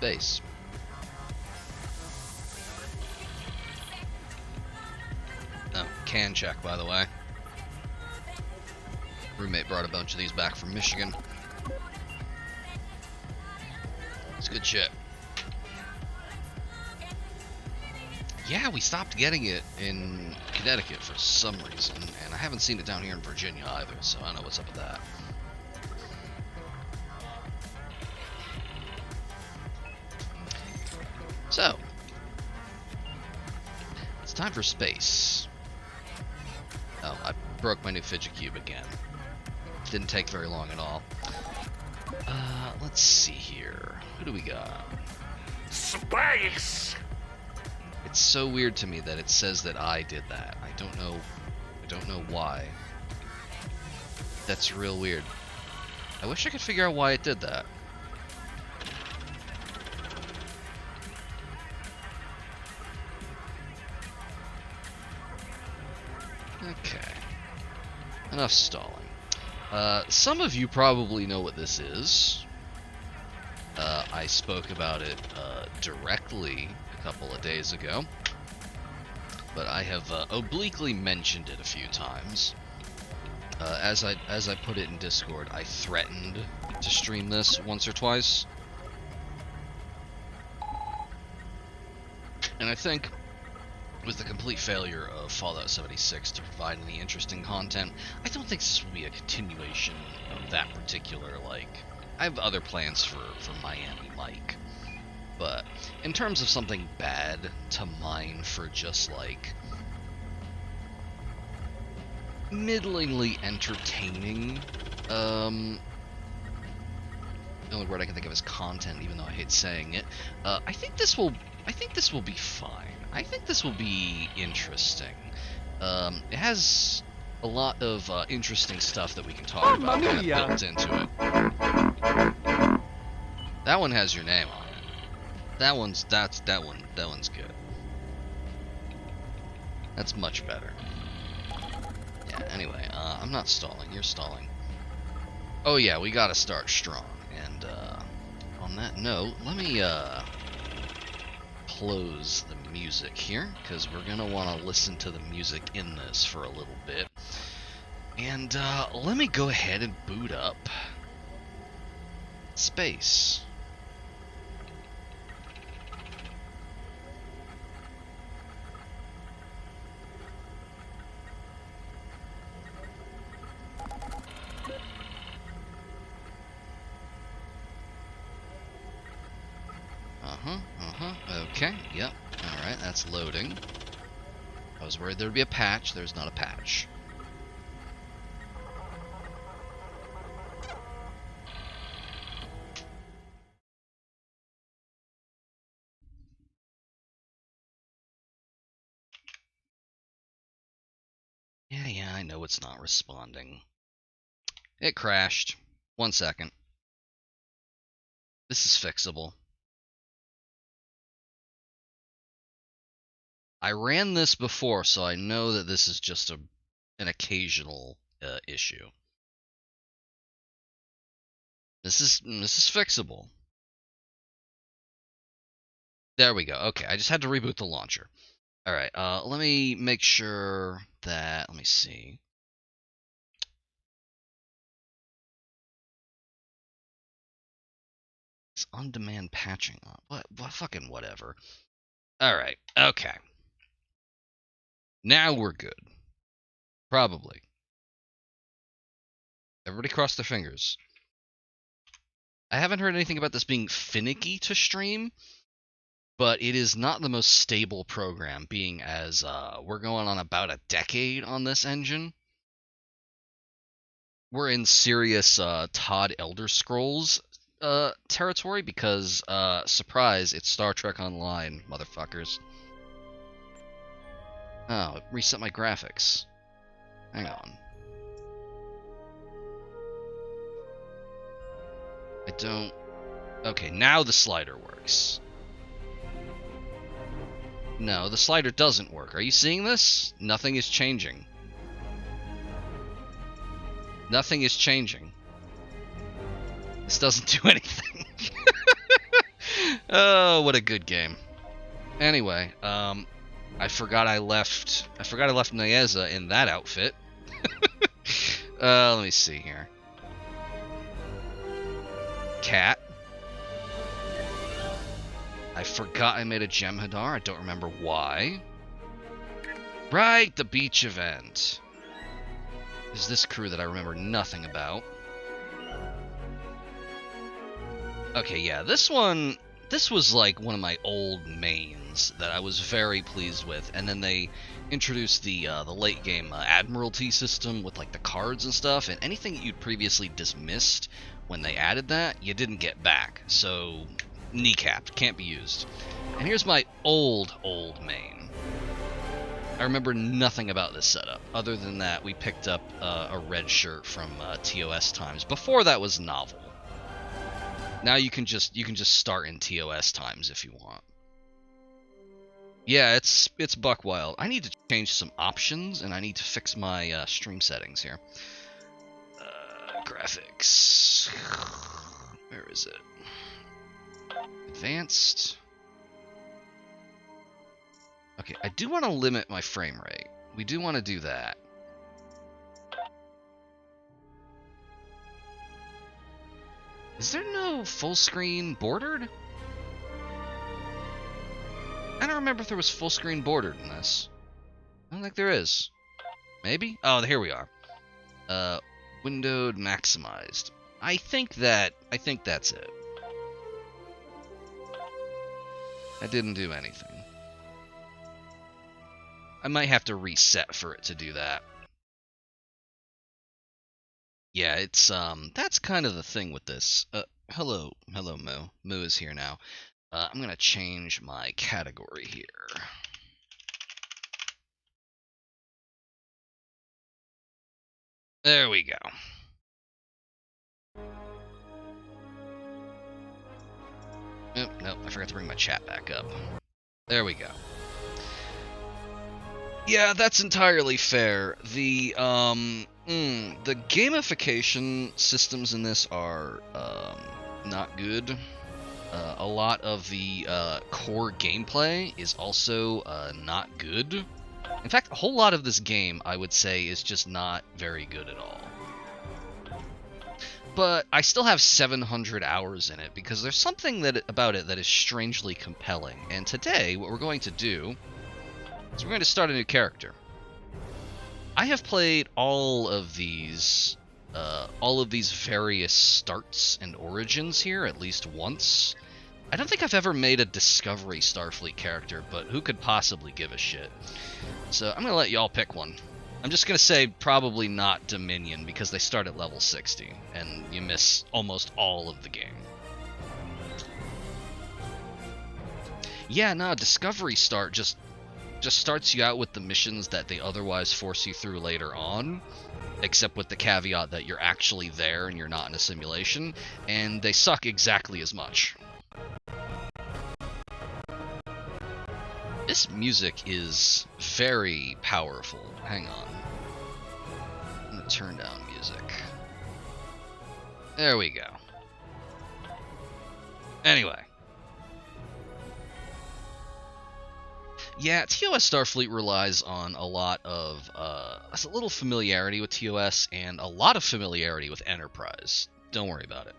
space. Oh, can check, by the way. Roommate brought a bunch of these back from Michigan. It's good shit. Yeah, we stopped getting it in Connecticut for some reason, and I haven't seen it down here in Virginia either, so I don't know what's up with that. So, it's time for space. Oh, I broke my new fidget cube again. Didn't take very long at all. Let's see here. Who do we got? Space! It's so weird to me that it says that I did that. I don't know why. That's real weird. I wish I could figure out why it did that. Okay. Enough stalling. Some of you probably know what this is. I spoke about it directly a couple of days ago, but I have obliquely mentioned it a few times. As I put it in Discord, I threatened to stream this once or twice, and I think with the complete failure of Fallout 76 to provide any interesting content, I don't think this will be a continuation of that particular, like, I have other plans for Miami Mike. But in terms of something bad to mine for just, like, middlingly entertaining, the only word I can think of is content, even though I hate saying it, I think this will be fine. I think this will be interesting. It has a lot of interesting stuff that we can talk about that built into it. That one has your name on it. That one's good. That's much better. Yeah, anyway, I'm not stalling, you're stalling. Oh yeah, we gotta start strong. And on that note, let me close the music here, because we're gonna want to listen to the music in this for a little bit. And let me go ahead and boot up space. Okay, yep. Alright, that's loading. I was worried there'd be a patch. There's not a patch. Yeah, I know it's not responding. It crashed. 1 second. This is fixable. I ran this before, so I know that this is just an occasional issue. This is fixable. There we go. Okay, I just had to reboot the launcher. All right. Let me make sure that. Let me see. It's on-demand patching on. What? Fucking whatever. All right. Okay. Now we're good. Probably. Everybody cross their fingers. I haven't heard anything about this being finicky to stream, but it is not the most stable program, being as we're going on about a decade on this engine. We're in serious Todd Elder Scrolls territory because, surprise, it's Star Trek Online, motherfuckers. Oh, it reset my graphics. Hang on. I don't... Okay, now the slider works. No, the slider doesn't work. Are you seeing this? Nothing is changing. Nothing is changing. This doesn't do anything. Oh, what a good game. Anyway, I forgot I left Nyeza in that outfit. Let me see here. Cat. I forgot I made a Jem'Hadar. I don't remember why. Right, the beach event. Is this crew that I remember nothing about. Okay, yeah, this was like one of my old mains that I was very pleased with, and then they introduced the late game Admiralty system with like the cards and stuff, and anything that you'd previously dismissed when they added that, you didn't get back, so kneecapped, can't be used. And here's my old main. I remember nothing about this setup, other than that we picked up a red shirt from TOS times. Before that was novel. Now you can just start in TOS times if you want. Yeah, it's buck wild. I need to change some options, and I need to fix my stream settings here. Graphics. Where is it? Advanced. Okay, I do want to limit my frame rate. We do want to do that. Is there no full screen bordered? I don't remember if there was full screen bordered in this. I don't think there is. Maybe? Oh, here we are. Windowed maximized. I think that's it. I didn't do anything. I might have to reset for it to do that. Yeah, it's that's kind of the thing with this. Hello Moo. Moo is here now. I'm gonna change my category here. There we go. Nope, I forgot to bring my chat back up. There we go. Yeah, that's entirely fair. The gamification systems in this are not good. A lot of the core gameplay is also not good. In fact, a whole lot of this game, I would say, is just not very good at all. But I still have 700 hours in it because there's something about it that is strangely compelling. And today, what we're going to do is we're going to start a new character. I have played all of these various starts and origins here at least once. I don't think I've ever made a Discovery Starfleet character, but who could possibly give a shit? So I'm going to let y'all pick one. I'm just going to say probably not Dominion, because they start at level 60, and you miss almost all of the game. Yeah, no, Discovery Start just starts you out with the missions that they otherwise force you through later on, except with the caveat that you're actually there and you're not in a simulation, and they suck exactly as much. This music is very powerful. Hang on. I'm gonna turn down music. There we go. Anyway. Yeah, TOS Starfleet relies on a lot of, a little familiarity with TOS and a lot of familiarity with Enterprise. Don't worry about it.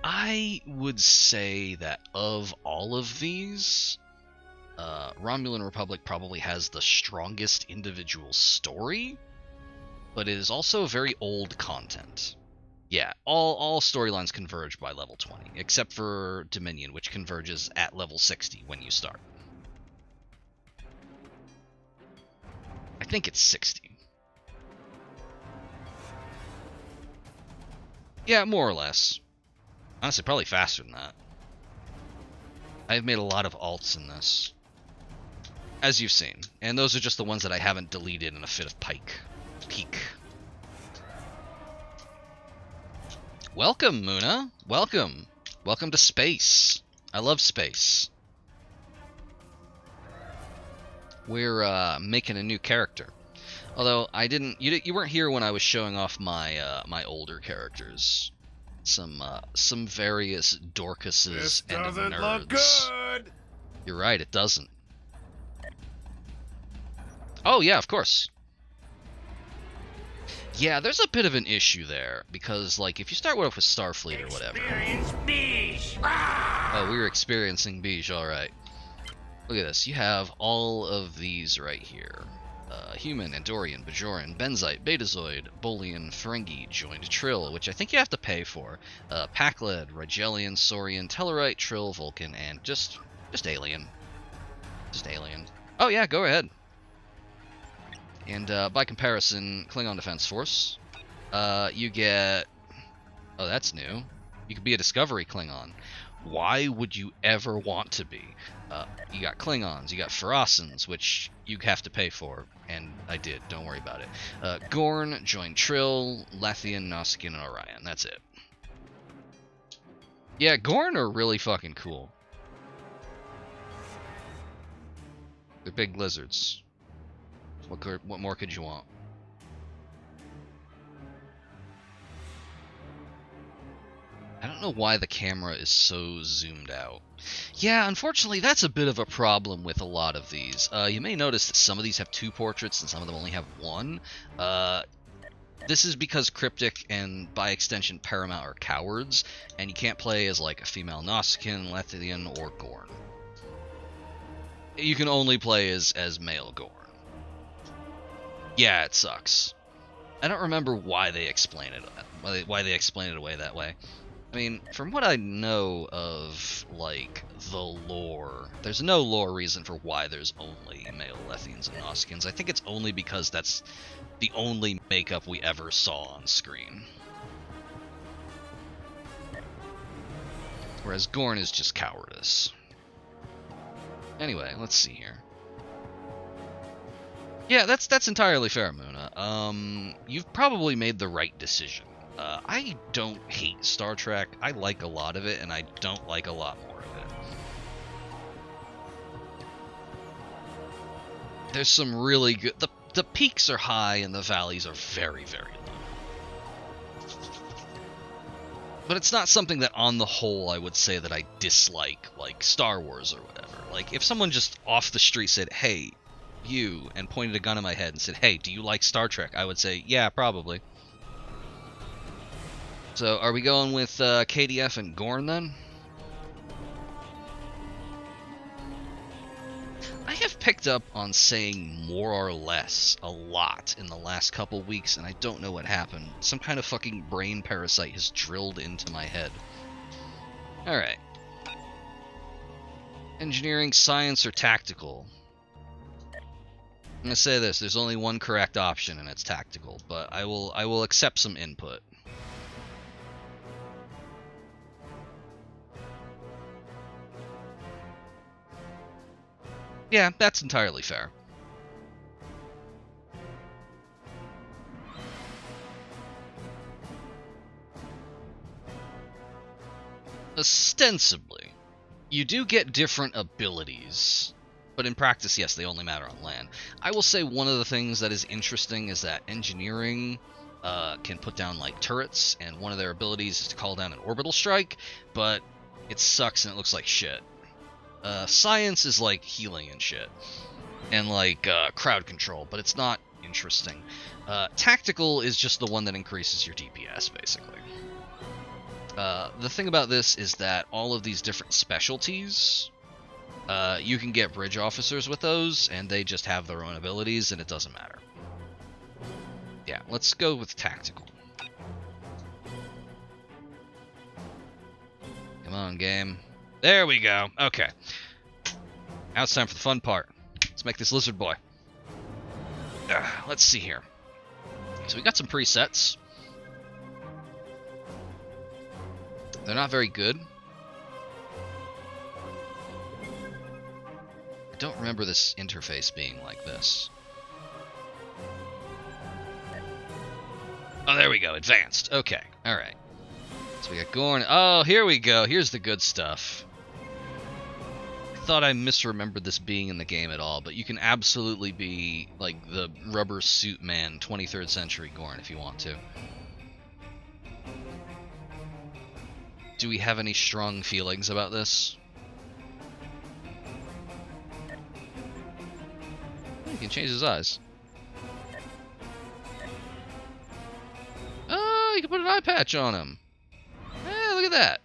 I would say that of all of these, Romulan Republic probably has the strongest individual story, but it is also very old content. Yeah, all storylines converge by level 20, except for Dominion, which converges at level 60 when you start. I think it's 60. Yeah, more or less. Honestly, probably faster than that. I've made a lot of alts in this, as you've seen, and those are just the ones that I haven't deleted in a fit of peak. Welcome, Muna. Welcome. Welcome to space. I love space. We're making a new character. Although I didn't, you weren't here when I was showing off my my older characters. some various Dorcases This and doesn't nerds. look good. You're right, it doesn't. Oh yeah, of course. Yeah, there's a bit of an issue there, because, like, if you start off with Starfleet or whatever... Experience beige. Oh, we were experiencing beige, alright. Look at this, you have all of these right here. Human, Andorian, Bajoran, Benzite, Betazoid, Bolian, Ferengi, Joined Trill, which I think you have to pay for. Pakled, Rigelian, Saurian, Tellarite, Trill, Vulcan, and just Alien. Just Alien. Oh yeah, go ahead. And by comparison, Klingon Defense Force, you get... Oh, that's new. You could be a Discovery Klingon. Why would you ever want to be? You got Klingons, you got Ferocins, which you have to pay for, and I did, don't worry about it. Gorn, Joined Trill, Lethian, Nausicaan, and Orion, that's it. Yeah, Gorn are really fucking cool. They're big lizards. What more could you want? I don't know why the camera is so zoomed out. Yeah, unfortunately, that's a bit of a problem with a lot of these. You may notice that some of these have 2 portraits and some of them only have 1. This is because Cryptic and, by extension, Paramount are cowards, and you can't play as, like, a female Nausicaan, Lethian, or Gorn. You can only play as male Gorn. Yeah, it sucks. I don't remember why they explain it. Why they explain it away that way. I mean, from what I know of, like, the lore, there's no lore reason for why there's only male Lethians and Nausicaans. I think it's only because that's the only makeup we ever saw on screen. Whereas Gorn is just cowardice. Anyway, let's see here. Yeah, that's entirely fair, Muna. You've probably made the right decision. I don't hate Star Trek. I like a lot of it, and I don't like a lot more of it. There's some really good... The peaks are high, and the valleys are very, very low. But it's not something that, on the whole, I would say that I dislike, like Star Wars or whatever. Like, if someone just off the street said, hey... you, and pointed a gun at my head and said, hey, do you like Star Trek? I would say, yeah, probably. So, are we going with KDF and Gorn then? I have picked up on saying more or less a lot in the last couple weeks, and I don't know what happened. Some kind of fucking brain parasite has drilled into my head. Alright. Engineering, science, or tactical? I'm gonna say this, there's only one correct option, and it's tactical, but I will accept some input. Yeah, that's entirely fair. Ostensibly, you do get different abilities. But in practice, yes, they only matter on land. I will say one of the things that is interesting is that engineering can put down, like, turrets, and one of their abilities is to call down an orbital strike, but it sucks and it looks like shit. Science is, like, healing and shit, and, like, crowd control, but it's not interesting. Tactical is just the one that increases your DPS, basically. The thing about this is that all of these different specialties... you can get bridge officers with those, and they just have their own abilities, and it doesn't matter. Yeah, let's go with tactical. Come on, game. There we go. Okay. Now it's time for the fun part. Let's make this lizard boy. Let's see here. So we got some presets. They're not very good. I don't remember this interface being like this. Oh, there we go. Advanced. Okay. Alright. So we got Gorn. Oh, here we go. Here's the good stuff. I thought I misremembered this being in the game at all, but you can absolutely be, like, the rubber suit man 23rd century Gorn if you want to. Do we have any strong feelings about this? He can change his eyes. Oh, you can put an eye patch on him. Hey, look at that.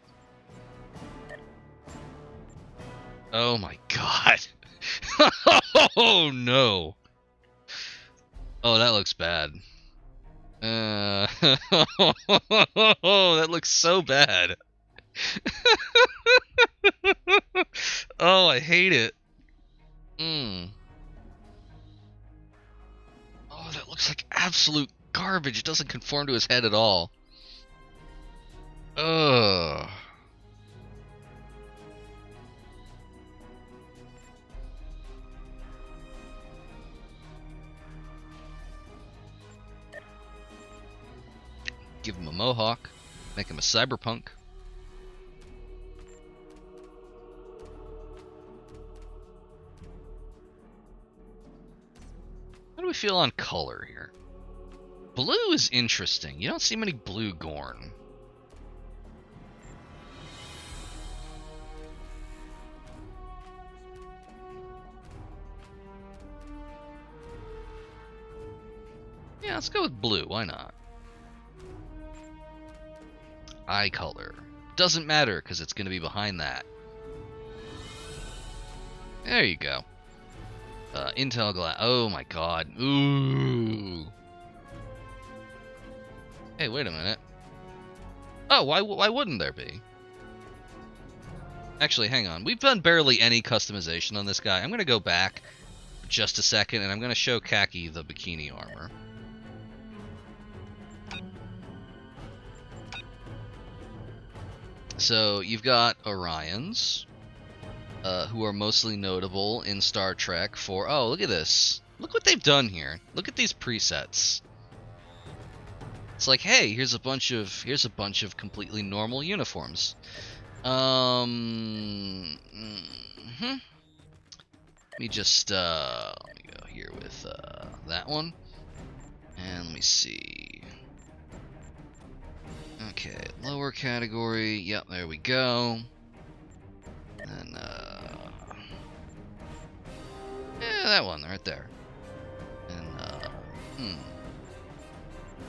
Oh my god. Oh no. Oh, that looks bad. Oh, that looks so bad. Oh, I hate it. Oh, that looks like absolute garbage. It doesn't conform to his head at all. Ugh. Give him a mohawk. Make him a cyberpunk. How do we feel on color here? Blue is interesting. You don't see many blue Gorn. Yeah, let's go with blue. Why not? Eye color. Doesn't matter because it's going to be behind that. There you go. Intel glass. Oh my god. Ooh. Hey, wait a minute. Oh, why wouldn't there be? Actually, hang on. We've done barely any customization on this guy. I'm going to go back just a second, and I'm going to show Khaki the bikini armor. So, you've got Orions, who are mostly notable in Star Trek for... Oh, look at this. Look what they've done here. Look at these presets. It's like, hey, here's a bunch of completely normal uniforms. Let me just let me go here with that one, and let me see. Okay, lower category. Yep, there we go. And yeah, that one right there. And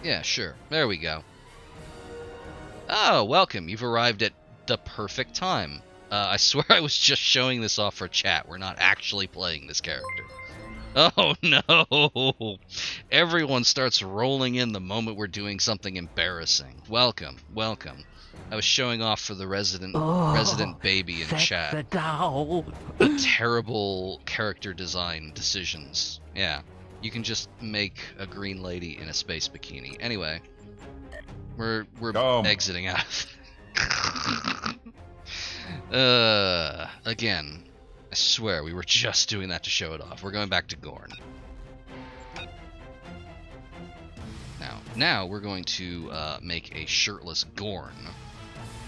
yeah, sure. There we go. Oh, welcome. You've arrived at the perfect time. I swear I was just showing this off for chat. We're not actually playing this character. Oh no! Everyone starts rolling in the moment we're doing something embarrassing. Welcome, welcome. I was showing off for the resident baby in chat. The terrible character design decisions. Yeah, you can just make a green lady in a space bikini. Anyway, we're exiting out. Again, I swear we were just doing that to show it off. We're going back to Gorn. Now we're going to make a shirtless Gorn,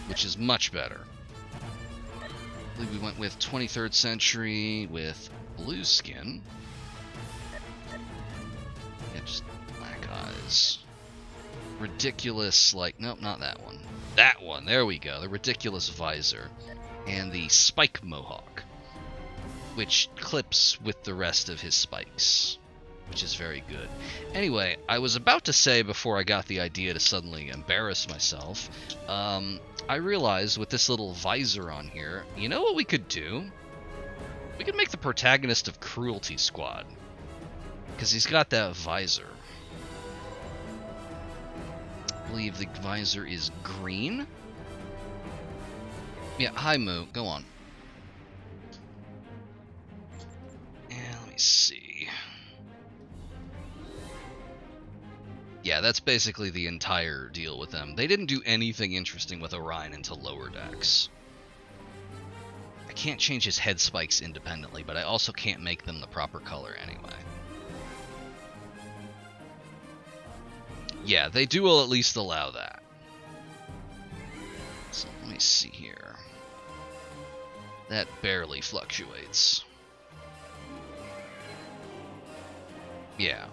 which is much better. I believe we went with 23rd century with blue skin. Yeah, just black eyes. Ridiculous, like, nope, not that one. That one, there we go. The ridiculous visor. And the spike mohawk, which clips with the rest of his spikes, which is very good. Anyway, I was about to say before I got the idea to suddenly embarrass myself, I realized with this little visor on here, you know what we could do? We could make the protagonist of Cruelty Squad, because he's got that visor. I believe the visor is green. Yeah, hi Moo, go on. And let me see. Yeah, that's basically the entire deal with them. They didn't do anything interesting with Orion until Lower Decks. I can't change his head spikes independently, but I also can't make them the proper color anyway. Yeah, they do at least allow that. So let me see here. That barely fluctuates. Yeah.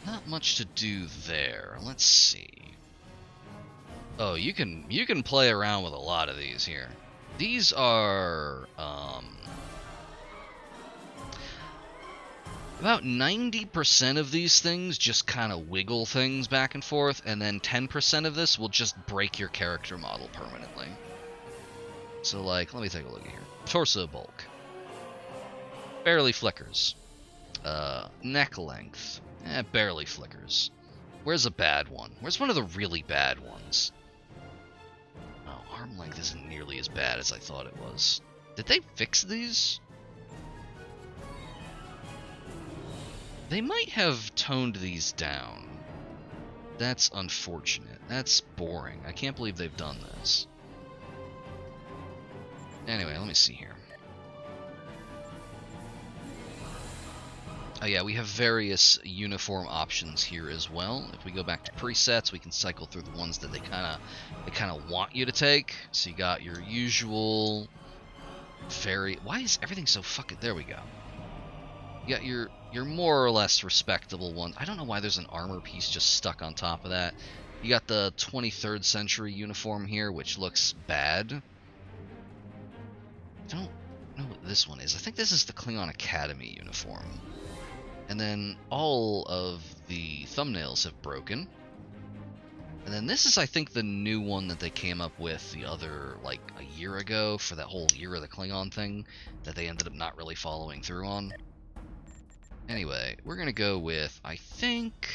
not much to do there. Let's see. Oh, you can play around with a lot of these here. These are about 90% of these things just kind of wiggle things back and forth, and then 10% of this will just break your character model permanently. So, like, let me take a look here. Torso bulk. Barely flickers. Neck length. Barely flickers. Where's a bad one? Where's one of the really bad ones? Oh, arm length isn't nearly as bad as I thought it was. Did they fix these? They might have toned these down. That's unfortunate. That's boring. I can't believe they've done this. Anyway, let me see here. Oh yeah, we have various uniform options here as well. If we go back to presets, we can cycle through the ones that they kind of want you to take. So you got your usual why is everything so fucking... There we go. You got your more or less respectable ones. I don't know why there's an armor piece just stuck on top of that. You got the 23rd century uniform here, which looks bad. I don't know what this one is. I think this is the Klingon Academy uniform. And then all of the thumbnails have broken. And then this is, I think, the new one that they came up with the other, like, a year ago for that whole Year of the Klingon thing that they ended up not really following through on. Anyway, we're going to go with, I think,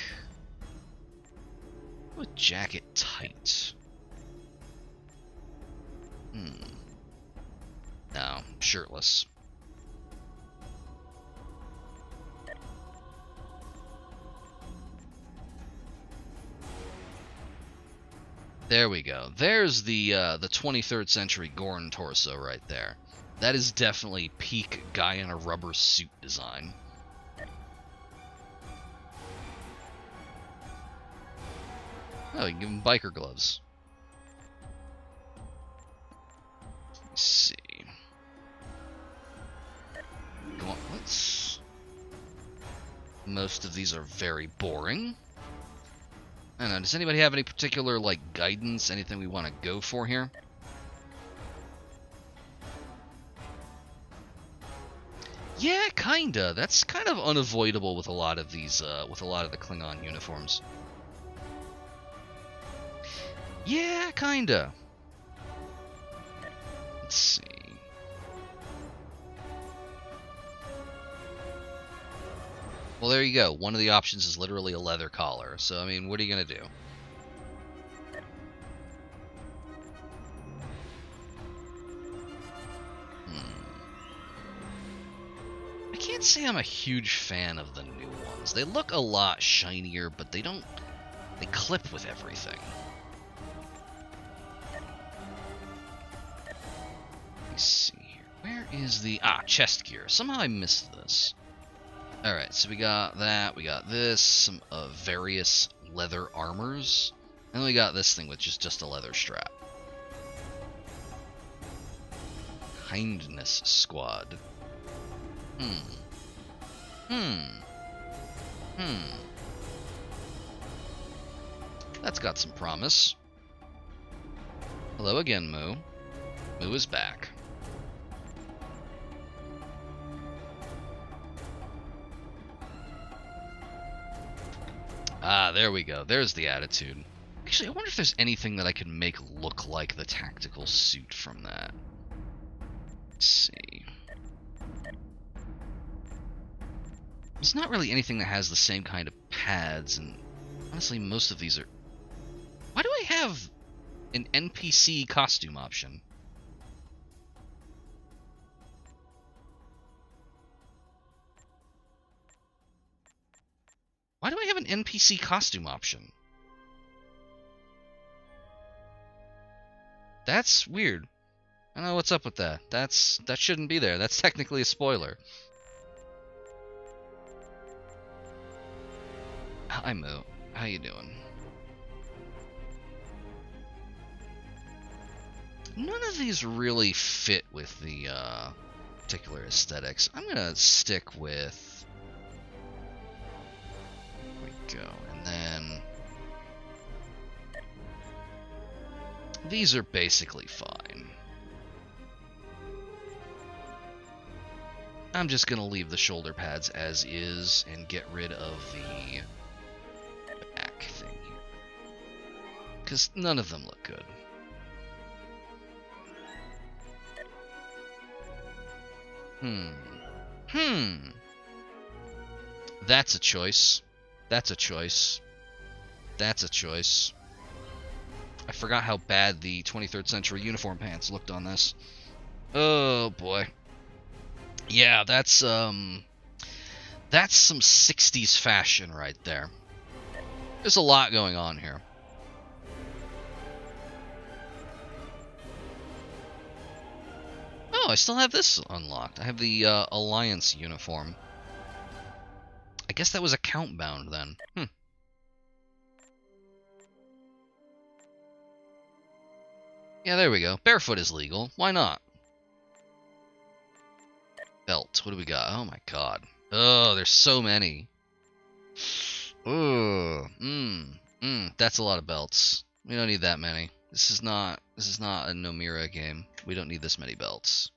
with jacket tight. No, shirtless. There we go. There's the 23rd century Gorn torso right there. That is definitely peak guy in a rubber suit design. Oh, you can give him biker gloves. Let's see. Gauntlets. Most of these are very boring. I don't know, does anybody have any particular, like, guidance? Anything we want to go for here? Yeah, kinda. That's kind of unavoidable with a lot of these, with a lot of the Klingon uniforms. Yeah, kinda. Let's see. Well, there you go. One of the options is literally a leather collar. So, I mean, what are you going to do? I can't say I'm a huge fan of the new ones. They look a lot shinier, but they don't... They clip with everything. Let me see here. Where is the... Ah, chest gear. Somehow I missed this. Alright, so we got that, we got this, some various leather armors, and then we got this thing with just a leather strap. Kindness Squad. That's got some promise. Hello again, Moo. Moo is back. Ah, there we go. There's the attitude. Actually, I wonder if there's anything that I can make look like the tactical suit from that. Let's see. There's not really anything that has the same kind of pads, and honestly, most of these are... Why do I have an NPC costume option? Why do I have an NPC costume option? That's weird. I don't know what's up with that. That shouldn't be there. That's technically a spoiler. Hi, Moo. How you doing? None of these really fit with the particular aesthetics. I'm gonna stick with... go. And then these are basically fine. I'm just gonna leave the shoulder pads as is and get rid of the back thing here, because none of them look good. That's a choice. That's a choice. That's a choice. I forgot how bad the 23rd century uniform pants looked on this. Oh boy. Yeah, that's some 60s fashion right there. There's a lot going on here. Oh, I still have this unlocked. I have the Alliance uniform. I guess that was account bound then. Yeah, there we go. Barefoot is legal. Why not? Belt. What do we got? Oh my god. Oh, there's so many. Oh, that's a lot of belts. We don't need that many. This is not a Nomura game. We don't need this many belts.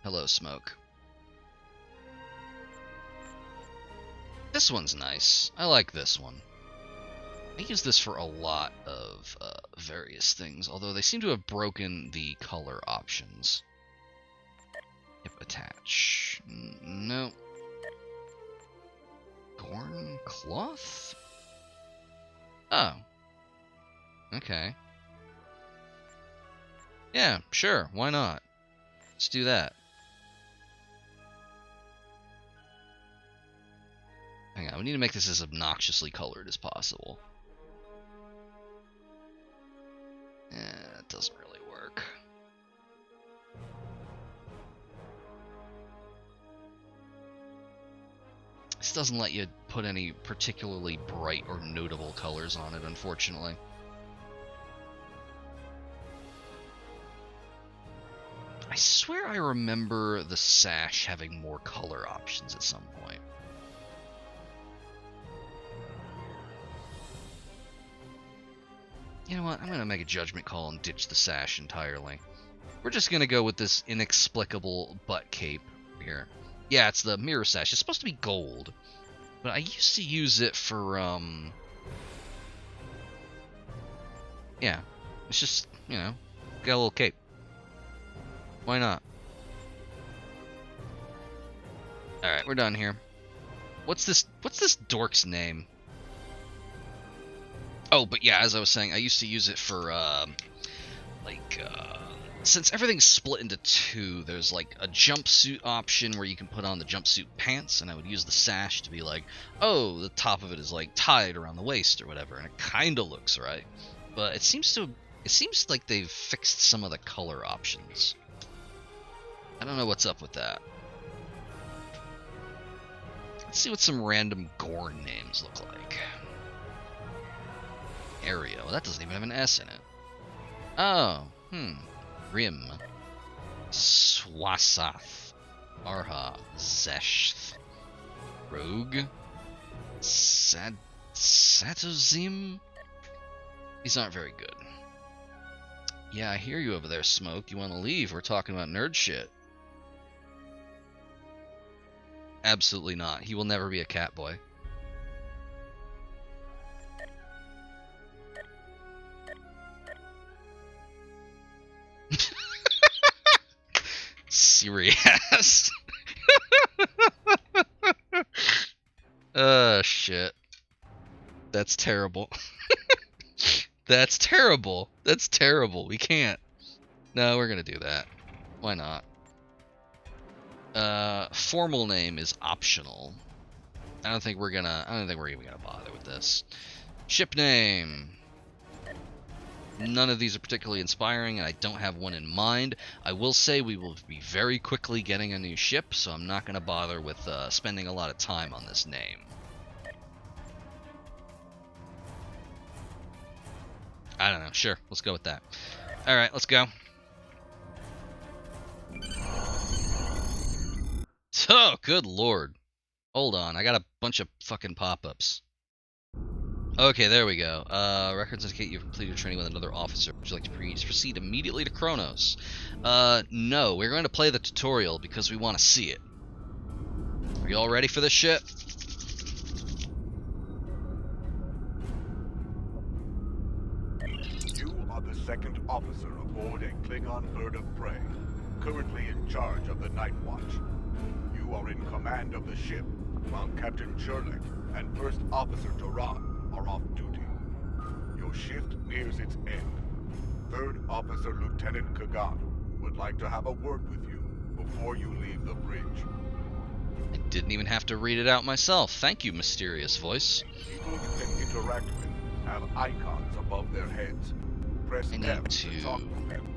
Hello, Smoke. This one's nice. I like this one. I use this for a lot of various things, although they seem to have broken the color options. Hip attach. No. Gorn cloth? Oh. Okay. Yeah, sure. Why not? Let's do that. Hang on, we need to make this as obnoxiously colored as possible. It doesn't really work. This doesn't let you put any particularly bright or notable colors on it, unfortunately. I swear I remember the sash having more color options at some point. You know what? I'm going to make a judgment call and ditch the sash entirely. We're just going to go with this inexplicable butt cape here. Yeah, it's the mirror sash. It's supposed to be gold. But I used to use it for, yeah. It's just, you know, got a little cape. Why not? Alright, we're done here. What's this dork's name? Oh, but yeah, as I was saying, I used to use it for, since everything's split into two, there's like a jumpsuit option where you can put on the jumpsuit pants, and I would use the sash to be like, oh, the top of it is like tied around the waist or whatever, and it kind of looks right. But it seems like they've fixed some of the color options. I don't know what's up with that. Let's see what some random Gorn names look like. Aereo. That doesn't even have an S in it. Oh, Rim. Swasath. Arha. Zeshth. Rogue. Satozim? These aren't very good. Yeah, I hear you over there, Smoke. You want to leave? We're talking about nerd shit. Absolutely not. He will never be a cat boy. Serious. Shit. That's terrible. That's terrible. That's terrible. We can't. No, we're gonna do that. Why not? Formal name is optional. I don't think we're even gonna bother with this. Ship name. None of these are particularly inspiring, and I don't have one in mind. I will say we will be very quickly getting a new ship, so I'm not going to bother with spending a lot of time on this name. I don't know. Sure, let's go with that. All right, let's go. Oh, good lord. Hold on, I gotta bunch of fucking pop-ups. Okay, there we go. Records indicate you've completed your training with another officer. Would you like to proceed immediately to Kronos? No. We're going to play the tutorial because we want to see it. Are you all ready for this shit? You are the second officer aboard a Klingon bird of prey, currently in charge of the Night Watch. You are in command of the ship, while Captain Cherlik and First Officer Duran are off duty. Your shift nears its end. Third Officer Lieutenant Kagan would like to have a word with you before you leave the bridge. I didn't even have to read it out myself. Thank you, mysterious voice. People you can interact with have icons above their heads. Press I need F to talk to them.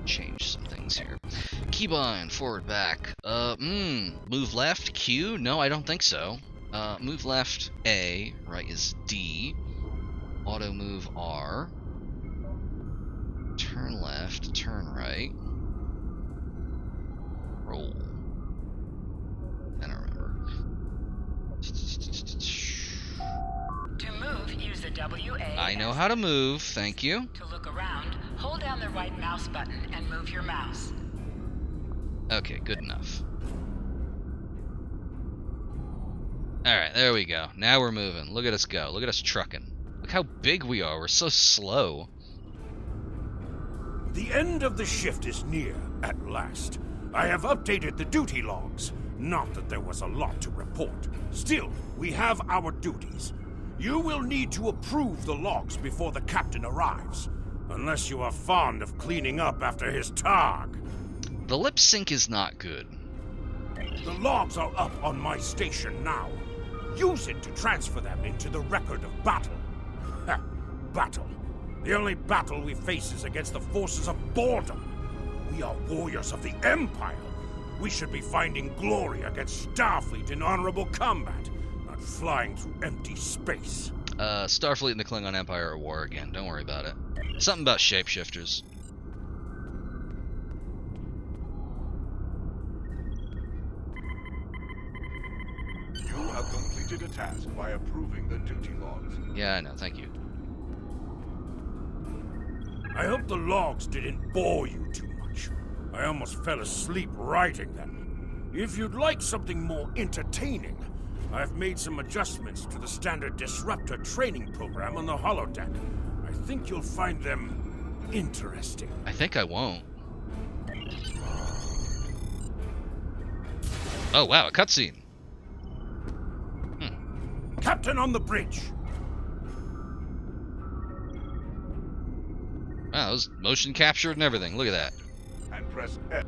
Change some things here. Keybind, forward, back. Move left, Q? No, I don't think so. Move left, A. Right is D. Auto move R. Turn left, turn right. Roll. I don't remember. To move, use the WA. I know how to move, thank you. To look around, hold down the right mouse button and move your mouse. Okay, good enough. Alright, there we go. Now we're moving. Look at us go. Look at us trucking. Look how big we are. We're so slow. The end of the shift is near, at last. I have updated the duty logs. Not that there was a lot to report. Still, we have our duties. You will need to approve the logs before the captain arrives. Unless you are fond of cleaning up after his targ. The lip sync is not good. The logs are up on my station now. Use it to transfer them into the record of battle. Ha! Battle. The only battle we face is against the forces of boredom. We are warriors of the Empire. We should be finding glory against Starfleet in honorable combat, not flying through empty space. Starfleet and the Klingon Empire are at war again. Don't worry about it. Something about shapeshifters. You have completed a task by approving the duty logs. Yeah, I know. Thank you. I hope the logs didn't bore you too much. I almost fell asleep writing them. If you'd like something more entertaining, I've made some adjustments to the standard disruptor training program on the holodeck. I think you'll find them interesting. I think I won't. Oh, wow, a cutscene. Captain on the bridge! Wow, it was motion captured and everything. Look at that. And press F.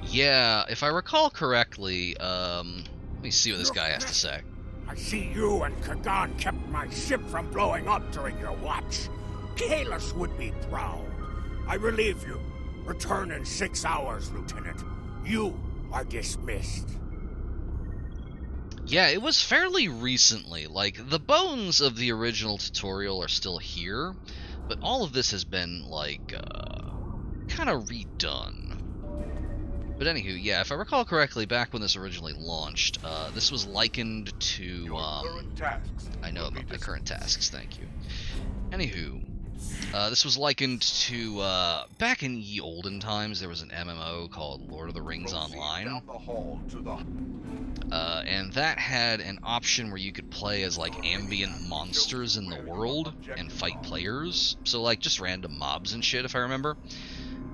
Yeah, if I recall correctly, let me see what this guy has to say. I see you and Kagan kept my ship from blowing up during your watch. Kalis would be proud. I relieve you. Return in 6 hours, Lieutenant. You are dismissed. Yeah, it was fairly recently. Like, the bones of the original tutorial are still here, but all of this has been, like, kind of redone. But anywho, yeah, if I recall correctly, back when this originally launched, this was likened to, Your current tasks. I know will be about my dis- current tasks, thank you. Anywho, this was likened to, back in ye olden times, there was an MMO called Lord of the Rings Proceed Online. down the hall to the And that had an option where you could play as, like, ambient monsters in the world and fight players. So, like, just random mobs and shit, if I remember.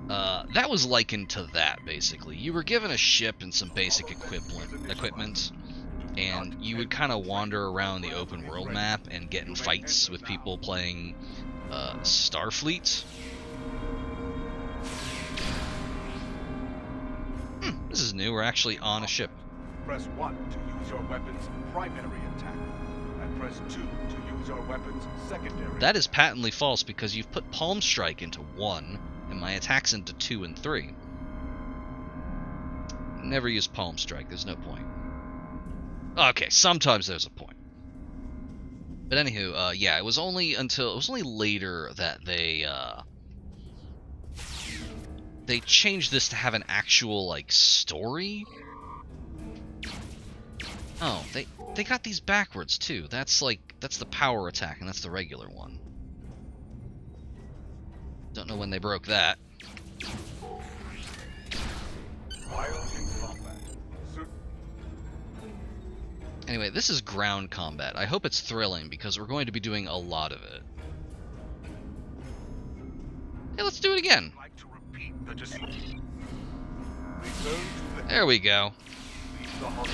That was likened to that, basically. You were given a ship and some basic equipment, and you would kind of wander around the open world map and get in fights with people playing Starfleet. This is new. We're actually on a ship. Press 1 to use your weapon's primary attack, and press 2 to use your weapon's secondary. That is patently false because you've put Palm Strike into 1, and my attacks into 2 and 3. Never use Palm Strike, there's no point. Okay, sometimes there's a point. But anywho, yeah, it was only later that they, they changed this to have an actual, like, story. Oh, they got these backwards, too. That's the power attack, and that's the regular one. Don't know when they broke that. While in combat, Anyway, this is ground combat. I hope it's thrilling, because we're going to be doing a lot of it. Hey, let's do it again. I'd like to repeat the decision. Return to the There we go. leave the holodeck.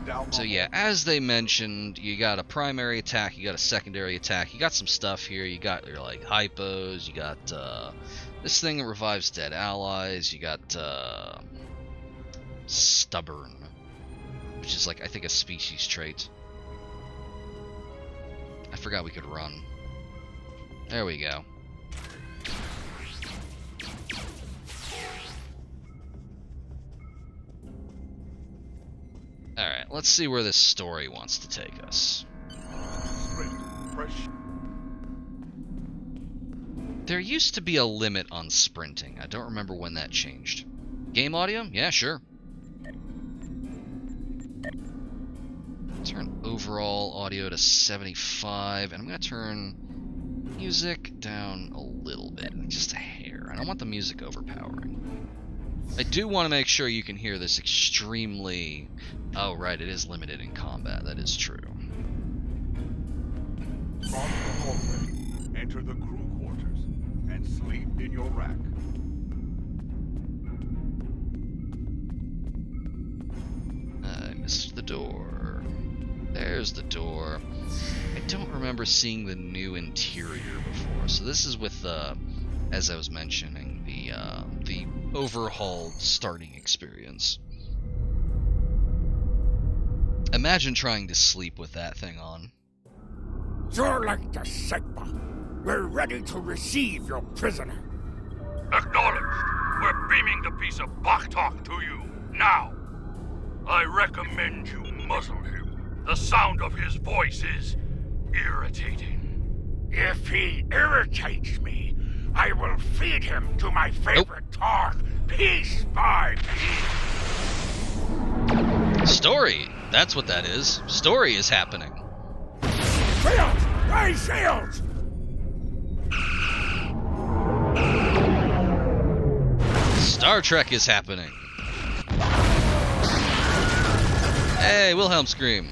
Down So the yeah, hall. as they mentioned, you got a primary attack, you got a secondary attack, you got some stuff here, you got your, like, hypos, you got, this thing that revives dead allies, you got, stubborn, which is, like, I think a species trait. I forgot we could run. There we go. Alright, let's see where this story wants to take us. Sprint. Press. There used to be a limit on sprinting. I don't remember when that changed. Game audio? Yeah, sure. Turn overall audio to 75, and I'm going to turn music down a little bit, just a hair. I don't want the music overpowering. I do want to make sure you can hear this extremely... Oh, right, it is limited in combat. That is true. Cross the hallway. Enter the crew quarters and sleep in your rack. I missed the door. There's the door. I don't remember seeing the new interior before. So this is with, as I was mentioning, the overhauled starting experience. Imagine trying to sleep with that thing on. You're like the Sigma. We're ready to receive your prisoner. Acknowledged. We're beaming the piece of Baktok to you, now. I recommend you muzzle him. The sound of his voice is irritating. If he irritates me, I will feed him to my favorite targ, piece by piece. Story! That's what that is. Story is happening. Shields! Raise shields! Star Trek is happening. Hey, Wilhelm scream.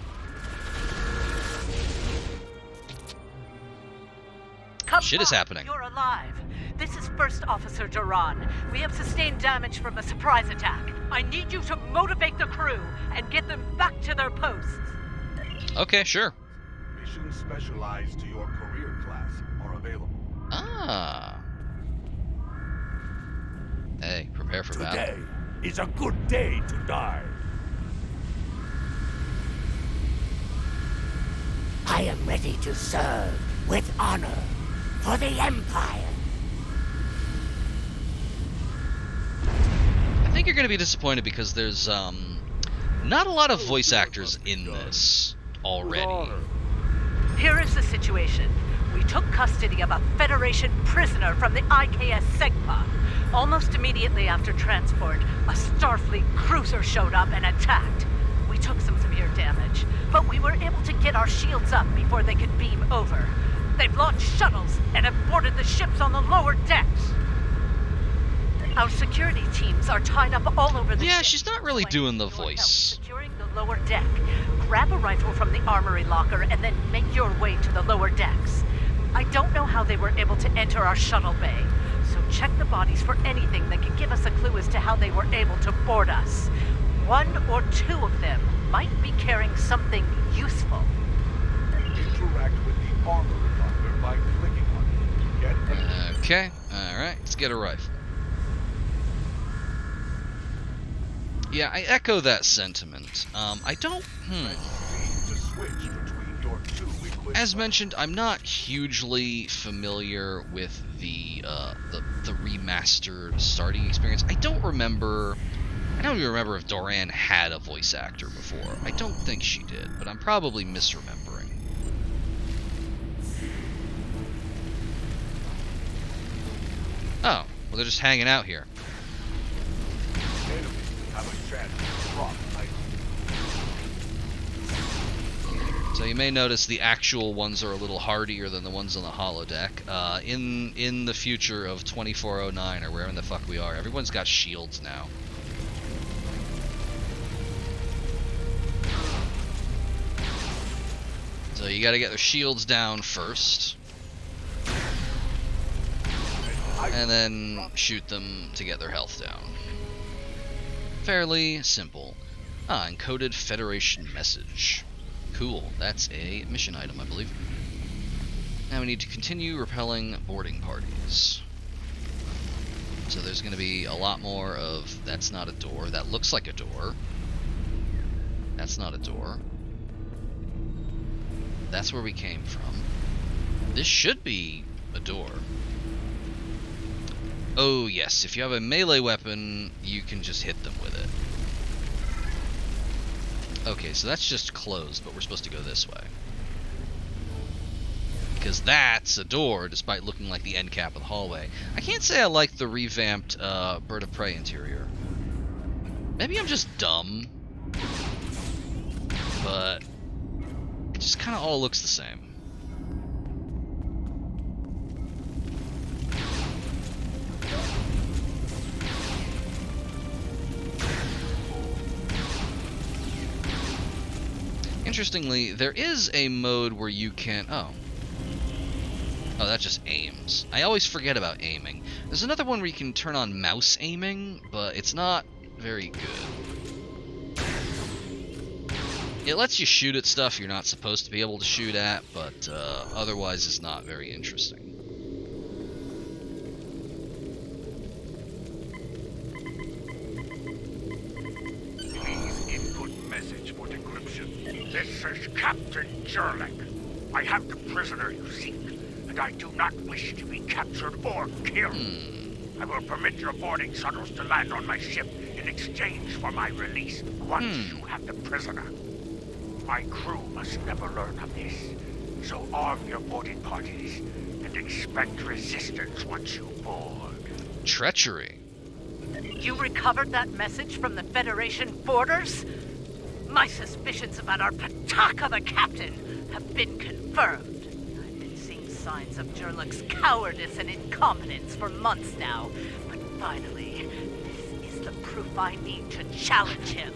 Come Shit is on, happening. You're alive. This is First Officer Duran. We have sustained damage from a surprise attack. I need you to motivate the crew and get them back to their posts. Okay, sure. Missions specialized to your career class are available. Ah. Hey, prepare for battle. Today is a good day to die. I am ready to serve with honor for the Empire. I think you're going to be disappointed because there's not a lot of voice actors in this already. Here is the situation. We took custody of a Federation prisoner from the IKS Segpa. Almost immediately after transport, a Starfleet cruiser showed up and attacked. We took some severe damage, but we were able to get our shields up before they could beam over. They've launched shuttles and have boarded the ships on the lower decks. Our security teams are tied up all over the Yeah, ship. she's not really doing the Your help voice. Securing the lower deck. Grab a rifle from the armory locker and then make your way to the lower decks. I don't know how they were able to enter our shuttle bay, so check the bodies for anything that can give us a clue as to how they were able to board us. One or two of them might be carrying something useful. Interact with the armory locker by clicking on it. Get a Okay, alright, let's get a rifle. Yeah, I echo that sentiment. I don't... to switch between your two equipment. As mentioned, I'm not hugely familiar with the remastered starting experience. I don't even remember if Doran had a voice actor before. I don't think she did, but I'm probably misremembering. Use Oh, Well, they're just hanging out here. Enemies have a chance to drop items. So you may notice the actual ones are a little hardier than the ones on the holodeck. In the future of 2409 or wherever the fuck we are, everyone's got shields now. So you gotta get their shields down first. And then shoot them to get their health down. Fairly simple. Encoded Federation message. Cool, that's a mission item, I believe. Now we need to continue repelling boarding parties. So there's going to be a lot more of, that's not a door, that looks like a door. That's not a door. That's where we came from. This should be a door. Oh yes, if you have a melee weapon, you can just hit them with it. Okay, so that's just closed, but we're supposed to go this way. Because that's a door, despite looking like the end cap of the hallway. I can't say I like the revamped Bird of Prey interior. Maybe I'm just dumb. But it just kind of all looks the same. Interestingly, there is a mode where you can... Oh, that just aims. I always forget about aiming. There's another one where you can turn on mouse aiming, but it's not very good. It lets you shoot at stuff you're not supposed to be able to shoot at, but otherwise it's not very interesting. This is Captain Jurlik. I have the prisoner you seek, and I do not wish to be captured or killed. I will permit your boarding shuttles to land on my ship in exchange for my release once you have the prisoner. My crew must never learn of this, so arm your boarding parties and expect resistance once you board. Treachery. You recovered that message from the Federation borders? My suspicions about our Pataka the Captain have been confirmed. I've been seeing signs of Jurlik's cowardice and incompetence for months now. But finally, this is the proof I need to challenge him.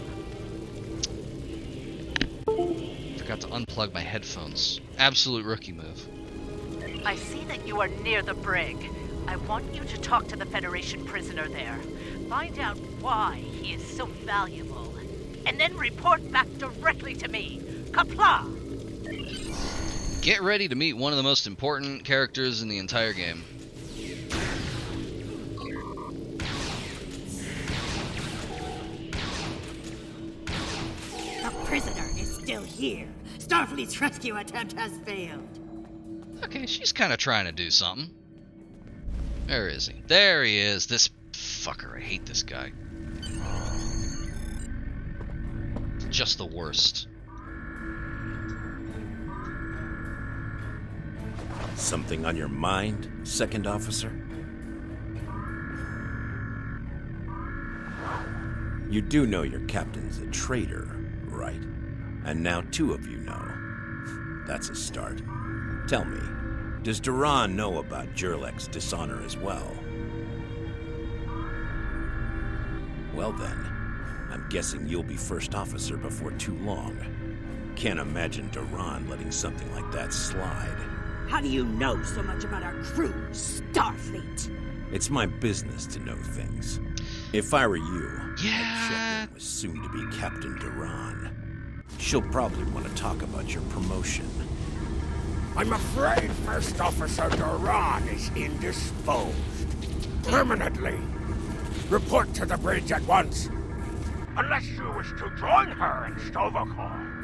Forgot to unplug my headphones. Absolute rookie move. I see that you are near the brig. I want you to talk to the Federation prisoner there. Find out why he is so valuable. And then report back directly to me. Kapla! Get ready to meet one of the most important characters in the entire game. The prisoner is still here. Starfleet's rescue attempt has failed. Okay, she's kind of trying to do something. Where is he? There he is. This fucker. I hate this guy. Just the worst. Something on your mind, Second Officer? You do know your captain's a traitor, right? And now two of you know. That's a start. Tell me, does Duran know about Jurlik's dishonor as well? Well then, I'm guessing you'll be first officer before too long. Can't imagine Duran letting something like that slide. How do you know so much about our crew, Starfleet? It's my business to know things. If I were you, Yeah. I'd check in with soon-to-be Captain Duran. She'll probably want to talk about your promotion. I'm afraid First Officer Duran is indisposed. Permanently. Report to the bridge at once. Unless you wish to join her in Stovokor.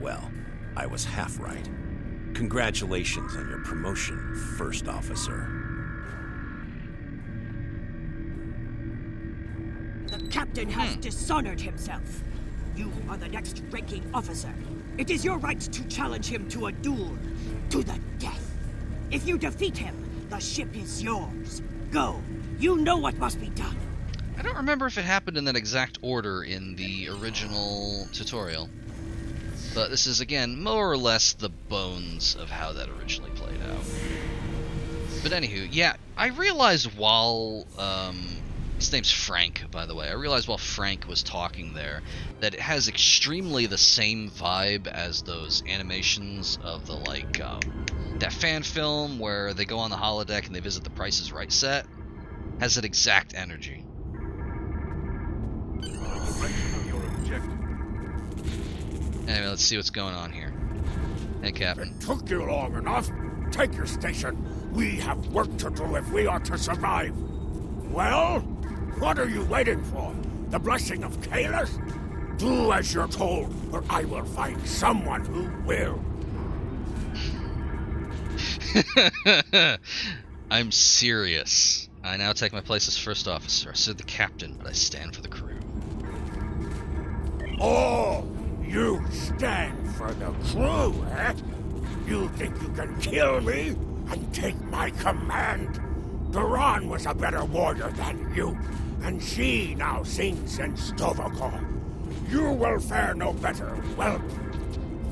Well, I was half right. Congratulations on your promotion, First Officer. The captain has dishonored himself. You are the next ranking officer. It is your right to challenge him to a duel, to the death. If you defeat him, The ship is yours. Go. You know what must be done. I don't remember if it happened in that exact order in the original tutorial. But this is, again, more or less the bones of how that originally played out. But anywho, yeah, I realized while, his name's Frank, by the way, I realized while Frank was talking there that it has extremely the same vibe as those animations of the, like, that fan film where they go on the holodeck and they visit the Price is Right set. Has that exact energy. Anyway, let's see what's going on here. Hey, Captain. It took you long enough. Take your station. We have work to do if we are to survive. Well, what are you waiting for? The blessing of Kalis? Do as you're told, or I will find someone who will. I'm serious. I now take my place as first officer. I serve the captain, but I stand for the crew. Oh, you stand for the crew, eh? You think you can kill me and take my command? Duran was a better warrior than you, and she now sings in Stovokor. You will fare no better. Well,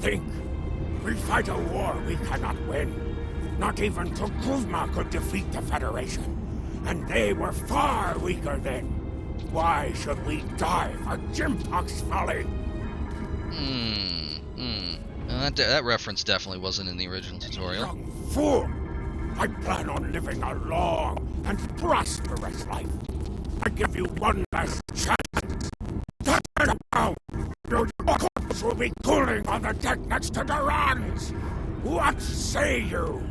think. We fight a war we cannot win. Not even Tukuzma could defeat the Federation. And they were far weaker then. Why should we die for Jimpock's folly? That reference definitely wasn't in the original tutorial. Young fool! I plan on living a long and prosperous life. I give you one last chance. Turn about! Your corpse will be cooling on the deck next to Duran's. What say you?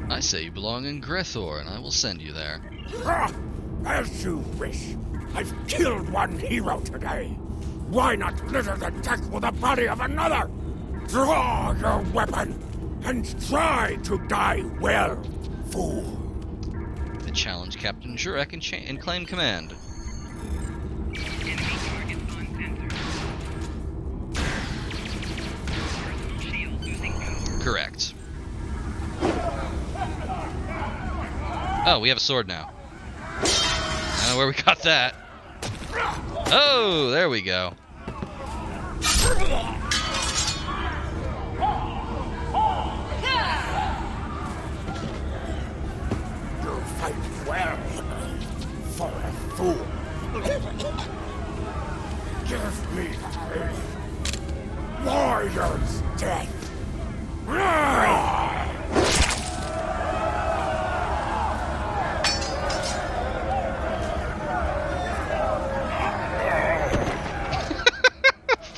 I say you belong in Grethor, and I will send you there. As you wish. I've killed one hero today. Why not litter the deck with the body of another? Draw your weapon and try to die well, fool. I challenge Captain Jurek and claim command. Correct. Oh, we have a sword now. I don't know where we got that. Oh, there we go. You fight well for a fool. Give me a warrior's death.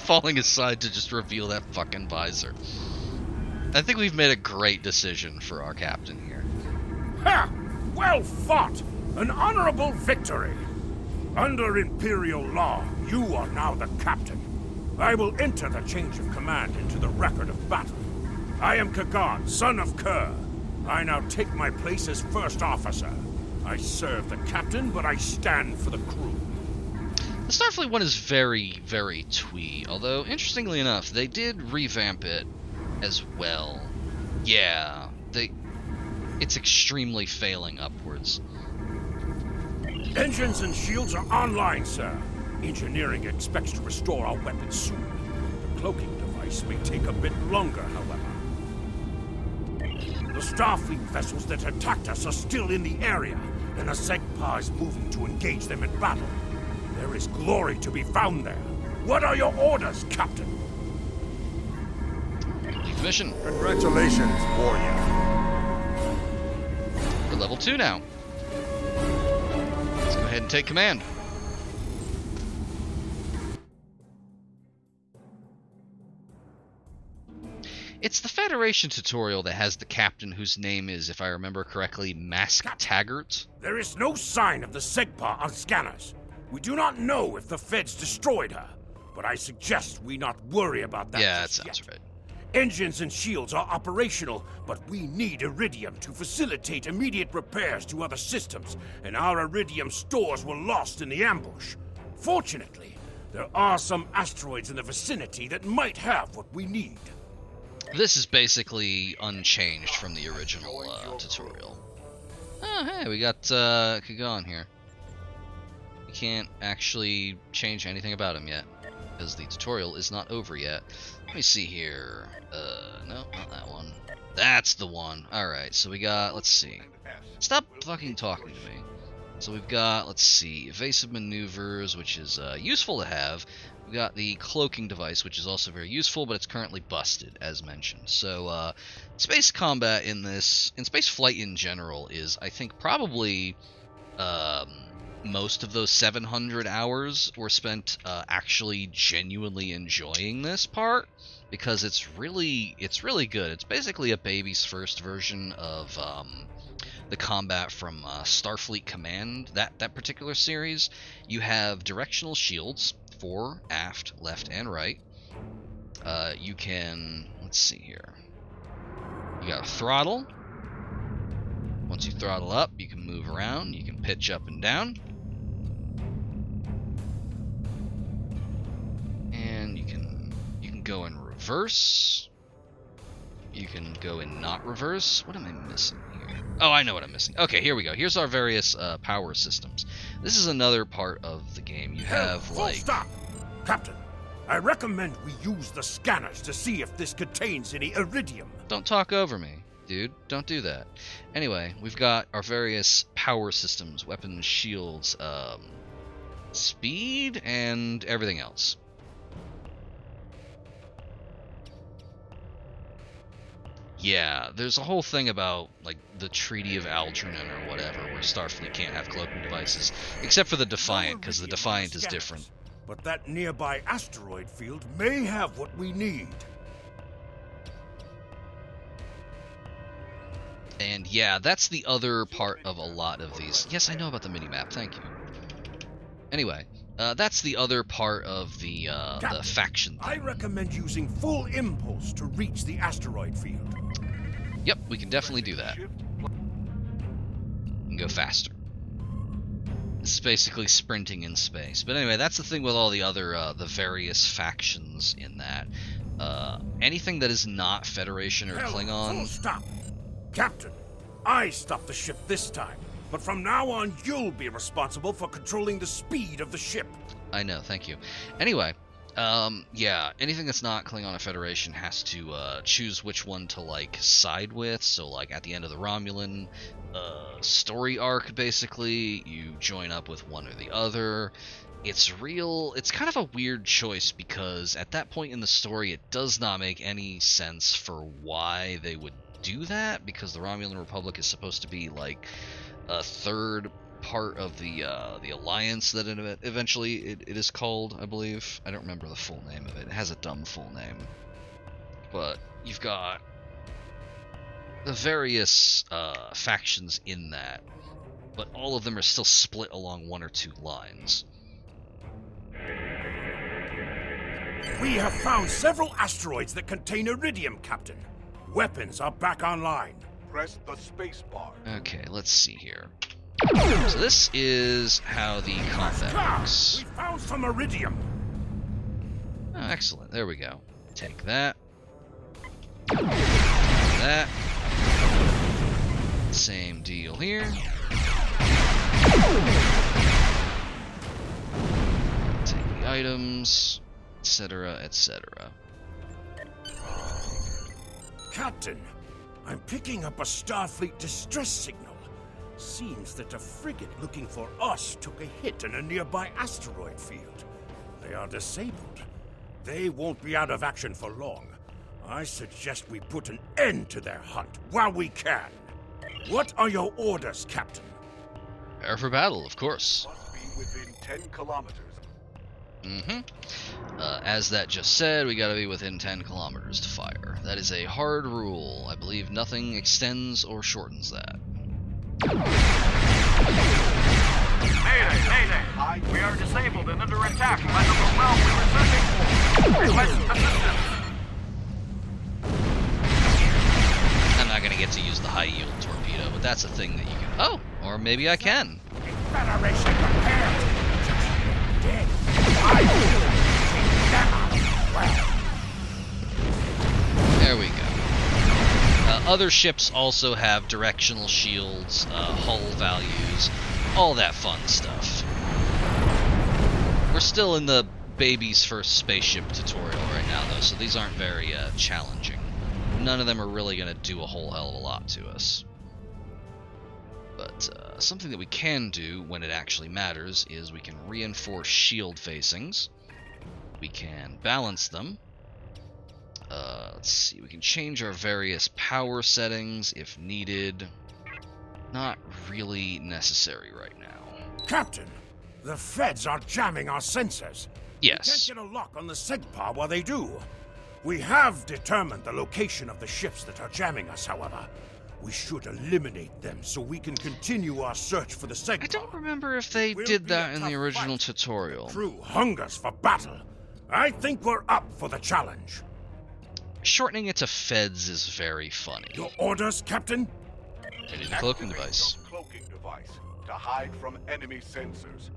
Falling aside to just reveal that fucking visor. I think we've made a great decision for our captain here. Ha! Well fought! An honorable victory! Under Imperial law, you are now the captain. I will enter the change of command into the record of battle. I am Kagan, son of Kerr. I now take my place as first officer. I serve the captain, but I stand for the crew. The Starfleet one is very, very twee, although, interestingly enough, they did revamp it as well. Yeah, it's extremely failing upwards. Engines and shields are online, sir. Engineering expects to restore our weapons soon. The cloaking device may take a bit longer, however. The Starfleet vessels that attacked us are still in the area, and a Segpa is moving to engage them in battle. There is glory to be found there. What are your orders, Captain? Complete mission. Congratulations, warrior. We're level 2 now. Let's go ahead and take command. It's the Federation tutorial that has the captain whose name is, if I remember correctly, Mask Taggart. There is no sign of the Segpa on scanners. We do not know if the Feds destroyed her, but I suggest we not worry about that. Yeah, that just sounds yet. right. Engines and shields are operational, but we need iridium to facilitate immediate repairs to other systems, and our iridium stores were lost in the ambush. Fortunately, there are some asteroids in the vicinity that might have what we need. This is basically unchanged from the original tutorial. Oh, hey, we got Klingon here. We can't actually change anything about him yet, because the tutorial is not over yet. Let me see here. No, not that one. That's the one. Alright, so we got, let's see. Stop fucking talking to me. So we've got, let's see, evasive maneuvers, which is useful to have. We've got the cloaking device, which is also very useful, but it's currently busted, as mentioned. So, space combat in this, in space flight in general, is, I think, probably, most of those 700 hours were spent actually genuinely enjoying this part, because it's really good. It's basically a baby's first version of the combat from Starfleet Command, that particular series. You have directional shields, fore, aft, left, and right. You can, let's see here. You got a throttle. Once you throttle up, you can move around. You can pitch up and down. And you can go in reverse. You can go in not reverse. What am I missing here? Oh, I know what I'm missing. Okay, here we go. Here's our various power systems. This is another part of the game. You have, like... Stop! Captain, I recommend we use the scanners to see if this contains any iridium. Don't talk over me, dude. Don't do that. Anyway, we've got our various power systems, weapons, shields, speed, and everything else. Yeah, there's a whole thing about, like, the Treaty of Algernon or whatever, where Starfleet can't have cloaking devices, except for the Defiant, because the Defiant is different. But that nearby asteroid field may have what we need. And yeah, that's the other part of a lot of these. Yes, I know about the minimap, thank you. Anyway, that's the other part of the faction thing. I recommend using full impulse to reach the asteroid field. Yep, we can definitely do that. We can go faster. This is basically sprinting in space. But anyway, that's the thing with all the other, the various factions in that. Anything that is not Federation or Klingon... Full stop! Captain, I stopped the ship this time, but from now on you'll be responsible for controlling the speed of the ship. I know, thank you. Anyway, yeah, anything that's not Klingon or Federation has to choose which one to, like, side with. So, like, at the end of the Romulan story arc, basically, you join up with one or the other. It's kind of a weird choice, because at that point in the story, it does not make any sense for why they would do that, because the Romulan Republic is supposed to be, like, a third part of the Alliance that it eventually it is called, I believe. I don't remember the full name of it. It has a dumb full name. But you've got the various factions in that, but all of them are still split along one or two lines. We have found several asteroids that contain iridium, Captain. Weapons are back online. Press the space bar. Okay, let's see here. So this is how the combat works. We found some iridium. Oh, excellent. There we go. Take that. That. Same deal here. Take the items, etc., etc. Captain, I'm picking up a Starfleet distress signal. Seems that a frigate looking for us took a hit in a nearby asteroid field. They are disabled. They won't be out of action for long. I suggest we put an end to their hunt while we can. What are your orders, Captain? Prepare for battle, of course. Must be within 10 kilometers. As that just said, we gotta be within 10 kilometers to fire. That is a hard rule. I believe nothing extends or shortens that. Mayday! Mayday! We are disabled and under attack by the realm we were searching for. Request assistance. I'm not gonna get to use the high-yield torpedo, but that's a thing that you can... Oh! Or maybe I can. Federation prepared. Dead. I will take them out. Well. There we go. Other ships also have directional shields, hull values, all that fun stuff. We're still in the baby's first spaceship tutorial right now, though, so these aren't very challenging. None of them are really going to do a whole hell of a lot to us. But something that we can do when it actually matters is we can reinforce shield facings. We can balance them. Let's see, we can change our various power settings if needed. Not really necessary right now. Captain, the Feds are jamming our sensors. Yes. We can't get a lock on the SEGPA while they do. We have determined the location of the ships that are jamming us, however. We should eliminate them so we can continue our search for the SEGPA. I don't remember if they did that in the original tutorial. Crew hungers for battle. I think we're up for the challenge. Shortening it to Feds is very funny. Your orders, Captain? I need a cloaking Activate device. your cloaking device to hide from enemy sensors.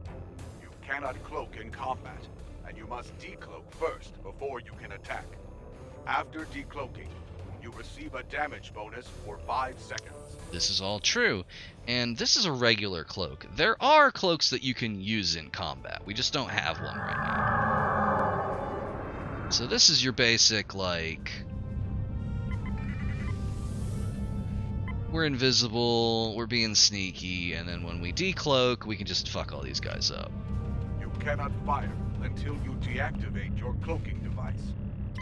You cannot cloak in combat, and you must decloak first before you can attack. After decloaking, you receive a damage bonus for 5 seconds. This is all true, and this is a regular cloak. There are cloaks that you can use in combat. We just don't have one right now. So this is your basic, like, we're invisible, we're being sneaky, and then when we decloak, we can just fuck all these guys up. You cannot fire until you deactivate your cloaking device.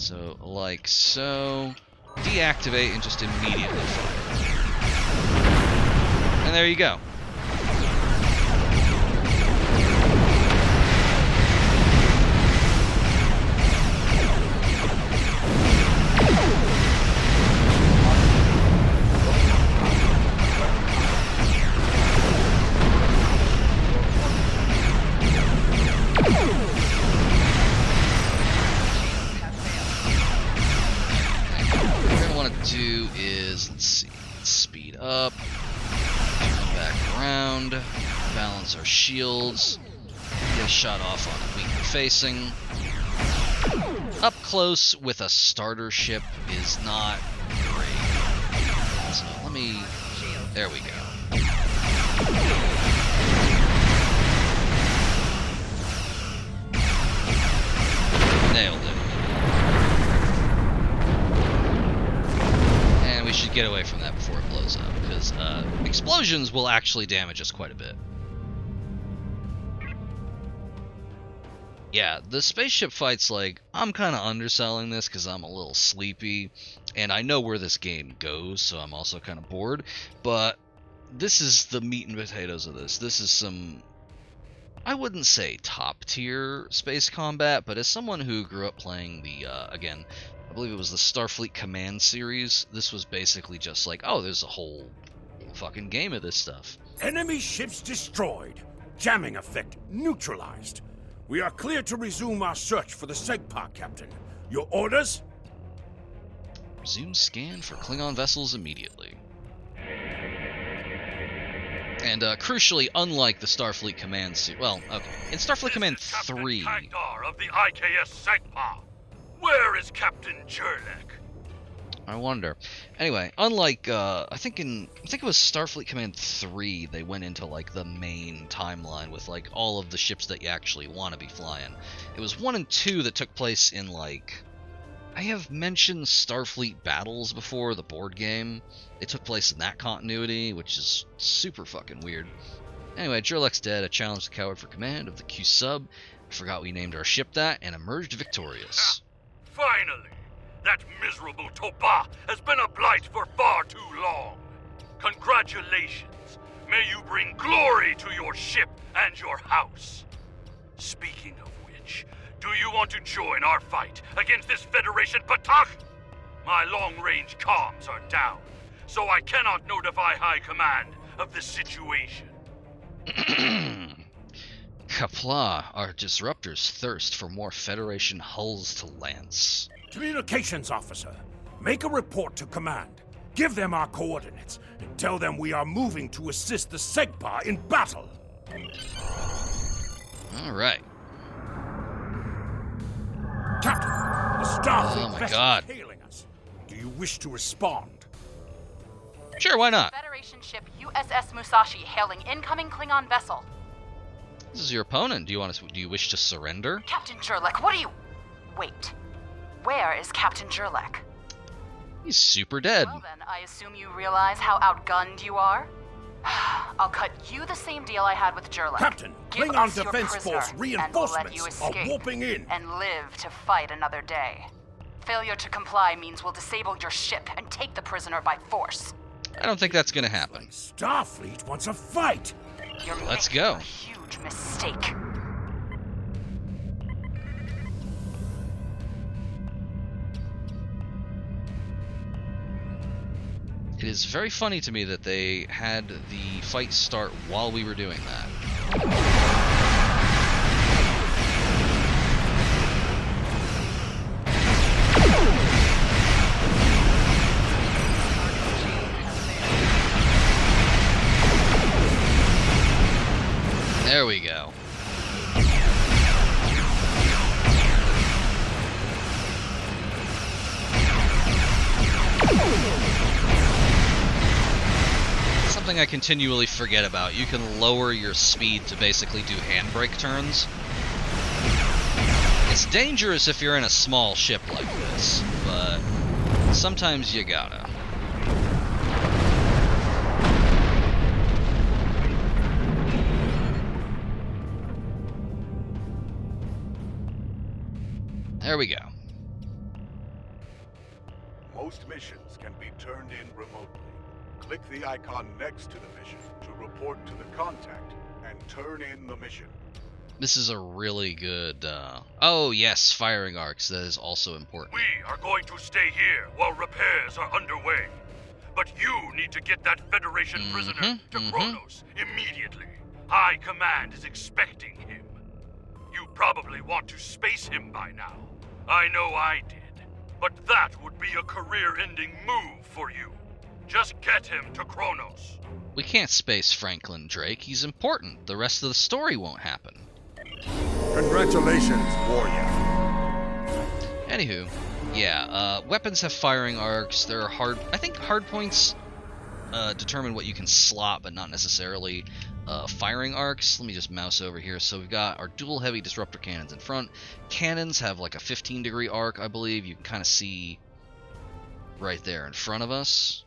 So, like so, deactivate and just immediately fire. And there you go. Do is, let's see, speed up, turn back around, balance our shields, get a shot off on a weaker facing. Up close with a starter ship is not great. So let me, there we go. Nailed it. We should get away from that before it blows up, because explosions will actually damage us quite a bit. Yeah, the spaceship fight's like, I'm kind of underselling this because I'm a little sleepy, and I know where this game goes, so I'm also kind of bored, but this is the meat and potatoes of this. This is some, I wouldn't say top tier space combat, but as someone who grew up playing the, again, I believe it was the Starfleet Command series, this was basically just like, oh, there's a whole fucking game of this stuff. Enemy ships destroyed. Jamming effect neutralized. We are clear to resume our search for the SEGPA, Captain. Your orders? Resume scan for Klingon vessels immediately. And crucially, unlike the Starfleet Command series, well, okay, in Starfleet Command 3... of the IKS SEGPA. Where is Captain Churlek? I wonder. Anyway, unlike I think it was Starfleet Command 3, they went into like the main timeline with like all of the ships that you actually want to be flying. It was 1 and 2 that took place in like, I have mentioned Starfleet Battles before, the board game. It took place in that continuity, which is super fucking weird. Anyway, Jurlek's dead. I challenged the coward for command of the Q sub. I forgot we named our ship that and emerged victorious. Finally! That miserable Toba has been a blight for far too long. Congratulations. May you bring glory to your ship and your house. Speaking of which, do you want to join our fight against this Federation Patak? My long-range comms are down, so I cannot notify High Command of the situation. Kapla, our disruptors thirst for more Federation hulls to lance. Communications officer, make a report to command. Give them our coordinates and tell them we are moving to assist the SEGPA in battle. All right. Captain, the Starfleet Oh my vessel God. is hailing us. Do you wish to respond? Sure, why not? Federation ship USS Musashi hailing incoming Klingon vessel. This is your opponent. Do you wish to surrender? Captain Jurlek, what are you... Wait. Where is Captain Jurlek? He's super dead. Well then, I assume you realize how outgunned you are? I'll cut you the same deal I had with Jurlek. Captain, Give Klingon us your Defense prisoner, Force and we'll let you reinforcements are escape warping in. and live to fight another day. Failure to comply means we'll disable your ship and take the prisoner by force. I don't think that's gonna happen. Starfleet wants a fight. You're Let's making go. a huge mistake. It is very funny to me that they had the fight start while we were doing that. There we go. Something I continually forget about. You can lower your speed to basically do handbrake turns. It's dangerous if you're in a small ship like this, but sometimes you gotta. There we go. Most missions can be turned in remotely. Click the icon next to the mission to report to the contact and turn in the mission. This is a really good, oh yes, firing arcs, that is also important. We are going to stay here while repairs are underway. But you need to get that Federation prisoner to Kronos immediately. High Command is expecting him. You probably want to space him by now. I know I did. But that would be a career-ending move for you. Just get him to Kronos. We can't space Franklin Drake, he's important. The rest of the story won't happen. Congratulations, warrior. Anywho, yeah, weapons have firing arcs. There are I think hard points determine what you can slot, but not necessarily firing arcs. Let me just mouse over here. So we've got our dual heavy disruptor cannons in front. Cannons have like a 15-degree arc, I believe. You can kind of see right there in front of us.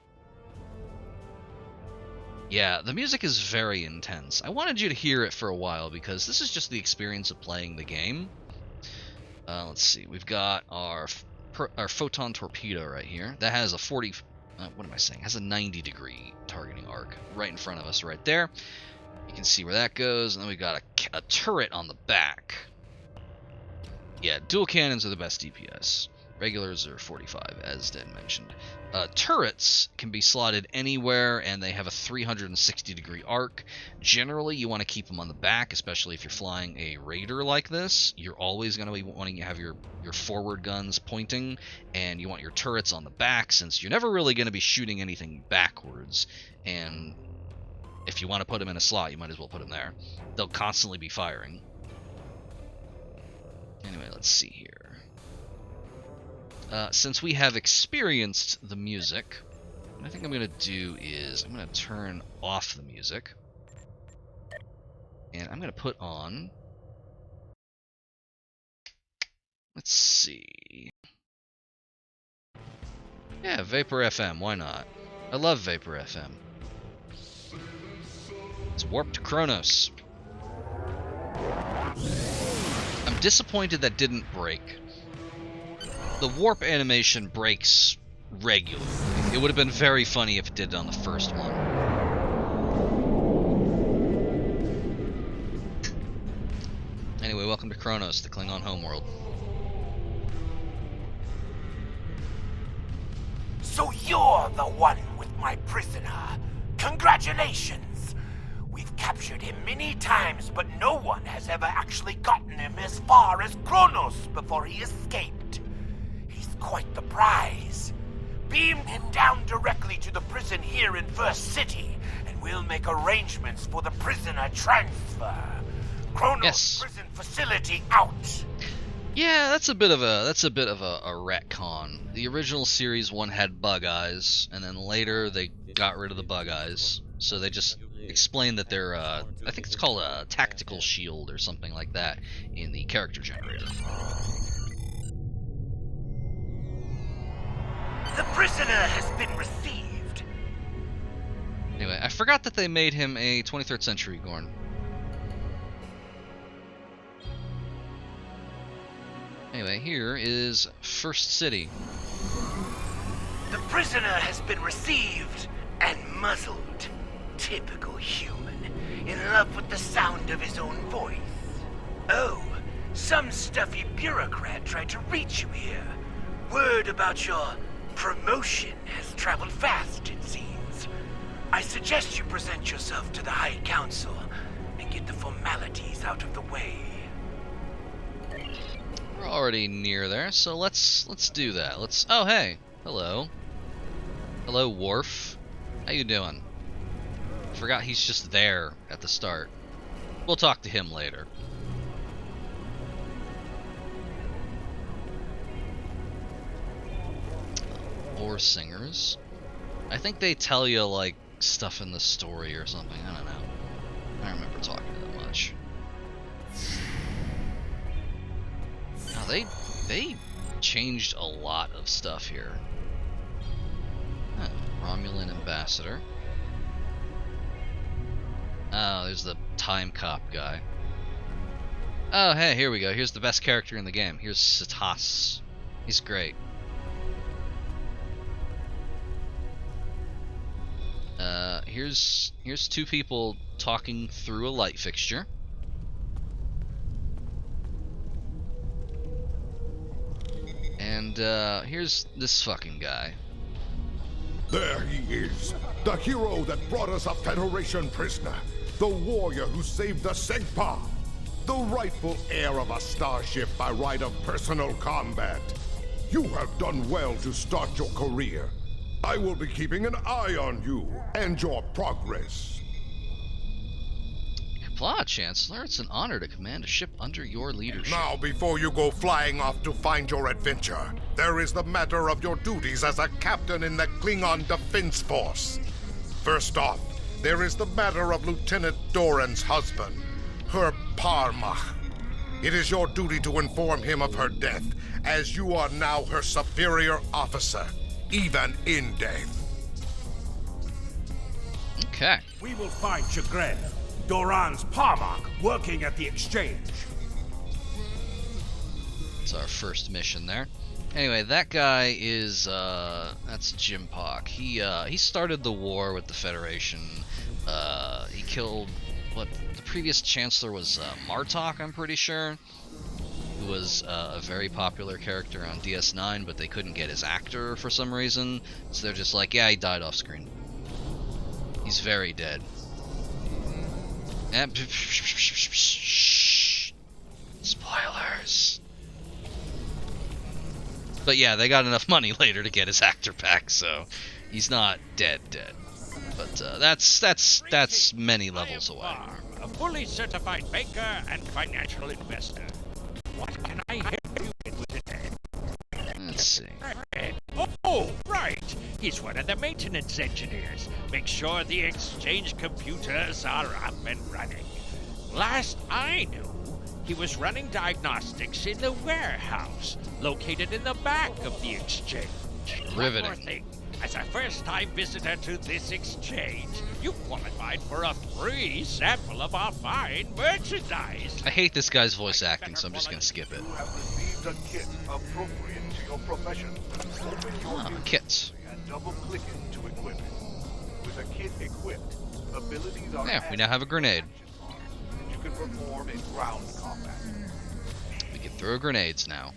Yeah, the music is very intense. I wanted you to hear it for a while because this is just the experience of playing the game. Let's see, we've got our photon torpedo right here. That has a 90-degree targeting arc right in front of us right there. You can see where that goes, and then we've got a turret on the back. Yeah, dual cannons are the best DPS. Regulars are 45, as Dan mentioned. Turrets can be slotted anywhere, and they have a 360-degree arc. Generally, you want to keep them on the back, especially if you're flying a raider like this. You're always going to be wanting to have your forward guns pointing, and you want your turrets on the back, since you're never really going to be shooting anything backwards. And if you want to put them in a slot, you might as well put them there. They'll constantly be firing. Anyway, let's see here. Since we have experienced the music, what I think I'm going to do is I'm going to turn off the music. And I'm going to put on... Let's see... Yeah, Vapor FM, why not? I love Vapor FM. Let's warp to Kronos. I'm disappointed that didn't break. The warp animation breaks regularly. It would have been very funny if it did it on the first one. Anyway, welcome to Kronos, the Klingon homeworld. So you're the one with my prisoner. Congratulations! We've captured him many times, but no one has ever actually gotten him as far as Kronos before he escaped. Quite the prize. Beam him down directly to the prison here in First City, and we'll make arrangements for the prisoner transfer. Kronos prison facility out. Yeah, that's a bit of a retcon. The original series one had bug eyes, and then later they got rid of the bug eyes. So they just explained that they're I think it's called a tactical shield or something like that in the character generator. The prisoner has been received. Anyway, I forgot that they made him a 23rd century Gorn. Anyway, here is First City. The prisoner has been received and muzzled. Typical human, in love with the sound of his own voice. Oh, some stuffy bureaucrat tried to reach you here. Word about your promotion has traveled fast, it seems. I suggest you present yourself to the High Council and get the formalities out of the way. We're already near there, so let's do that. Oh, hey. Hello. Hello, Worf. How you doing? Forgot he's just there at the start. We'll talk to him later. Or singers. I think they tell you, like, stuff in the story or something. I don't know. I don't remember talking that much. Now, they changed a lot of stuff here. Huh. Romulan ambassador. Oh, there's the time cop guy. Oh, hey, here we go. Here's the best character in the game. Here's Sitas. He's great. Here's two people talking through a light fixture. And here's this fucking guy. There he is, the hero that brought us a Federation prisoner, the warrior who saved the Segpa, the rightful heir of a starship by right of personal combat. You have done well to start your career. I will be keeping an eye on you and your progress. Kapla, Chancellor, it's an honor to command a ship under your leadership. Now, before you go flying off to find your adventure, there is the matter of your duties as a captain in the Klingon Defense Force. First off, there is the matter of Lieutenant Doran's husband, her Parmach. It is your duty to inform him of her death, as you are now her superior officer, even in death. Okay. We will find Chagrin, Doran's Parmach, working at the exchange. It's our first mission there. Anyway, that guy is that's Jim Pock. He started the war with the Federation. He killed what the previous chancellor was, Martok, I'm pretty sure, who was a very popular character on DS9, but they couldn't get his actor for some reason, so they're just like, yeah, he died off screen. He's very dead. And spoilers. But yeah, they got enough money later to get his actor back, so he's not dead. But that's many levels away. A fully certified banker and financial investor. What can I help you with today? Let's see. Oh, right. He's one of the maintenance engineers. Make sure the exchange computers are up and running. Last I knew, he was running diagnostics in the warehouse, located in the back of the exchange. Riveting. One more thing. As a first-time visitor to this exchange, you qualified for a free sample of our fine merchandise. I hate this guy's voice acting, so I'm just gonna skip it. You have received a kit appropriate to your profession. Open your Kits. and double-click it to equip it. With a kit equipped, abilities are Yeah, we now have a grenade. that you can perform in ground combat. We can throw grenades now.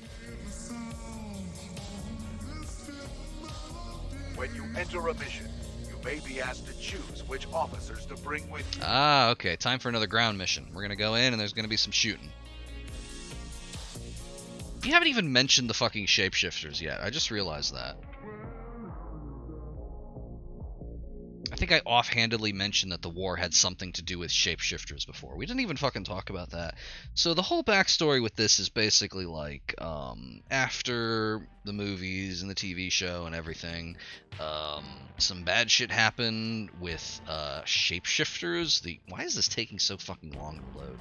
When you enter a mission, you may be asked to choose which officers to bring with you. Ah, okay. Time for another ground mission. We're gonna go in and there's gonna be some shooting. You haven't even mentioned the fucking shapeshifters yet. I just realized that. I think I offhandedly mentioned that the war had something to do with shapeshifters before. We didn't even fucking talk about that. So the whole backstory with this is basically like, after the movies and the TV show and everything, some bad shit happened with shapeshifters. Why is this taking so fucking long to load?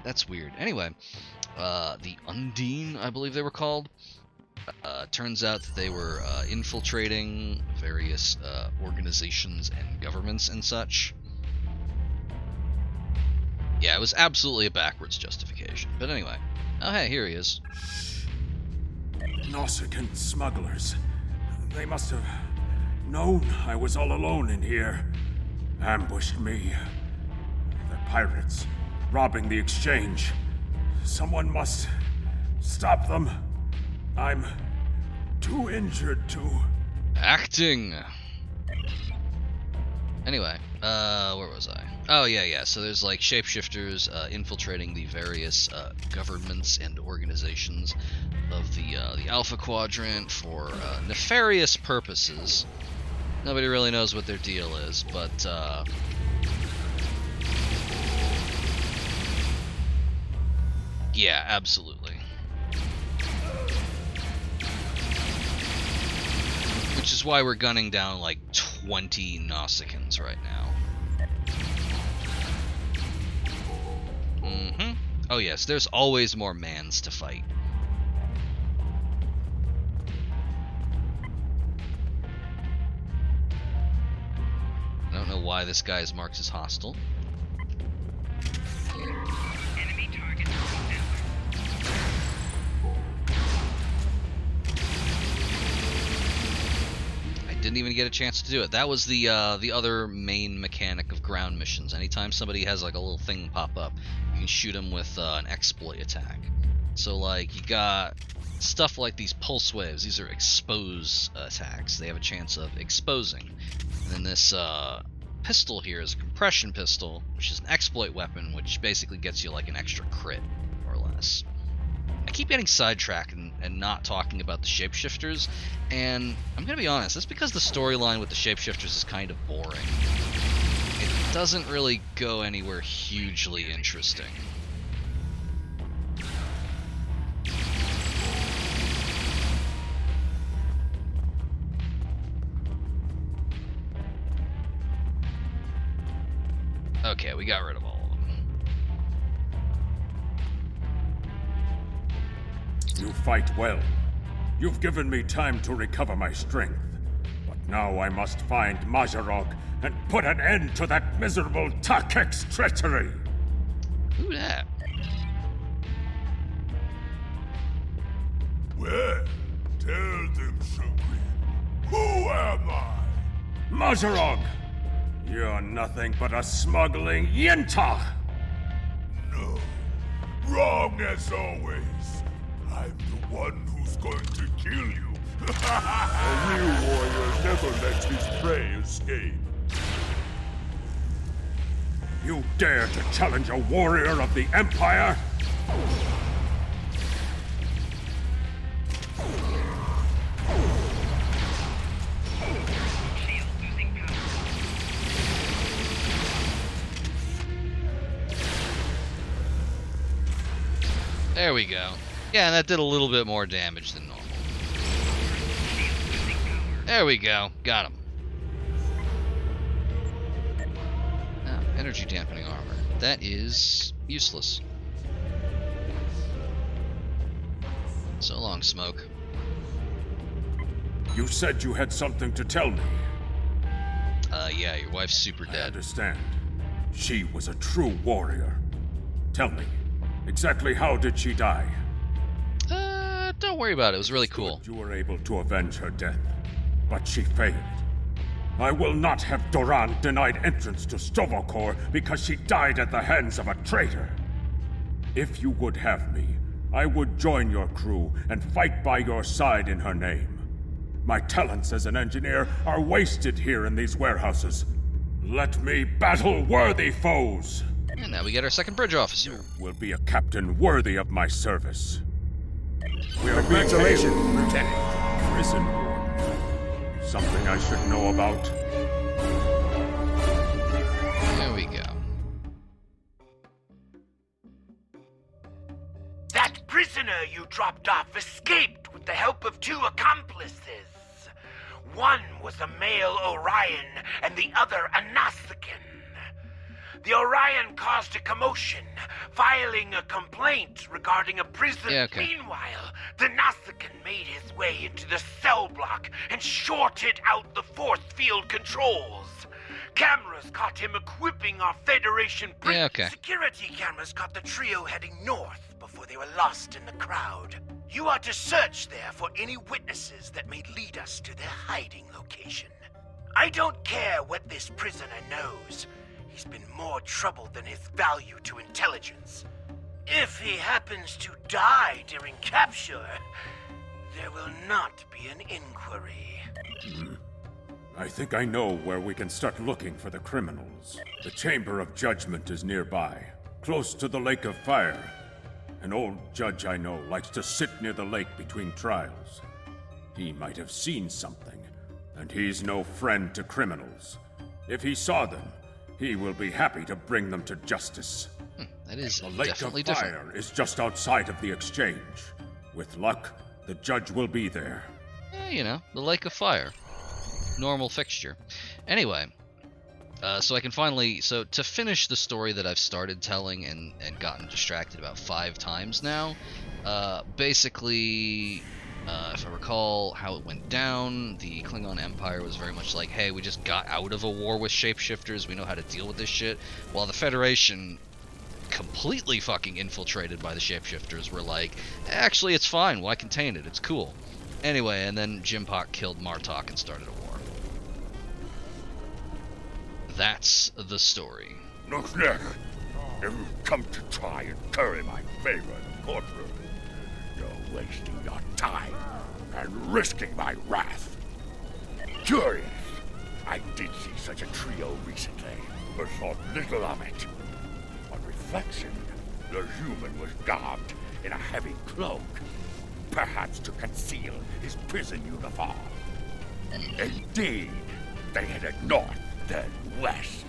That's weird. Anyway, the Undine, I believe they were called. Turns out that they were infiltrating various organizations and governments and such. Yeah, it was absolutely a backwards justification. But anyway. Oh, hey, here he is. Nausicaan smugglers. They must have known I was all alone in here. Ambushed me. The pirates robbing the exchange. Someone must stop them. I'm too injured to... Acting! Anyway, where was I? Oh, yeah, so there's, like, shapeshifters infiltrating the various governments and organizations of the Alpha Quadrant for nefarious purposes. Nobody really knows what their deal is, but, yeah, absolutely. Which is why we're gunning down like 20 Nausicaans right now. Oh yes, there's always more mans to fight. I don't know why this guy is marked as hostile. Enemy target down. Didn't even get a chance to do it. That was the other main mechanic of ground missions. Anytime somebody has like a little thing pop up, you can shoot them with an exploit attack. So like you got stuff like these pulse waves. These are expose attacks. They have a chance of exposing. And then this pistol here is a compression pistol, which is an exploit weapon, which basically gets you like an extra crit, more or less. I keep getting sidetracked and not talking about the shapeshifters, and I'm gonna be honest, that's because the storyline with the shapeshifters is kind of boring. It doesn't really go anywhere hugely interesting. Okay, we got rid of all of them. You fight well. You've given me time to recover my strength. But now I must find Majorog and put an end to that miserable Takek's treachery. Who that? Well, tell them, Supreme. Who am I? Majorog! You're nothing but a smuggling Yintah! No. Wrong as always. I'm the one who's going to kill you. A real warrior never lets his prey escape. You dare to challenge a warrior of the Empire? Shield losing power. There we go. Yeah, and that did a little bit more damage than normal. There we go. Got him. Now, energy dampening armor. That is useless. So long, Smoke. You said you had something to tell me. Yeah, your wife's super I dead. understand. She was a true warrior. Tell me, exactly how did she die? Don't worry about it. It was really cool. You were able to avenge her death, but she failed. I will not have Doran denied entrance to Stovokor because she died at the hands of a traitor. If you would have me, I would join your crew and fight by your side in her name. My talents as an engineer are wasted here in these warehouses. Let me battle worthy foes! And now we get our second bridge officer. You will be a captain worthy of my service. We are being Congratulations, hailed. Lieutenant. Prison warden. Something I should know about. go. That prisoner you dropped off escaped with the help of 2 accomplices. One was a male Orion and the other a Nausicaan. The Orion caused a commotion, filing a complaint regarding a prison. Yeah, okay. Meanwhile, the Nausicaan made his way into the cell block and shorted out the force field controls. Cameras caught him equipping our Federation bridge. Yeah, okay. Security cameras caught the trio heading north before they were lost in the crowd. You are to search there for any witnesses that may lead us to their hiding location. I don't care what this prisoner knows. He's been more trouble than his value to intelligence. If he happens to die during capture, there will not be an inquiry. I think I know where we can start looking for the criminals. The Chamber of Judgment is nearby, close to the Lake of Fire. An old judge I know likes to sit near the lake between trials. He might have seen something, and he's no friend to criminals. If he saw them, he will be happy to bring them to justice. That is The Lake definitely of different. Fire is just outside of the exchange. With luck, the judge will be there. You know, the Lake of Fire. Normal fixture. Anyway, so I can finally... So, to finish the story that I've started telling and gotten distracted about 5 times now, basically, if I recall how it went down, the Klingon Empire was very much like, hey, we just got out of a war with shapeshifters, we know how to deal with this shit, while the Federation, completely fucking infiltrated by the shapeshifters, were like, actually, it's fine, why contain it, it's cool. Anyway, and then Jimpock killed Martok and started a war. That's the story. Look, Nick, if you come to try and curry my favor in the courtroom, you're wasting your time and risking my wrath. Curious, I did see such a trio recently, but thought little of it. On reflection, the human was garbed in a heavy cloak, perhaps to conceal his prison uniform. Indeed, they headed north, then west.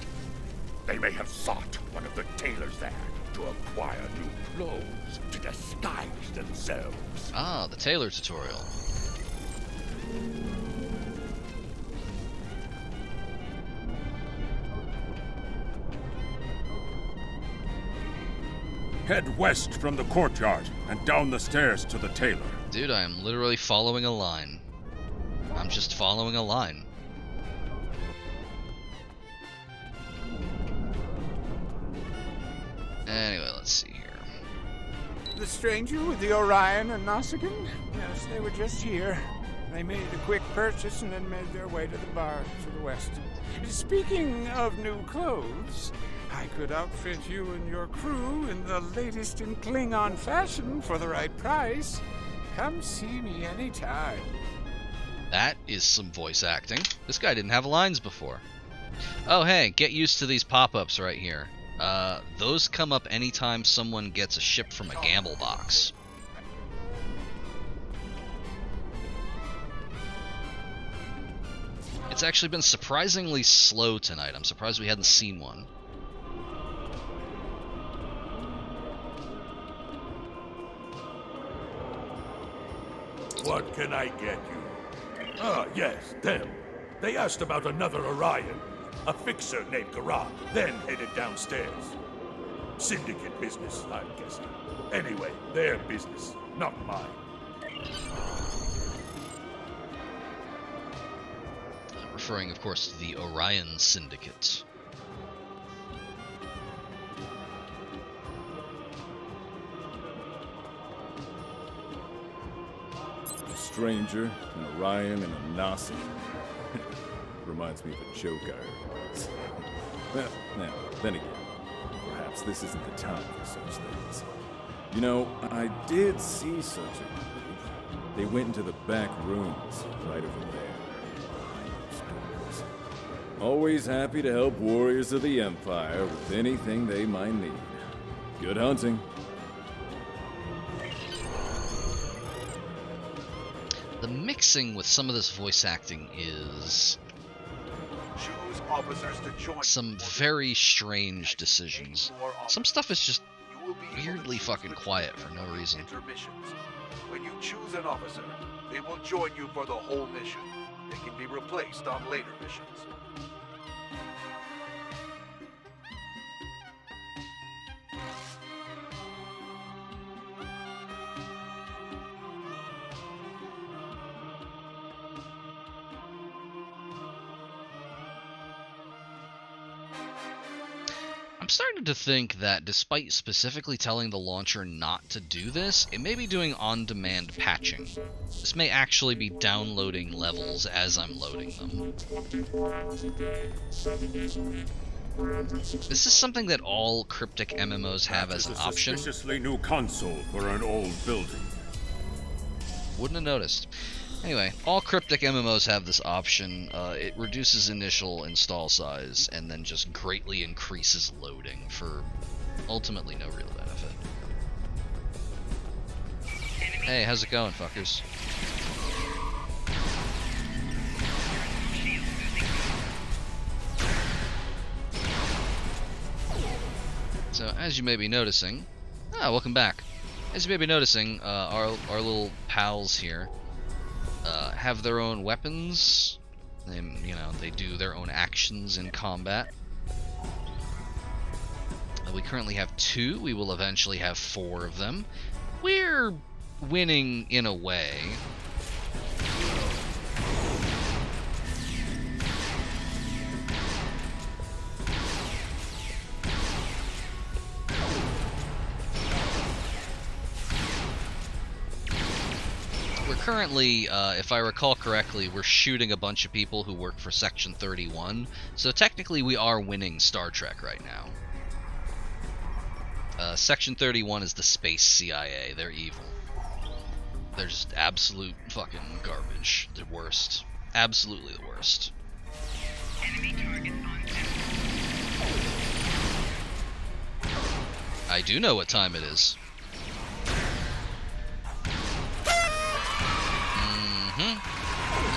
They may have sought one of the tailors there to acquire new clothes to disguise themselves. Ah, the tailor tutorial. Head west from the courtyard and down the stairs to the tailor. Dude, I am literally following a line. I'm just following a line. Anyway, let's see here. The stranger with the Orion and Nausicaan? Yes, they were just here. They made a quick purchase and then made their way to the bar to the west. Speaking of new clothes, I could outfit you and your crew in the latest in Klingon fashion for the right price. Come see me anytime. That is some voice acting. This guy didn't have lines before. Oh, hey, get used to these pop-ups right here. Those come up anytime someone gets a ship from a gamble box. It's actually been surprisingly slow tonight. I'm surprised we hadn't seen one. What can I get you? Ah, yes, them. They asked about another Orion, a fixer named Garak, then headed downstairs. Syndicate business, I'm guessing. Anyway, their business, not mine. Referring, of course, to the Orion Syndicate. A stranger, an Orion, and a Nausicaan. Reminds me of a joke I heard once. Well, now, then again, perhaps this isn't the time for such things. You know, I did see such a group. They went into the back rooms, right over there. Behind those doors. Always happy to help warriors of the Empire with anything they might need. Good hunting. The mixing with some of this voice acting is Choose officers to join Some very strange decisions. Some stuff is just weirdly fucking quiet for no reason. Intermissions. When you choose an officer, they will join you for the whole mission. They can be replaced on later missions. I'm starting to think that despite specifically telling the launcher not to do this, it may be doing on-demand patching. This may actually be downloading levels as I'm loading them. This is something that all cryptic MMOs have as an option. A suspiciously new console for an old building. Wouldn't have noticed. Anyway, all cryptic MMOs have this option. It reduces initial install size and then just greatly increases loading for ultimately no real benefit. Hey, how's it going, fuckers? So, as you may be noticing... welcome back. As you may be noticing, our little pals here have their own weapons, and they do their own actions in combat. We currently have 2. We will eventually have 4 of them. We're winning in a way. Currently, if I recall correctly, we're shooting a bunch of people who work for Section 31, so technically we are winning Star Trek right now. Section 31 is the space CIA. They're evil. They're just absolute fucking garbage. The worst. Absolutely the worst. Enemy target on I do know what time it is.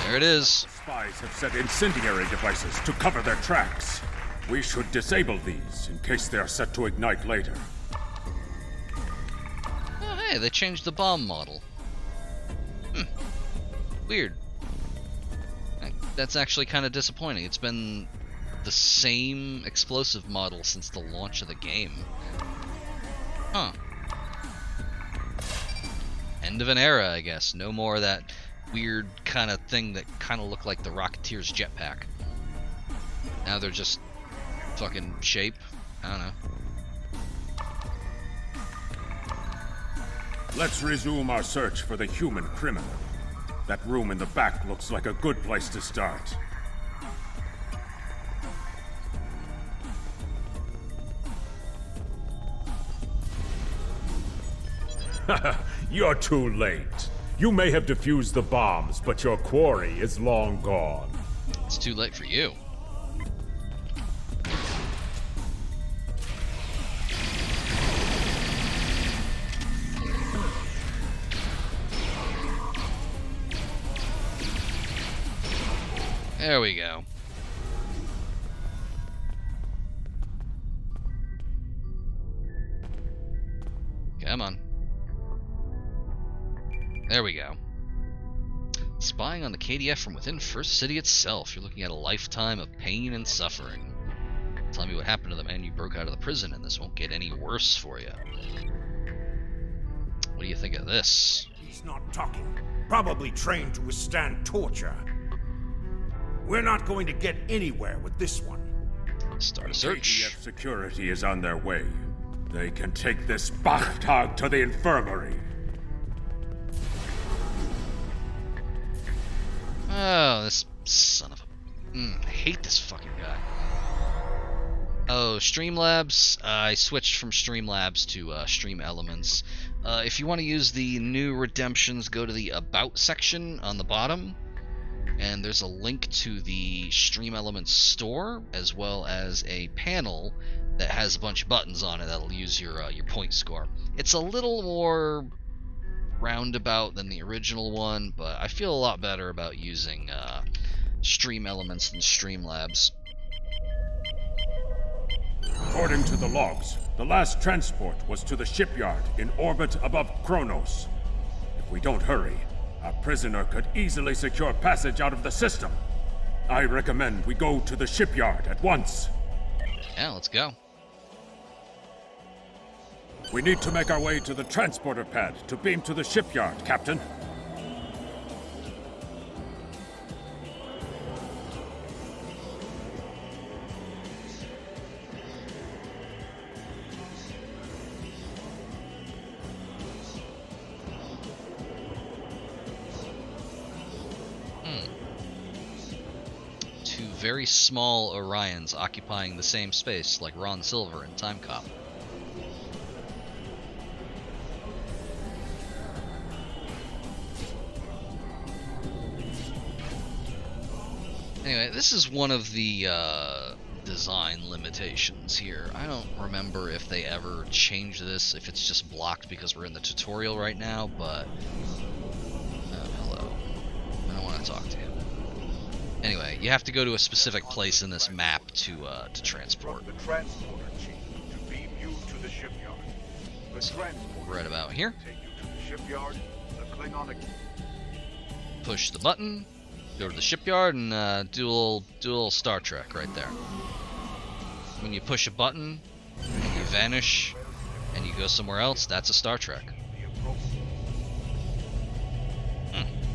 There it is. Spies have set incendiary devices to cover their tracks. We should disable these in case they are set to ignite later. Oh, hey, they changed the bomb model. Weird. That's actually kind of disappointing. It's been the same explosive model since the launch of the game. Huh. End of an era, I guess. No more of that weird kind of thing that kind of looked like the Rocketeer's jetpack. Now they're just fucking shape. I don't know. Let's resume our search for the human criminal. That room in the back looks like a good place to start. You're too late. You may have defused the bombs, but your quarry is long gone. It's too late for you. There we go. Come on. There we go. Spying on the KDF from within First City itself. You're looking at a lifetime of pain and suffering. Tell me what happened to the man you broke out of the prison, and this won't get any worse for you. What do you think of this? He's not talking. Probably trained to withstand torture. We're not going to get anywhere with this one. Start a search. KDF security is on their way. They can take this Bachtag to the infirmary. Oh, this son of a... I hate this fucking guy. Oh, Streamlabs. I switched from Streamlabs to Stream Elements. If you want to use the new redemptions, go to the About section on the bottom. And there's a link to the Stream Elements store, as well as a panel that has a bunch of buttons on it that'll use your point score. It's a little more roundabout than the original one, but I feel a lot better about using Stream Elements than Streamlabs. According to the logs, the last transport was to the shipyard in orbit above Kronos. If we don't hurry, our prisoner could easily secure passage out of the system. I recommend we go to the shipyard at once. Yeah, let's go. We need to make our way to the transporter pad to beam to the shipyard, Captain. Two very small Orions occupying the same space like Ron Silver in Time Cop. Anyway, this is one of the design limitations here. I don't remember if they ever changed this, if it's just blocked because we're in the tutorial right now, but... hello. I don't want to talk to you. Anyway, you have to go to a specific place in this map to transport. The transporter chief to beam you to the shipyard. The transporter Right about here. take you to the shipyard. The Klingon. Push the button, go to the shipyard, and do a little Star Trek right there. When you push a button, and you vanish, and you go somewhere else, that's a Star Trek.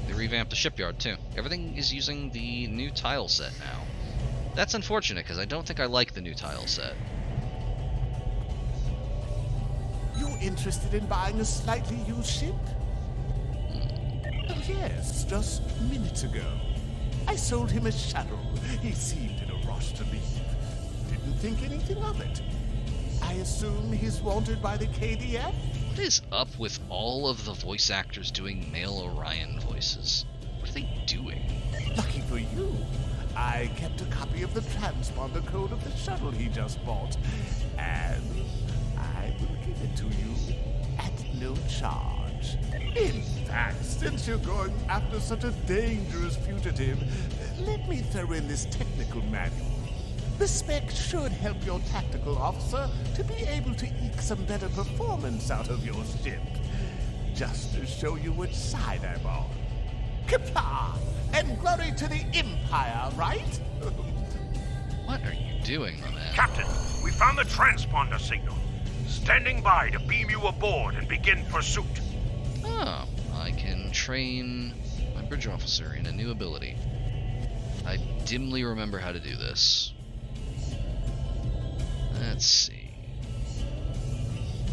They revamped the shipyard too. Everything is using the new tile set now. That's unfortunate because I don't think I like the new tile set. You interested in buying a slightly used ship? Oh, yes, just minutes ago. I sold him a shuttle. He seemed in a rush to leave. Didn't think anything of it. I assume he's wanted by the KDF? What is up with all of the voice actors doing male Orion voices? What are they doing? Lucky for you, I kept a copy of the transponder code of the shuttle he just bought, and I will give it to you at no charge. In fact, since you're going after such a dangerous fugitive, let me throw in this technical manual. The spec should help your tactical officer to be able to eke some better performance out of your ship. Just to show you which side I'm on. Kapla! And glory to the Empire, right? What are you doing, my man? Captain, we found the transponder signal. Standing by to beam you aboard and begin pursuit. Oh, I can train my bridge officer in a new ability. I dimly remember how to do this. Let's see.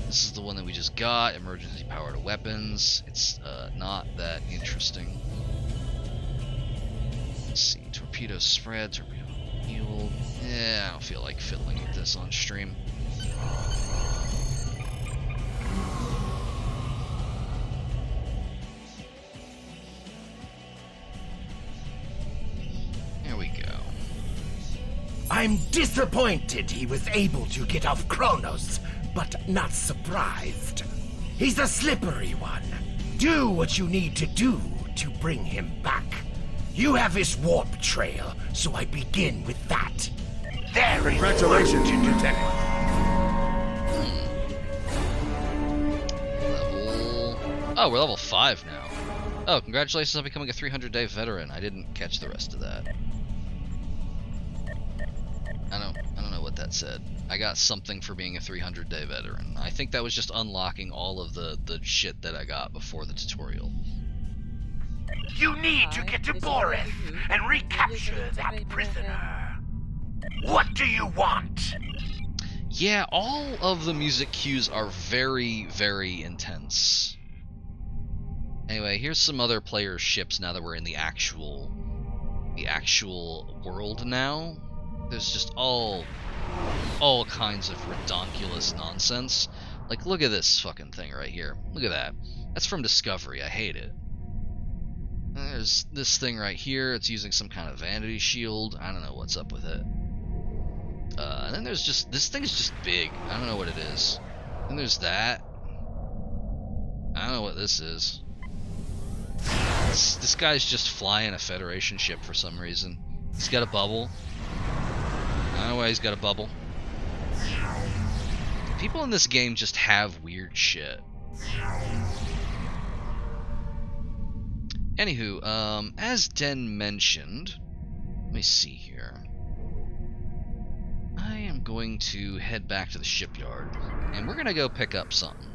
This is the one that we just got, emergency power to weapons. It's not that interesting. Let's see, torpedo spread, torpedo yield. Yeah, I don't feel like fiddling with this on stream. There we go. I'm disappointed he was able to get off Kronos, but not surprised. He's a slippery one. Do what you need to do to bring him back. You have his warp trail, so I begin with that. Very Congratulations, Lieutenant. Oh, we're level 5 now. Oh, congratulations on becoming a 300-day veteran. I didn't catch the rest of that. I don't know what that said. I got something for being a 300-day veteran. I think that was just unlocking all of the shit that I got before the tutorial. You need to get to Boris and recapture that prisoner. What do you want? Yeah, all of the music cues are very, very intense. Anyway, here's some other players' ships now that we're in the actual world now. There's just all kinds of redonkulous nonsense. Like, look at this fucking thing right here. Look at that. That's from Discovery. I hate it. And there's this thing right here. It's using some kind of vanity shield. I don't know what's up with it. And then there's just... This thing is just big. I don't know what it is. And there's that. I don't know what this is. This guy's just flying a Federation ship for some reason. He's got a bubble. I don't know why he's got a bubble. People in this game just have weird shit. Anywho, as Den mentioned, let me see here. I am going to head back to the shipyard, and we're gonna go pick up something.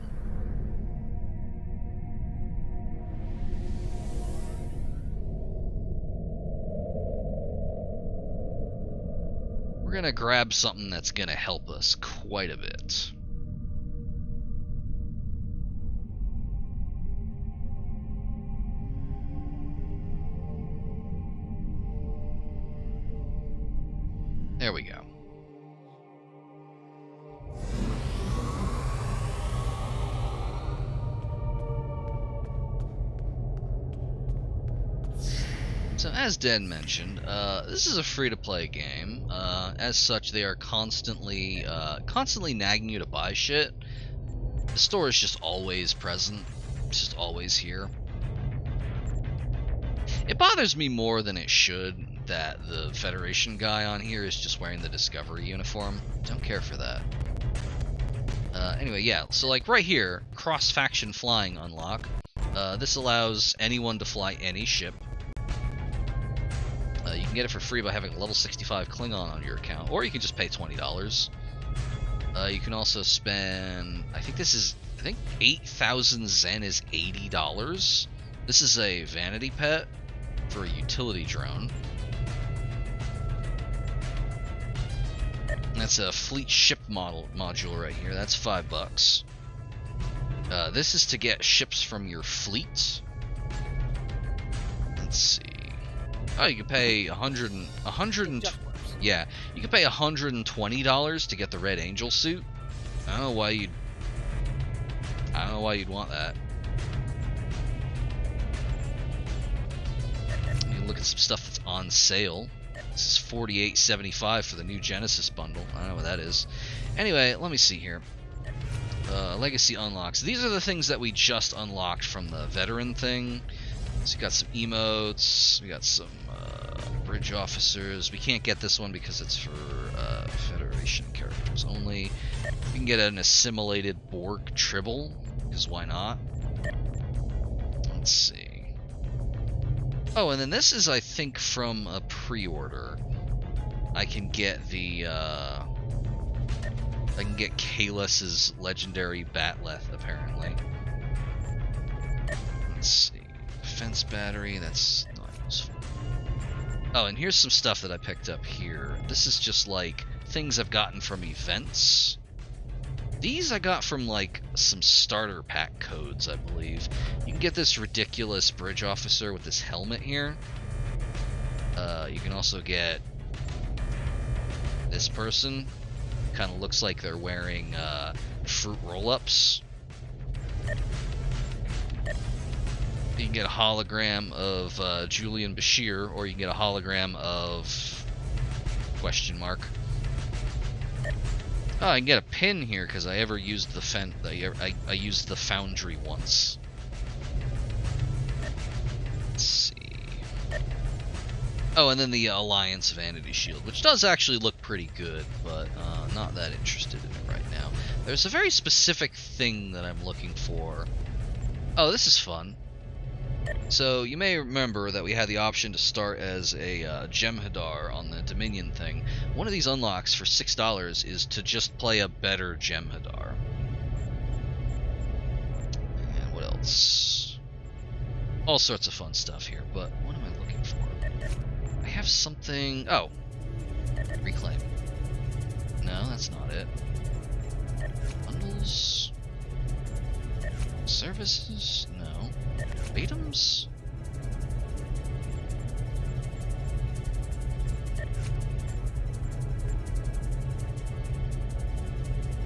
We're gonna grab something that's gonna help us quite a bit. There we go. So as Den mentioned, this is a free-to-play game. As such, they are constantly nagging you to buy shit. The store is just always present. It's just always here. It bothers me more than it should that the Federation guy on here is just wearing the Discovery uniform. Don't care for that. Anyway, yeah, so like right here, cross-faction flying unlock. This allows anyone to fly any ship. You can get it for free by having a level 65 Klingon on your account, or you can just pay $20. You can also spend, I think 8,000 Zen is $80. This is a vanity pet for a utility drone. That's a fleet ship module right here. That's $5. This is to get ships from your fleet. Let's see. Oh, you can pay you can pay $120 to get the Red Angel suit. I don't know why you'd want that. You can look at some stuff that's on sale. This is $48.75 for the new Genesis bundle. I don't know what that is. Anyway, let me see here. Legacy unlocks. These are the things that we just unlocked from the veteran thing. So we got some emotes. We got some bridge officers. We can't get this one because it's for Federation characters only. We can get an assimilated Borg Tribble, because why not? Let's see. Oh, and then this is, I think, from a pre-order. I can get the, I can get Kales's legendary Batleth, apparently. Let's see. Defense battery, that's not useful. Oh, and here's some stuff that I picked up here. This is just, like, things I've gotten from events. These I got from, like, some starter pack codes, I believe. You can get this ridiculous bridge officer with this helmet here. You can also get this person. Kind of looks like they're wearing fruit roll-ups. You can get a hologram of Julian Bashir, or you can get a hologram of question mark. Oh, I can get a pin here because I ever used the I used the Foundry once. Let's see. Oh, and then the Alliance Vanity Shield, which does actually look pretty good, but not that interested in it right now. There's a very specific thing that I'm looking for. Oh, this is fun. So, you may remember that we had the option to start as a Jem'Hadar on the Dominion thing. One of these unlocks for $6 is to just play a better Jem'Hadar. And what else? All sorts of fun stuff here, but what am I looking for? I have something... Oh! Reclaim. No, that's not it. Bundles? Services? No. Items?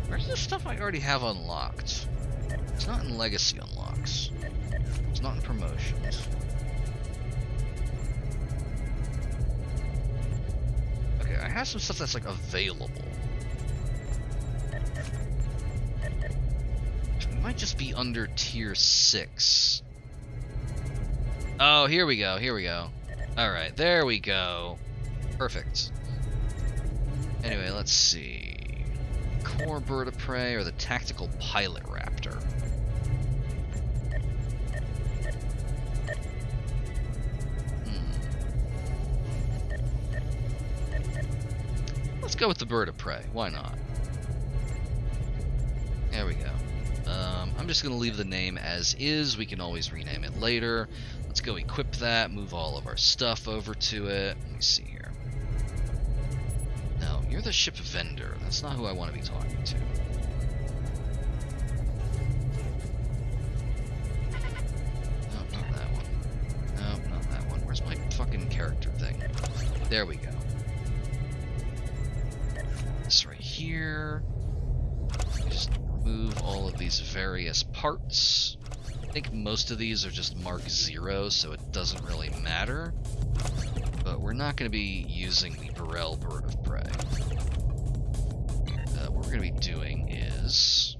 Where's the stuff I already have unlocked? It's not in Legacy unlocks. It's not in promotions. Okay, I have some stuff that's like available. It might just be under tier 6. Oh, here we go. Here we go. All right, there we go. Perfect. Anyway, let's see. Core bird of prey or the tactical pilot raptor? Let's go with the bird of prey. Why not? There we go. I'm just going to leave the name as is. We can always rename it later. Let's go equip that, move all of our stuff over to it. Let me see here. No, you're the ship vendor. That's not who I want to be talking to. No, not that one. No, not that one. Where's my fucking character thing? There we go. This right here. Just remove all of these various parts. I think most of these are just Mark 0, so it doesn't really matter. But we're not going to be using the Burrell Bird of Prey. What we're going to be doing is...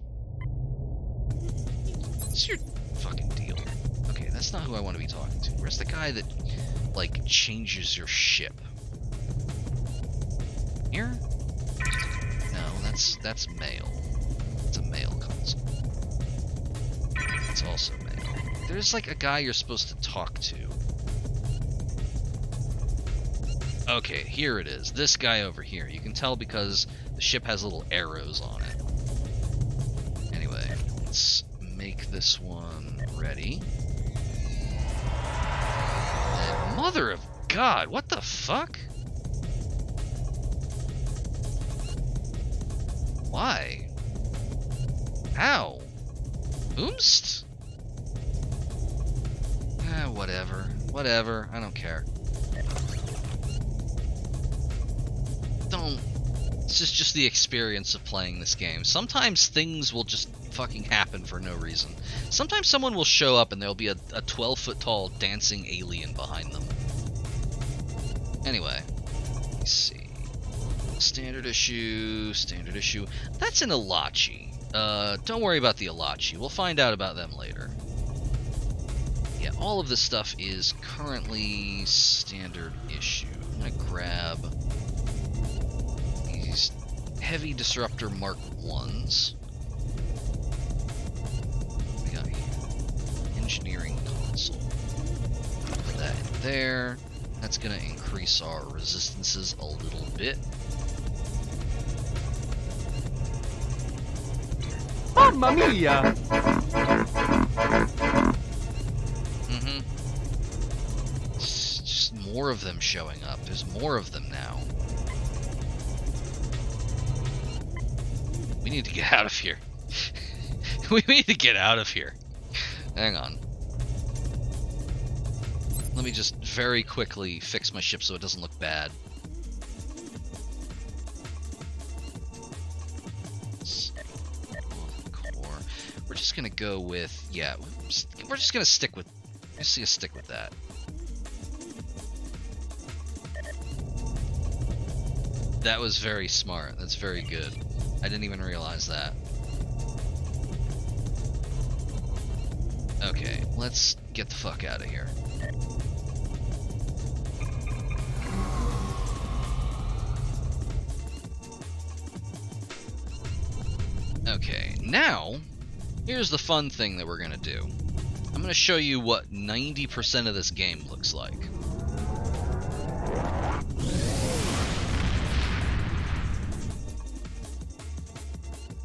What's your fucking deal? Okay, that's not who I want to be talking to. Where's the guy that, like, changes your ship? Here? No, that's male. It's a male console. It's also male. There's like a guy you're supposed to talk to. Okay, here it is. This guy over here. You can tell because the ship has little arrows on it. Anyway, let's make this one ready. And mother of God, what the fuck? Why? How? Oomst? Whatever. Whatever. I don't care. This is just the experience of playing this game. Sometimes things will just fucking happen for no reason. Sometimes someone will show up and there'll be a 12-foot tall dancing alien behind them. Anyway, let me see. Standard issue. That's an Elachi. Don't worry about the Elachi. We'll find out about them later. Yeah, all of this stuff is currently standard issue. I'm gonna grab these Heavy Disruptor Mark 1s. We got here. Engineering console. Put that in there. That's gonna increase our resistances a little bit. Mamma mia! It's just more of them showing up. There's more of them now. We need to get out of here. We need to get out of here. Hang on. Let me just very quickly fix my ship so it doesn't look bad. We're just gonna go with, yeah, we're just gonna stick with that. That was very smart. That's very good. I didn't even realize that. Okay, let's get the fuck out of here. Okay, now, here's the fun thing that we're gonna do. I'm gonna show you what 90% of this game looks like.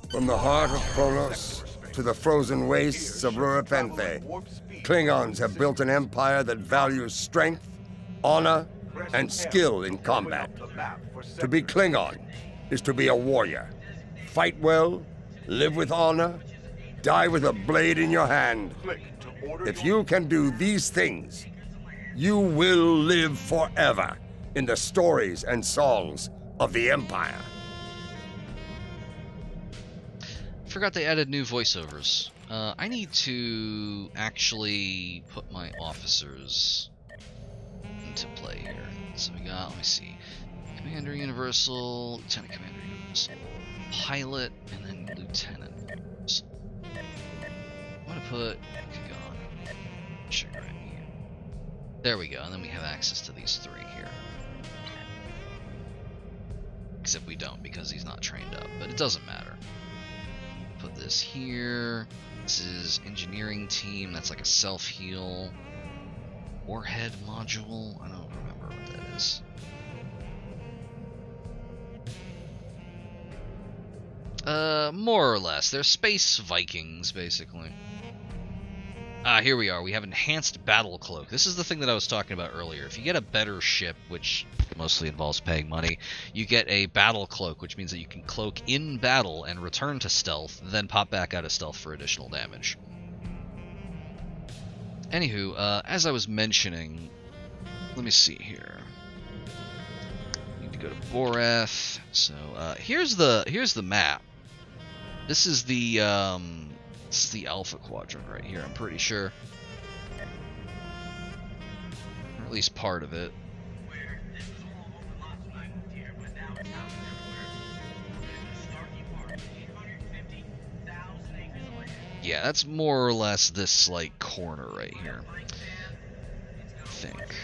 From the heart of Kronos to the frozen wastes of Rurapenthe, Klingons have built an empire that values strength, honor, and skill in combat. To be Klingon is to be a warrior. Fight well, live with honor, die with a blade in your hand. If you can do these things, you will live forever in the stories and songs of the Empire. Forgot they added new voiceovers. I need to actually put my officers into play here. So we got, let me see, Commander Universal, Lieutenant Commander Universal, Pilot, and then Lieutenant Universal. I'm gonna put Klingon. Check right here. There we go, and then we have access to these 3 here. Except we don't, because he's not trained up, but it doesn't matter. Put this here. This is engineering team, that's like a self-heal. Warhead module, I don't remember what that is. More or less. They're space Vikings, basically. Here we are. We have enhanced battle cloak. This is the thing that I was talking about earlier. If you get a better ship, which mostly involves paying money, you get a battle cloak, which means that you can cloak in battle and return to stealth, then pop back out of stealth for additional damage. Anywho, as I was mentioning, let me see here. Need to go to Boreth. So here's the map. This is the Alpha Quadrant right here, I'm pretty sure. Or at least part of it. Yeah, that's more or less this, like, corner right here. I think.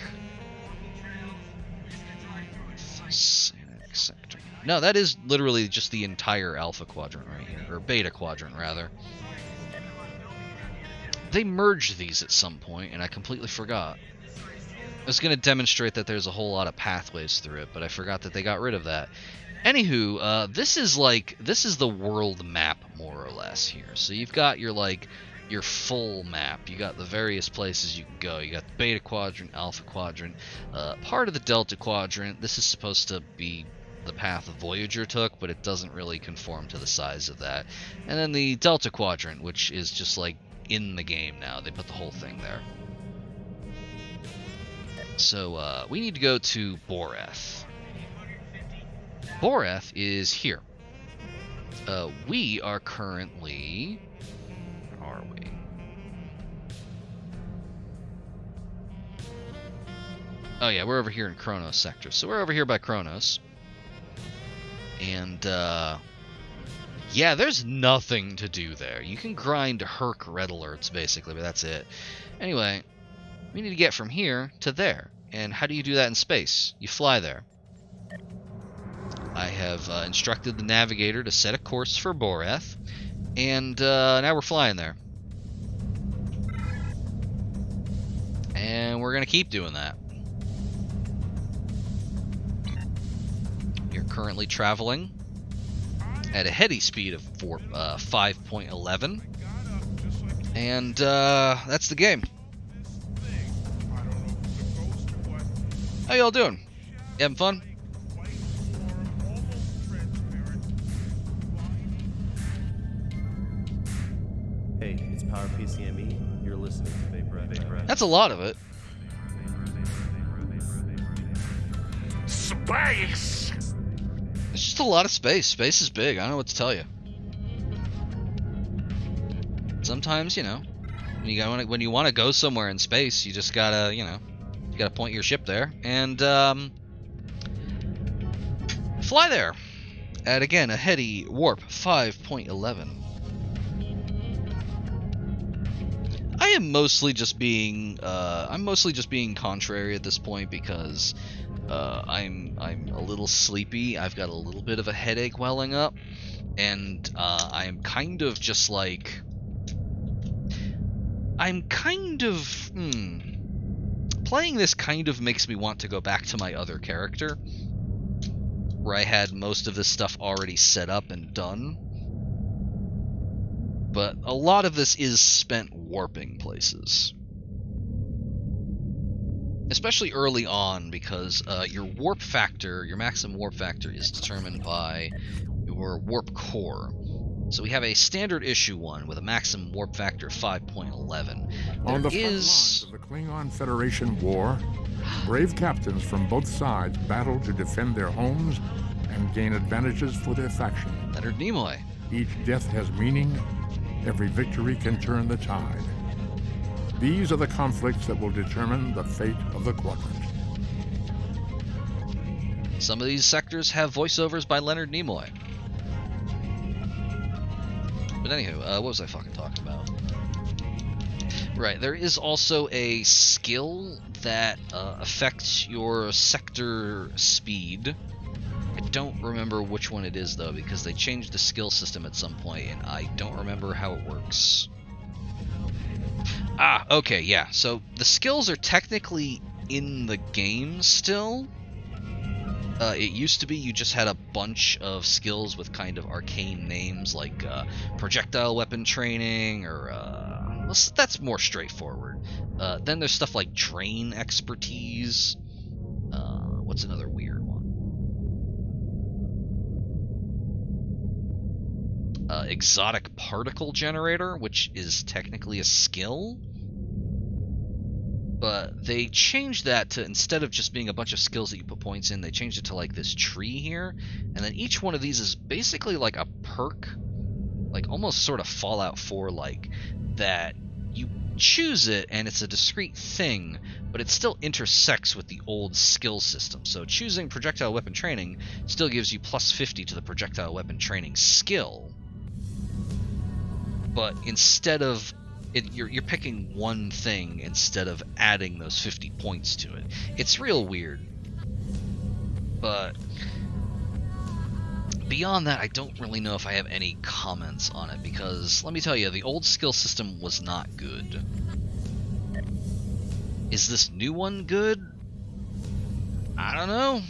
Sector. No, that is literally just the entire Alpha Quadrant right here. Or Beta Quadrant, rather. They merged these at some point, and I completely forgot. I was going to demonstrate that there's a whole lot of pathways through it, but I forgot that they got rid of that. Anywho, this is the world map, more or less, here. So you've got your full map. You got the various places you can go. You got the Beta Quadrant, Alpha Quadrant, part of the Delta Quadrant. This is supposed to be the path Voyager took, but it doesn't really conform to the size of that. And then the Delta Quadrant, which is just like in the game now. They put the whole thing there. So we need to go to Boreth. Boreth is here. We are currently... Where are we? Oh yeah, we're over here in Kronos sector. So we're over here by Kronos. And yeah, there's nothing to do there. You can grind Herc red alerts, basically, but that's it. Anyway, we need to get from here to there. And how do you do that in space? You fly there. I have instructed the navigator to set a course for Boreth, and now we're flying there. And we're going to keep doing that. You're currently traveling at a heady speed of 5.11, and that's the game. How y'all doing? You having fun? Hey, it's Power PCME. You're listening to Vapor. That's a lot of it. Space! It's just a lot of space. Space is big. I don't know what to tell you. Sometimes, you know, when you want to go somewhere in space, you just gotta, you know, you gotta point your ship there and fly there at, again, a heady warp 5.11. I am mostly just being contrary at this point because I'm a little sleepy. I've got a little bit of a headache welling up, and I'm kind of just like playing this kind of makes me want to go back to my other character, where I had most of this stuff already set up and done. But a lot of this is spent warping places. Especially early on, because your warp factor, your maximum warp factor, is determined by your warp core. So we have a standard issue one with a maximum warp factor of 5.11. On the front lines of the Klingon Federation War, brave captains from both sides battle to defend their homes and gain advantages for their faction. Leonard Nimoy. Each death has meaning. Every victory can turn the tide. These are the conflicts that will determine the fate of the quadrant. Some of these sectors have voiceovers by Leonard Nimoy. But anywho, what was I fucking talking about? Right, there is also a skill that affects your sector speed. I don't remember which one it is, though, because they changed the skill system at some point, and I don't remember how it works. Ah, okay, yeah. So the skills are technically in the game still. It used to be you just had a bunch of skills with kind of arcane names, like projectile weapon training, or that's more straightforward. Then there's stuff like drain expertise. What's another weird one? Exotic particle generator, which is technically a skill. But they changed that to, instead of just being a bunch of skills that you put points in, they changed it to like this tree here. And then each one of these is basically like a perk, like almost sort of Fallout 4 like, that you choose it and it's a discrete thing, but it still intersects with the old skill system. So choosing projectile weapon training still gives you plus 50 to the projectile weapon training skill. But instead of you're picking one thing instead of adding those 50 points to it. It's real weird. But beyond that, I don't really know if I have any comments on it, because let me tell you, the old skill system was not good. Is this new one good? I don't know.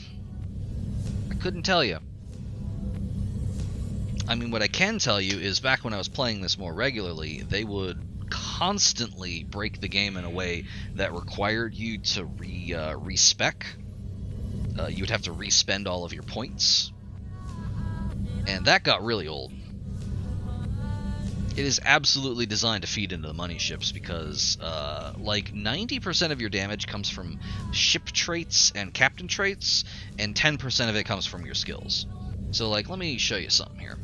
I couldn't tell you. I mean, what I can tell you is back when I was playing this more regularly, they would constantly break the game in a way that required you to respec. You would have to respend all of your points, and that got really old. It is absolutely designed to feed into the money ships, because like 90% of your damage comes from ship traits and captain traits, and 10% of it comes from your skills. So like, let me show you something here.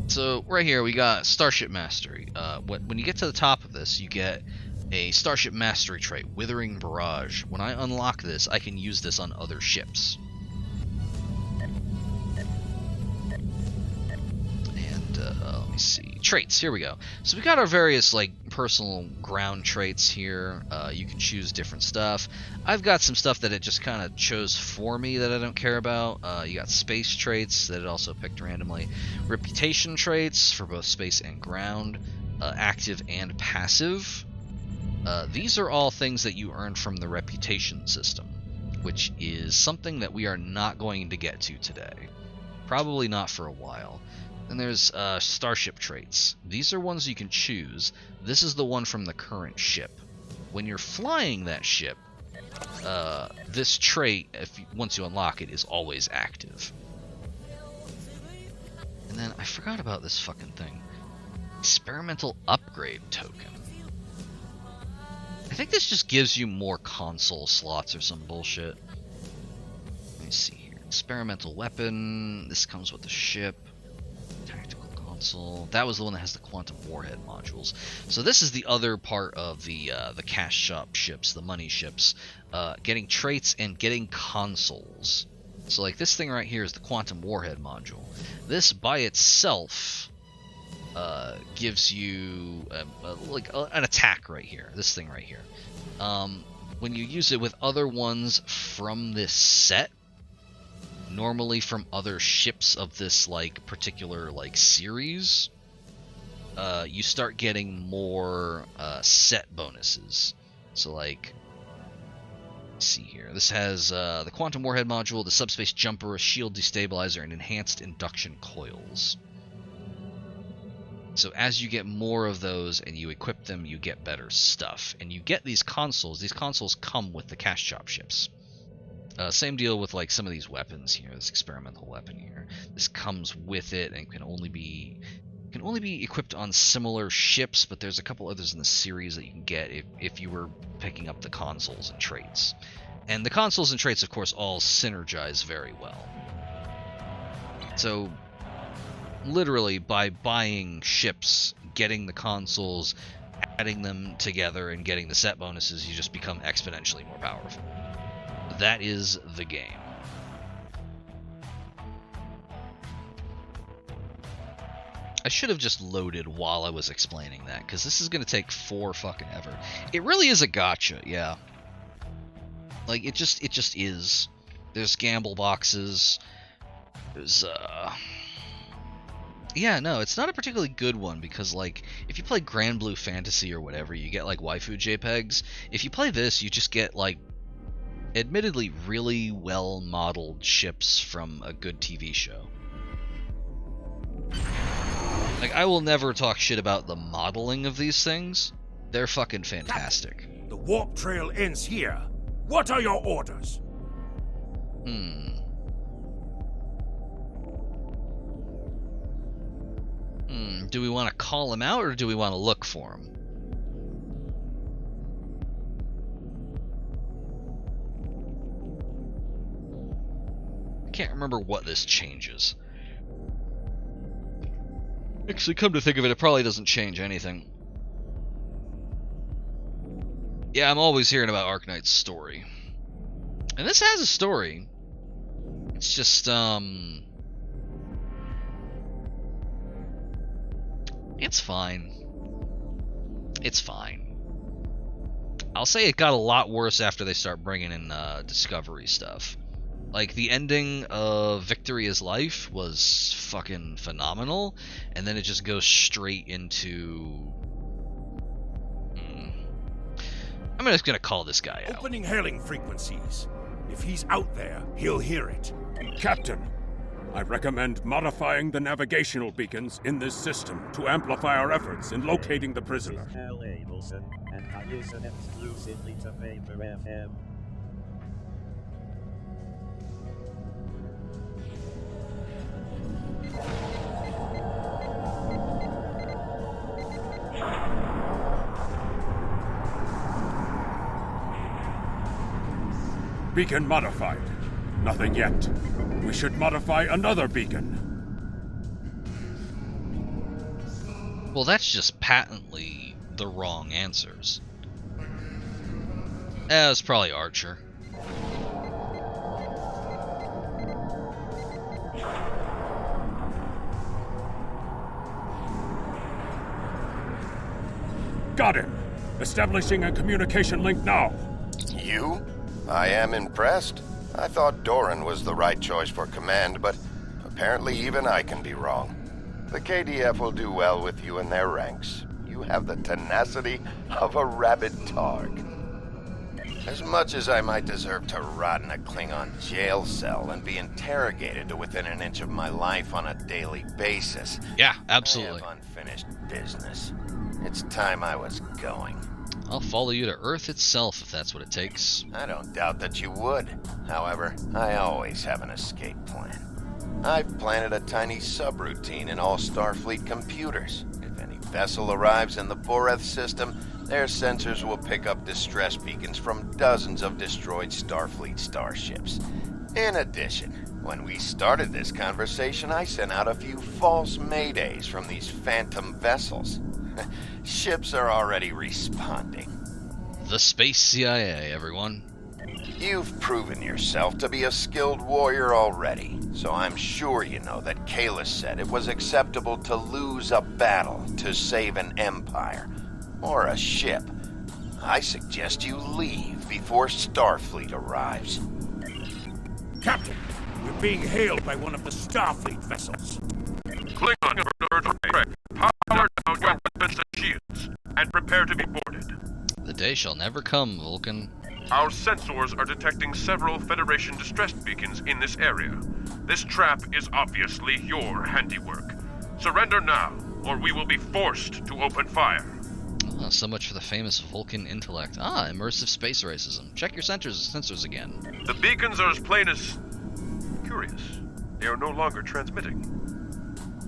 So right here we got Starship Mastery. When you get to the top of this, you get a Starship Mastery trait, Withering Barrage. When I unlock this, I can use this on other ships. And let me see. Traits, here we go. So we got our various like personal ground traits here. You can choose different stuff. I've got some stuff that it just kind of chose for me that I don't care about. You got space traits that it also picked randomly. Reputation traits for both space and ground. Active and passive. These are all things that you earn from the reputation system, which is something that we are not going to get to today. Probably not for a while. Then there's Starship Traits. These are ones you can choose. This is the one from the current ship. When you're flying that ship, this trait, once you unlock it, is always active. And then I forgot about this fucking thing. Experimental Upgrade Token. I think this just gives you more console slots or some bullshit. Let me see here. Experimental Weapon. This comes with the ship. Tactical console. That was the one that has the quantum warhead modules. So this is the other part of the cash shop ships, the money ships, getting traits and getting consoles. So like this thing right here is the quantum warhead module. This by itself gives you an attack right here. This thing right here. When you use it with other ones from this set, normally from other ships of this like particular like series, you start getting more set bonuses. So like, let's see here. This has the quantum warhead module, the subspace jumper, a shield destabilizer, and enhanced induction coils. So as you get more of those and you equip them, you get better stuff. And you get these consoles. These consoles come with the cash shop ships. Same deal with like some of these weapons here. This experimental weapon here. This comes with it and can only be equipped on similar ships, but there's a couple others in the series that you can get if you were picking up the consoles and traits. And the consoles and traits, of course, all synergize very well. So literally by buying ships, getting the consoles, adding them together, and getting the set bonuses, you just become exponentially more powerful. That is the game. I should have just loaded while I was explaining that, because this is going to take fucking ever. It really is a gotcha, yeah. Like, it just is. There's gamble boxes. There's, yeah, no, it's not a particularly good one, because, like, if you play Grand Blue Fantasy or whatever, you get, like, waifu JPEGs. If you play this, you just get, like, admittedly really well-modeled ships from a good TV show. Like, I will never talk shit about the modeling of these things. They're fucking fantastic. The warp trail ends here. What are your orders? Do we want to call him out, or do we want to look for him? I can't remember what this changes. Actually, come to think of it, it probably doesn't change anything. Yeah, I'm always hearing about Arknight's story. And this has a story. It's just, it's fine. It's fine. I'll say it got a lot worse after they start bringing in Discovery stuff. Like, the ending of Victory is Life was fucking phenomenal, and then it just goes straight into... I'm just gonna call this guy out. Opening hailing frequencies. If he's out there, he'll hear it. Captain, I recommend modifying the navigational beacons in this system to amplify our efforts in locating the prisoner. And I listen exclusively to Vapor FM. Beacon modified. Nothing yet. We should modify another beacon. Well, that's just patently the wrong answers. It's probably Archer. Got him! Establishing a communication link now. You? I am impressed. I thought Doran was the right choice for command, but apparently even I can be wrong. The KDF will do well with you in their ranks. You have the tenacity of a rabid targ. As much as I might deserve to rot in a Klingon jail cell and be interrogated to within an inch of my life on a daily basis. Yeah, absolutely. I have unfinished business. It's time I was going. I'll follow you to Earth itself if that's what it takes. I don't doubt that you would. However, I always have an escape plan. I've planted a tiny subroutine in all Starfleet computers. If any vessel arrives in the Boreth system, their sensors will pick up distress beacons from dozens of destroyed Starfleet starships. In addition, when we started this conversation, I sent out a few false maydays from these phantom vessels. Ships are already responding. The Space CIA, everyone. You've proven yourself to be a skilled warrior already, so I'm sure you know that Kalis said it was acceptable to lose a battle to save an empire, or a ship. I suggest you leave before Starfleet arrives. Captain, we're being hailed by one of the Starfleet vessels. Klingon bird of prey, power down your weapons and shields, and prepare to be boarded. The day shall never come, Vulcan. Our sensors are detecting several Federation distress beacons in this area. This trap is obviously your handiwork. Surrender now, or we will be forced to open fire. Oh, so much for the famous Vulcan intellect. Ah, immersive space racism. Check your sensors again. The beacons are as plain as... curious. They are no longer transmitting.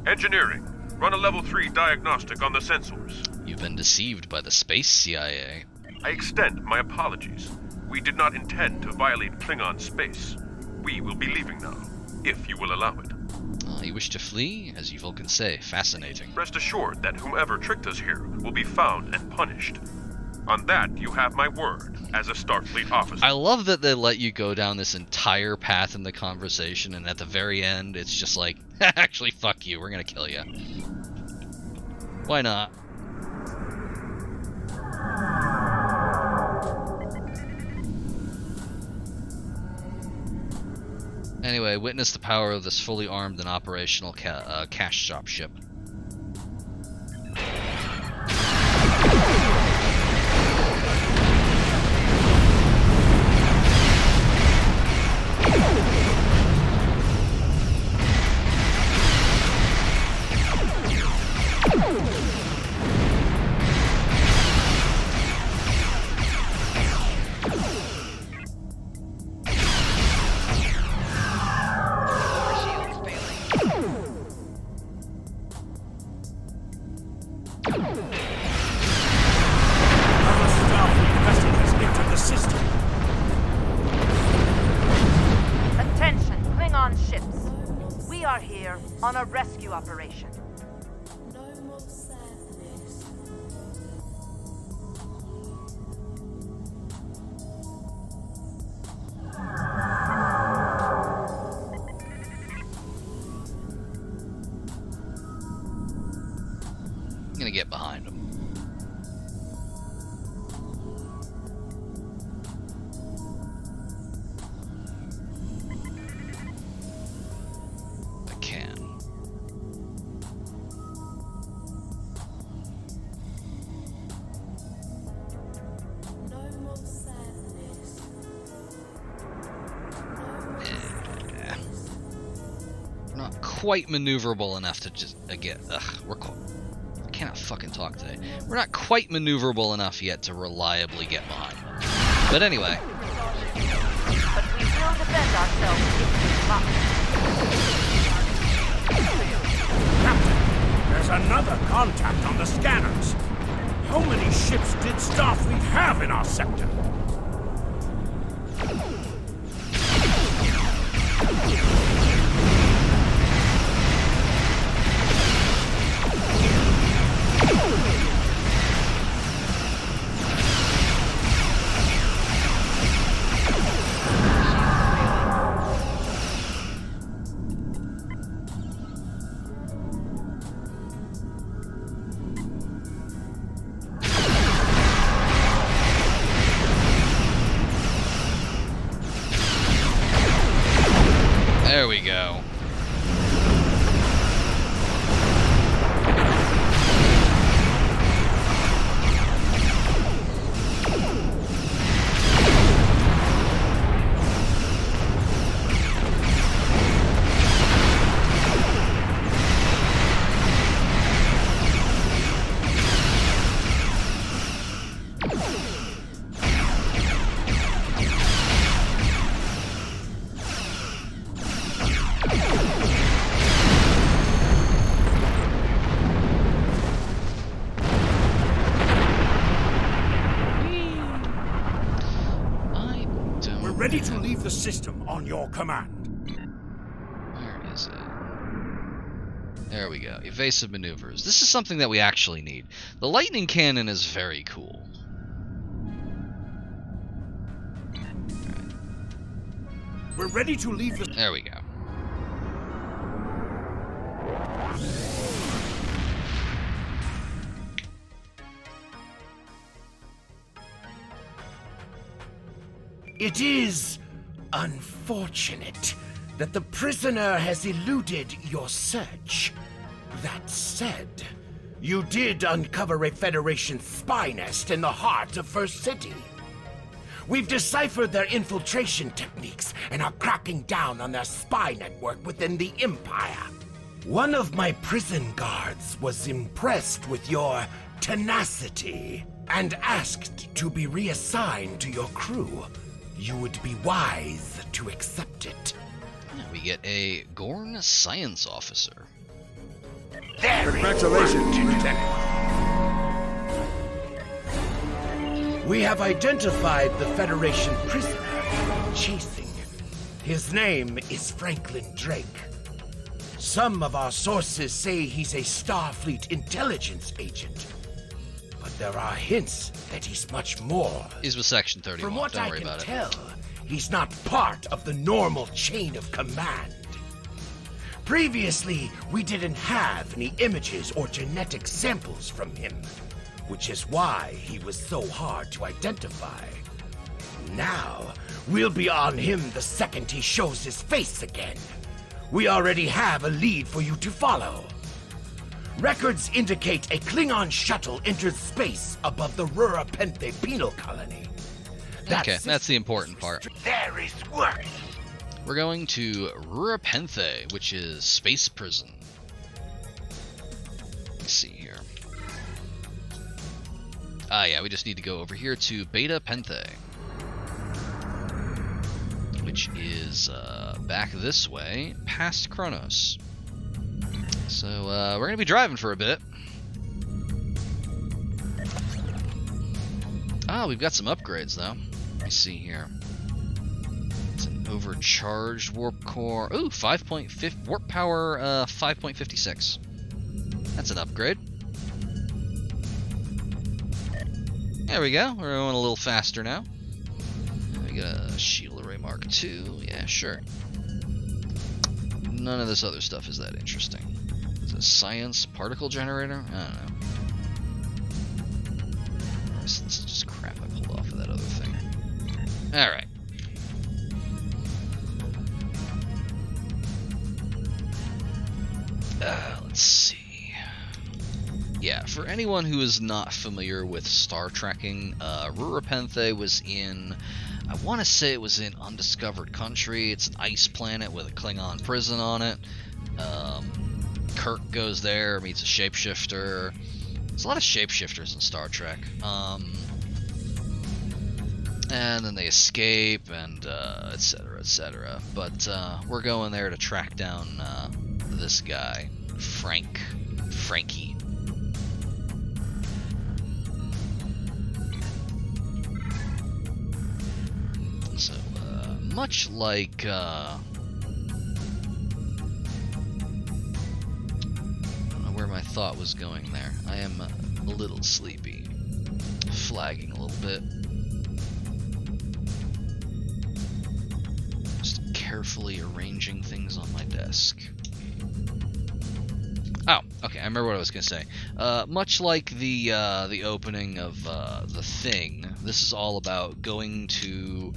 Engineering, run a level 3 diagnostic on the sensors. You've been deceived by the Space CIA. I extend my apologies. We did not intend to violate Klingon space. We will be leaving now, if you will allow it. You wish to flee? As you Vulcans say, fascinating. Rest assured that whomever tricked us here will be found and punished. On that, you have my word as a Starfleet officer. I love that they let you go down this entire path in the conversation, and at the very end, it's just like, actually, fuck you, we're gonna kill you. Why not? Anyway, witness the power of this fully armed and operational cash shop ship. Attention, Klingon ships. We are here on a rescue operation. I'm gonna get behind him. I can. We're not quite maneuverable enough to just get. I cannot fucking talk today. We're not quite maneuverable enough yet to reliably get behind them. But anyway. But we will defend ourselves if we must. Captain, there's another contact on the scanners. How many ships did Starfleet have in our sector? There we go. Ready to leave the system on your command. Where is it? There we go. Evasive maneuvers. This is something that we actually need. The lightning cannon is very cool. Right. We're ready to leave the... There we go. It is unfortunate that the prisoner has eluded your search. That said, you did uncover a Federation spy nest in the heart of First City. We've deciphered their infiltration techniques and are cracking down on their spy network within the Empire. One of my prison guards was impressed with your tenacity and asked to be reassigned to your crew. You would be wise to accept it. We get a Gorn science officer. Congratulations, Lieutenant. We have identified the Federation prisoner you're chasing. His name is Franklin Drake. Some of our sources say he's a Starfleet intelligence agent. But there are hints that he's much more. He's with Section 31. From what Don't I worry can about tell, he's not part of the normal chain of command. Previously, we didn't have any images or genetic samples from him, which is why he was so hard to identify. Now, we'll be on him the second he shows his face again. We already have a lead for you to follow. Records indicate a Klingon shuttle entered space above the Rurapenthe penal colony. Okay, that's the important part. There is work. We're going to Rurapenthe, which is space prison. Let's see here. Ah, yeah, we just need to go over here to Beta Penthe, which is back this way, past Kronos. So we're going to be driving for a bit. Ah, we've got some upgrades, though. Let me see here. It's an overcharged warp core. Ooh, 5.5 warp power, 5.56. That's an upgrade. There we go. We're going a little faster now. We got a shield array Mark II. Yeah, sure. None of this other stuff is that interesting. Is it a science particle generator? I don't know. This is just crap I pulled off of that other thing. Alright. Let's see. Yeah, for anyone who is not familiar with star trekking, Rurapenthe was in, I want to say it was in Undiscovered Country. It's an ice planet with a Klingon prison on it. Kirk goes there, meets a shapeshifter. There's a lot of shapeshifters in Star Trek. And then they escape, and etc., etc. But we're going there to track down this guy, Frankie. So, much like I don't know where my thought was going there. I am a little sleepy, flagging a little bit. Just carefully arranging things on my desk. Oh, okay. I remember what I was gonna say. Much like the opening of The Thing, this is all about going to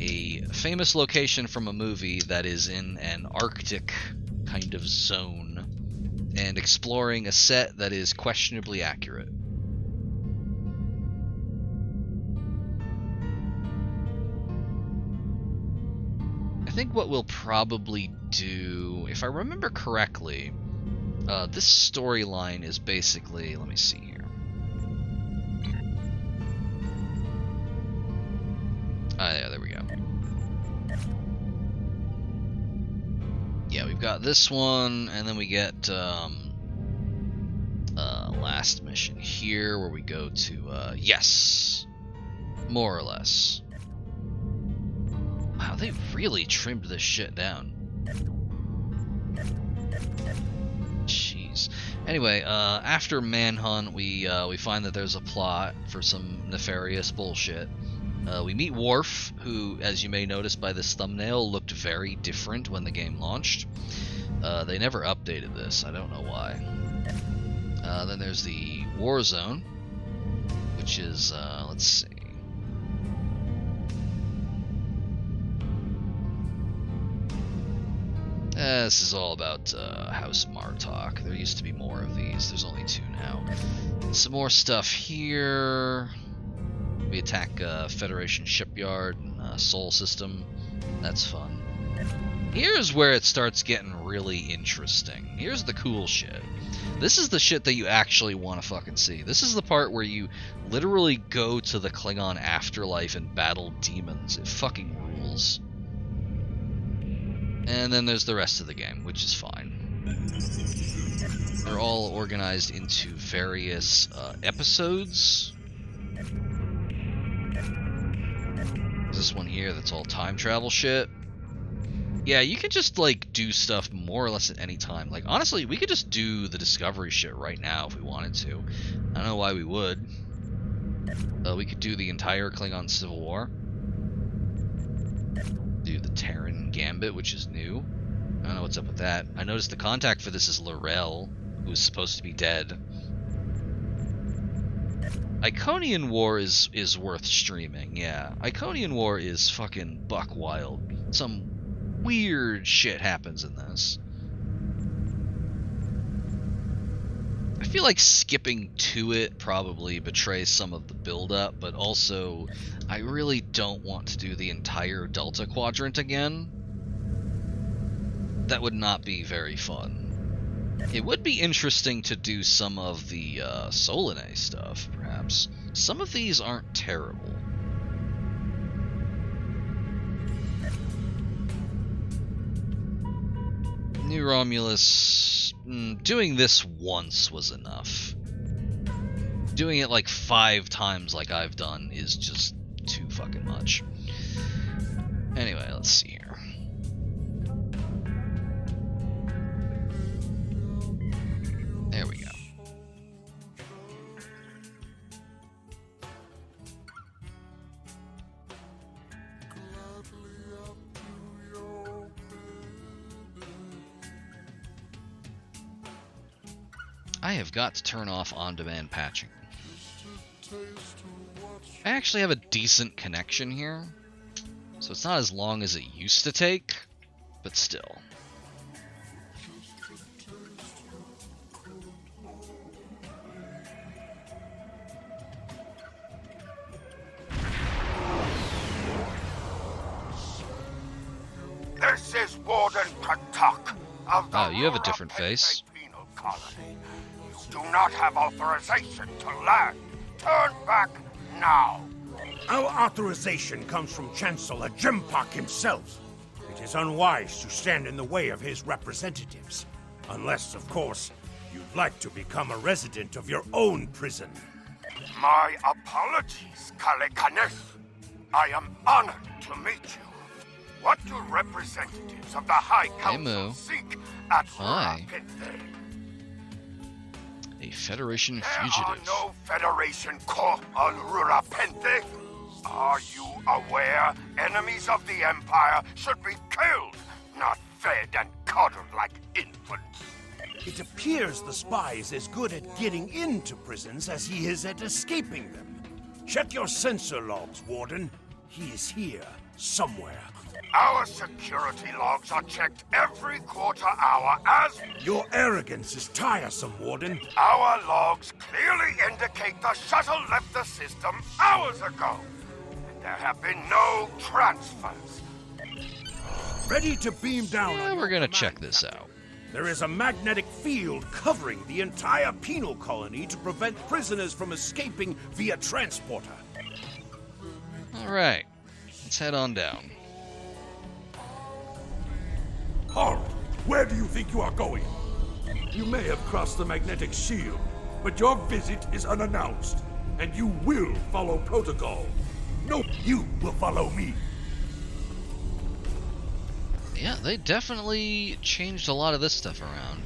a famous location from a movie that is in an Arctic kind of zone and exploring a set that is questionably accurate. I think what we'll probably do, if I remember correctly, this storyline is basically, let me see here. Ah, yeah, there we go. Yeah, we've got this one, and then we get last mission here, where we go to, yes, more or less. Wow, they really trimmed this shit down. Jeez. Anyway, after Manhunt, we find that there's a plot for some nefarious bullshit. We meet Worf, who, as you may notice by this thumbnail, looked very different when the game launched. They never updated this, I don't know why. Then there's the War Zone, which is, let's see. This is all about House Martok. There used to be more of these. There's only 2 now. Some more stuff here. We attack Federation Shipyard, Sol System. That's fun. Here's where it starts getting really interesting. Here's the cool shit. This is the shit that you actually want to fucking see. This is the part where you literally go to the Klingon afterlife and battle demons. It fucking rules. And then there's the rest of the game, which is fine. They're all organized into various episodes. There's this one here that's all time travel shit. Yeah, you can just, like, do stuff more or less at any time. Like, honestly, we could just do the Discovery shit right now if we wanted to. I don't know why we would. We could do the entire Klingon Civil War. Do the Terran Gambit, which is new. I don't know what's up with that. I noticed the contact for this is Laurel, who's supposed to be dead. Iconian War is worth streaming, yeah. Iconian War is fucking buck wild. Some weird shit happens in this. I feel like skipping to it probably betrays some of the build-up, but also I really don't want to do the entire Delta Quadrant again. That would not be very fun. It would be interesting to do some of the Solanae stuff, perhaps. Some of these aren't terrible. New Romulus... doing this once was enough. Doing it like 5 times like I've done is just too fucking much. Anyway, let's see here. There we go. I have got to turn off on-demand patching. I actually have a decent connection here, so it's not as long as it used to take, but still. This is Warden Katuk of the Oh, you have a different face. Penal Colony. You do not have authorization to land. Turn back now. Our authorization comes from Chancellor Jimpak himself. It is unwise to stand in the way of his representatives. Unless, of course, you'd like to become a resident of your own prison. My apologies, Kalekanes. I am honored to meet you. What do representatives of the High Council seek at Rapinthe? A Federation There fugitive. are no Federation corps on Rurapente. Are you aware enemies of the Empire should be killed, not fed and coddled like infants? It appears the spy is as good at getting into prisons as he is at escaping them. Check your sensor logs, Warden. He is here, somewhere. Our security logs are checked every quarter hour as... Your arrogance is tiresome, Warden. Our logs clearly indicate the shuttle left the system hours ago. And there have been no transfers. Ready to beam down. Yeah, we're gonna check this out. There is a magnetic field covering the entire penal colony to prevent prisoners from escaping via transporter. Alright, let's head on down. Horror, where do you think you are going? You may have crossed the magnetic shield, but your visit is unannounced, and you will follow protocol. No, you will follow me. Yeah, they definitely changed a lot of this stuff around.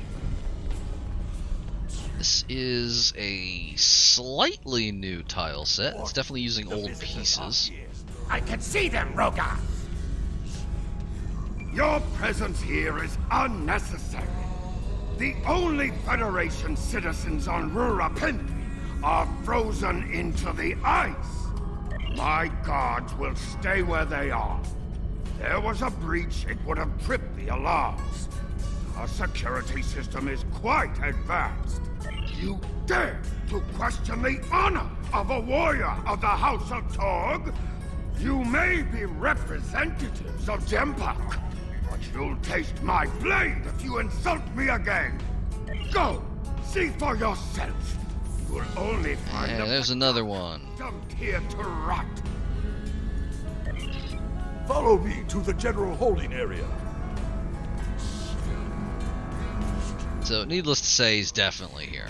This is a slightly new tile set. It's definitely using old pieces. I can see them, Roga! Your presence here is unnecessary. The only Federation citizens on Rurapente are frozen into the ice. My guards will stay where they are. If there was a breach, it would have tripped the alarms. Our security system is quite advanced. You dare to question the honor of a warrior of the House of Torg? You may be representatives of Jempak, but you'll taste my blade if you insult me again. Go, see for yourself. You will only find Yeah, there's another one. dumped here to rot. Follow me to the general holding area. So, needless to say, he's definitely here.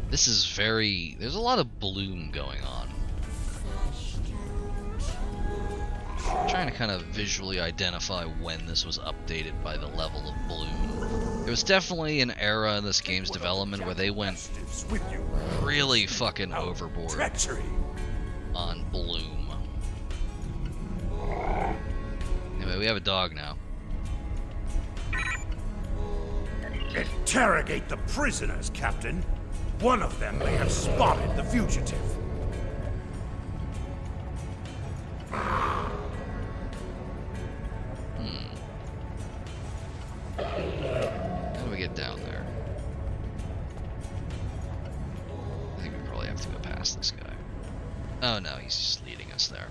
This is very... there's a lot of bloom going on. I'm trying to kind of visually identify when this was updated by the level of bloom. There was definitely an era in this game's development where they went really fucking overboard on bloom. Anyway, we have a dog now. Interrogate the prisoners, Captain. One of them may have spotted the fugitive. How do we get down there? I think we probably have to go past this guy. Oh no, he's just leading us there.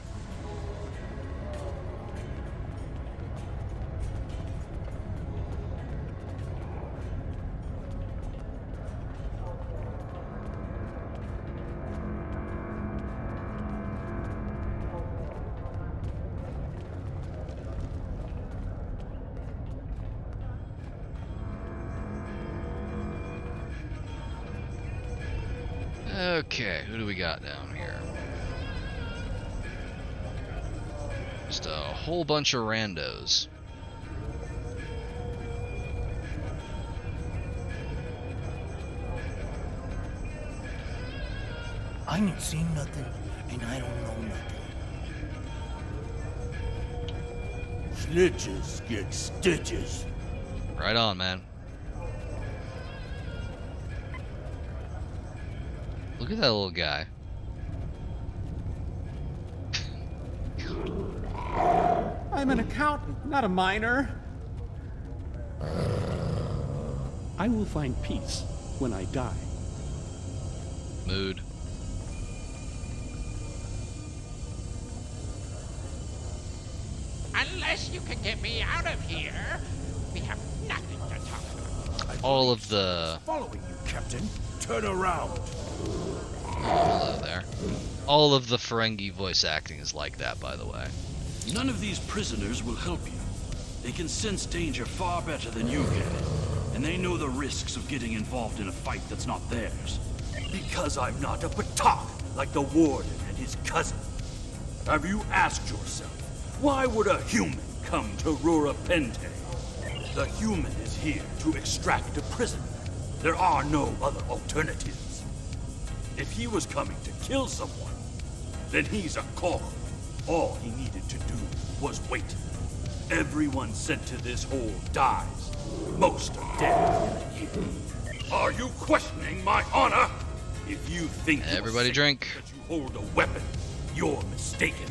Okay, who do we got down here? Just a whole bunch of randos. I ain't seen nothing, and I don't know nothing. Snitches get stitches. Right on, man. Look at that little guy. I'm an accountant, not a miner. I will find peace when I die. Mood. Unless you can get me out of here, we have nothing to talk about. All of the... Following you, Captain. Turn around. Hello there. All of the Ferengi voice acting is like that, by the way. None of these prisoners will help you. They can sense danger far better than you can. And they know the risks of getting involved in a fight that's not theirs. Because I'm not a Batak like the Warden and his cousin. Have you asked yourself, why would a human come to Rura Pente? The human is here to extract a prisoner. There are no other alternatives. If he was coming to kill someone, then he's a Kor. All he needed to do was wait. Everyone sent to this hole dies. Most are dead in a year. Are you questioning my honor? If you think everybody drink that you hold a weapon, you're mistaken.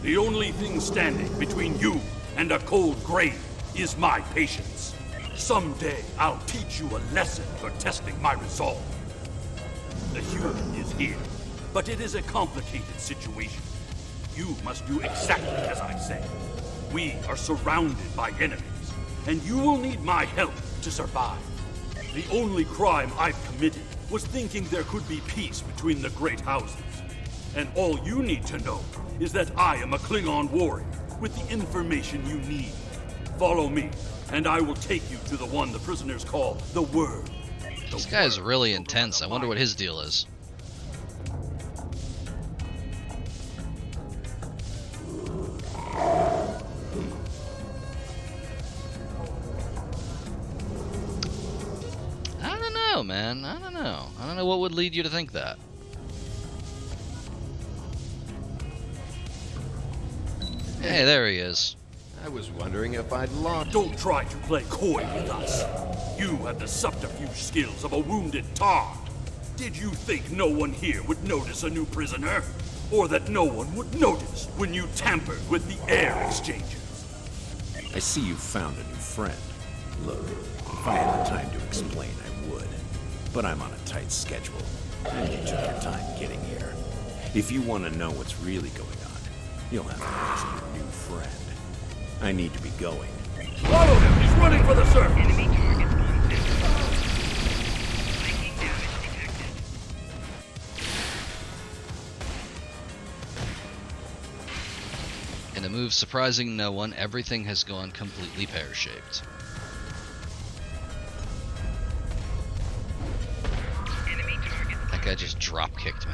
The only thing standing between you and a cold grave is my patience. Someday I'll teach you a lesson for testing my resolve. The human is here, but it is a complicated situation. You must do exactly as I say. We are surrounded by enemies, and you will need my help to survive. The only crime I've committed was thinking there could be peace between the great houses. And all you need to know is that I am a Klingon warrior with the information you need. Follow me, and I will take you to the one the prisoners call the Word. This guy's really intense. I wonder what his deal is. I don't know, man. I don't know. I don't know what would lead you to think that. Hey, there he is. I was wondering if I'd lost. Don't try to play coy with us. You have the subterfuge skills of a wounded tar. Did you think no one here would notice a new prisoner? Or that no one would notice when you tampered with the air exchanges? I see you found a new friend. Look, if I had the time to explain, I would. But I'm on a tight schedule, and you took your time getting here. If you want to know what's really going on, you'll have to ask your new friend. I need to be going. Follow him! He's running for the surface! Enemy targets on this. Flanking damage detected. In a move surprising no one, everything has gone completely pear-shaped. Enemy target. That guy just drop-kicked me.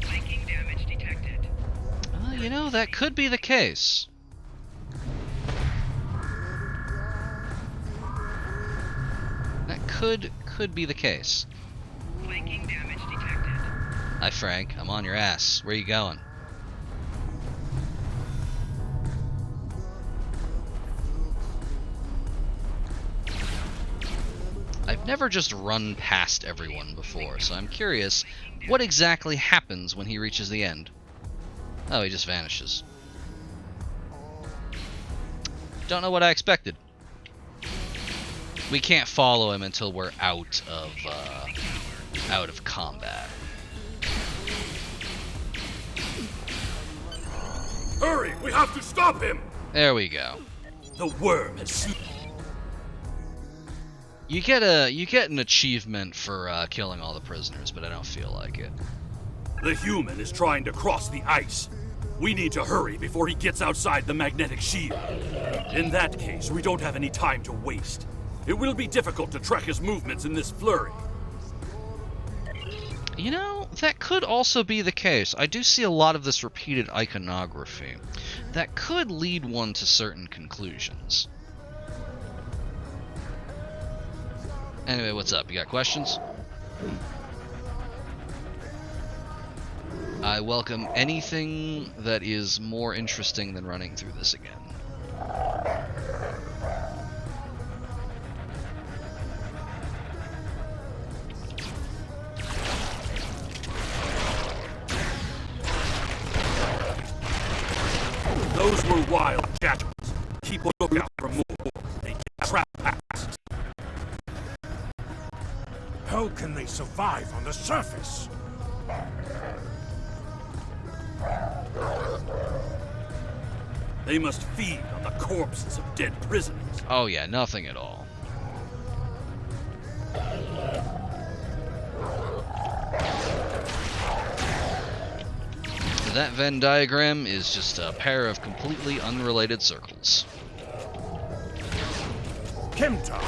Flanking damage detected. You know, that could be the case. That could be the case. Flanking damage detected. Hi, Frank. I'm on your ass. Where you going? never just run past everyone before, so I'm curious what exactly happens when he reaches the end. Oh, he just vanishes. Don't know what I expected. We can't follow him until we're out of combat. Hurry! We have to stop him! There we go. The worm has... You get an achievement for killing all the prisoners, but I don't feel like it. The human is trying to cross the ice. We need to hurry before he gets outside the magnetic shield. In that case, we don't have any time to waste. It will be difficult to track his movements in this flurry. You know, that could also be the case. I do see a lot of this repeated iconography. That could lead one to certain conclusions. Anyway, what's up? You got questions? I welcome anything that is more interesting than running through this again. Those were wild jackals. Keep a lookout for more. They get trapped past. How can they survive on the surface? They must feed on the corpses of dead prisoners. Oh yeah, nothing at all. That Venn diagram is just a pair of completely unrelated circles. Kemtar,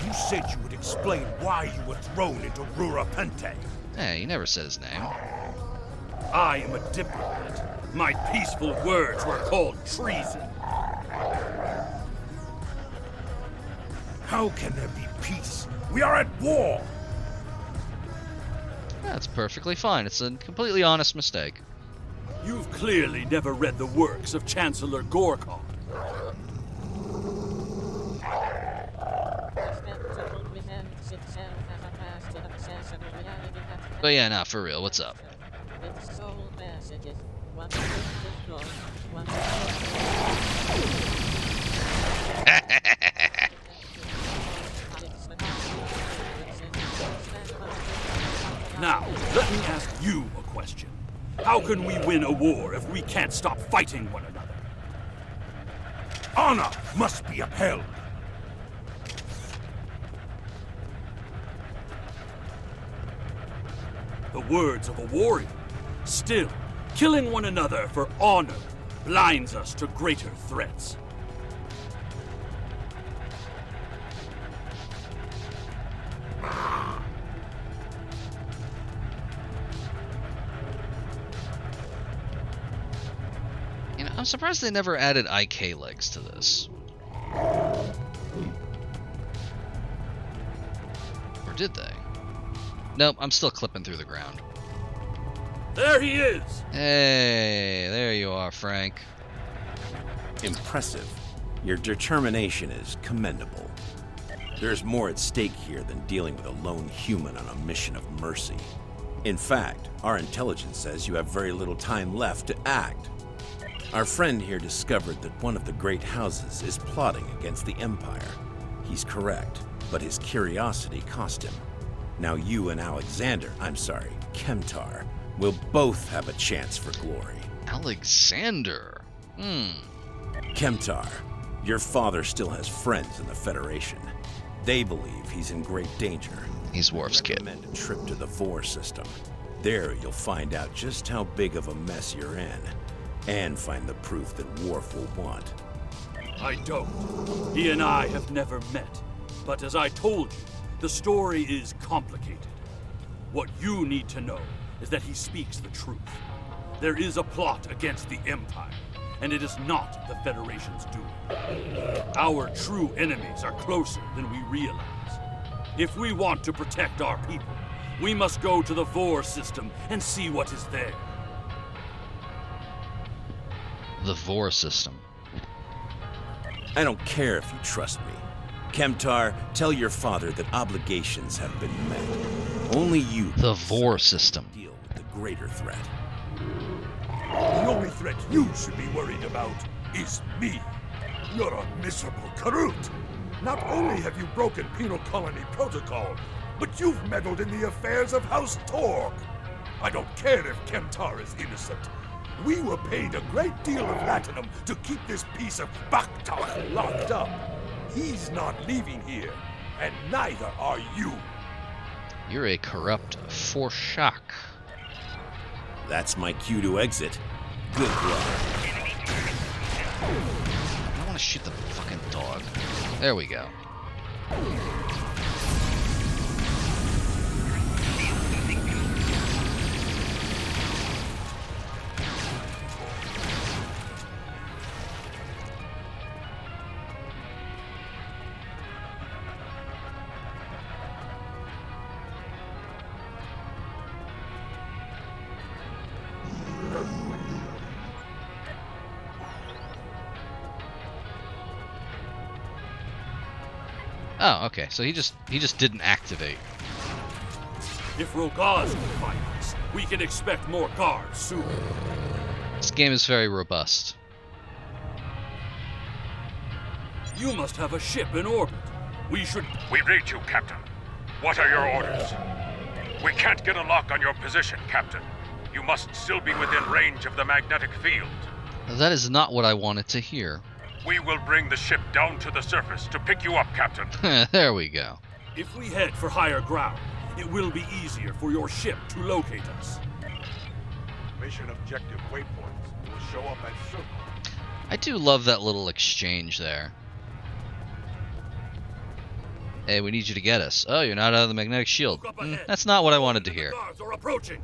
you said you would explain why you were thrown into Rurapente. Hey, he never said his name. I am a diplomat. My peaceful words were called treason. How can there be peace? We are at war! That's perfectly fine. It's a completely honest mistake. You've clearly never read the works of Chancellor Gorkon. But yeah, nah, for real, what's up? Now, let me ask you a question. How can we win a war if we can't stop fighting one another? Honor must be upheld. The words of a warrior. Still, killing one another for honor blinds us to greater threats. You know, I'm surprised they never added IK legs to this. Or did they? Nope, I'm still clipping through the ground. There he is! Hey, there you are, Frank. Impressive. Your determination is commendable. There's more at stake here than dealing with a lone human on a mission of mercy. In fact, our intelligence says you have very little time left to act. Our friend here discovered that one of the great houses is plotting against the Empire. He's correct, but his curiosity cost him. Now you and Kemtar, will both have a chance for glory. Alexander? Kemtar, your father still has friends in the Federation. They believe he's in great danger. He's Worf's kid. Recommend a trip to the Vor system. There you'll find out just how big of a mess you're in, and find the proof that Worf will want. I don't. He and I have never met. But as I told you, the story is complicated. What you need to know is that he speaks the truth. There is a plot against the Empire, and it is not the Federation's doing. Our true enemies are closer than we realize. If we want to protect our people, we must go to the Vor system and see what is there. The Vor system. I don't care if you trust me. Chemtar, tell your father that obligations have been met. Only you... The Vor system. ...deal with the greater threat. The only threat you should be worried about is me. You're a miserable Karut. Not only have you broken penal colony protocol, but you've meddled in the affairs of House Torg. I don't care if Chemtar is innocent. We were paid a great deal of latinum to keep this piece of Baktak locked up. He's not leaving here, and neither are you. You're a corrupt Forshak. That's my cue to exit. Good luck. I don't want to shoot the fucking dog. There we go. Oh, okay. So he just didn't activate. If Rogaz can fight us, we can expect more guards soon. This game is very robust. You must have a ship in orbit. We should... We read you, Captain. What are your orders? We can't get a lock on your position, Captain. You must still be within range of the magnetic field. That is not what I wanted to hear. We will bring the ship down to the surface to pick you up, Captain. There we go. If we head for higher ground, it will be easier for your ship to locate us. Mission objective waypoints will show up as circle. I do love that little exchange there. Hey, we need you to get us. Oh, you're not out of the magnetic shield. That's not what I wanted to hear. Guards are approaching.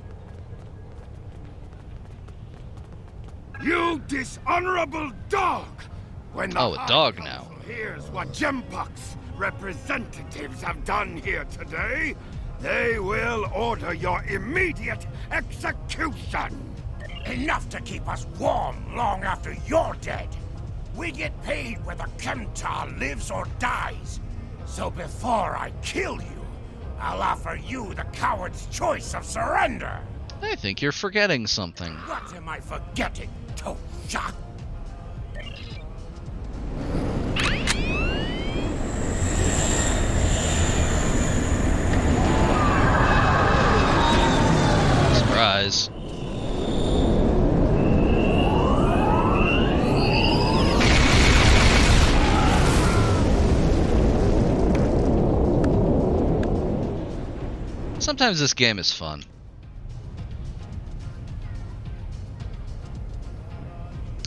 You dishonorable dog! When the a dog now. Here's what Gempok's representatives have done here today, they will order your immediate execution. Enough to keep us warm long after you're dead. We get paid whether Chemtar lives or dies. So before I kill you, I'll offer you the coward's choice of surrender. I think you're forgetting something. What am I forgetting, Toshak? Surprise. Sometimes this game is fun.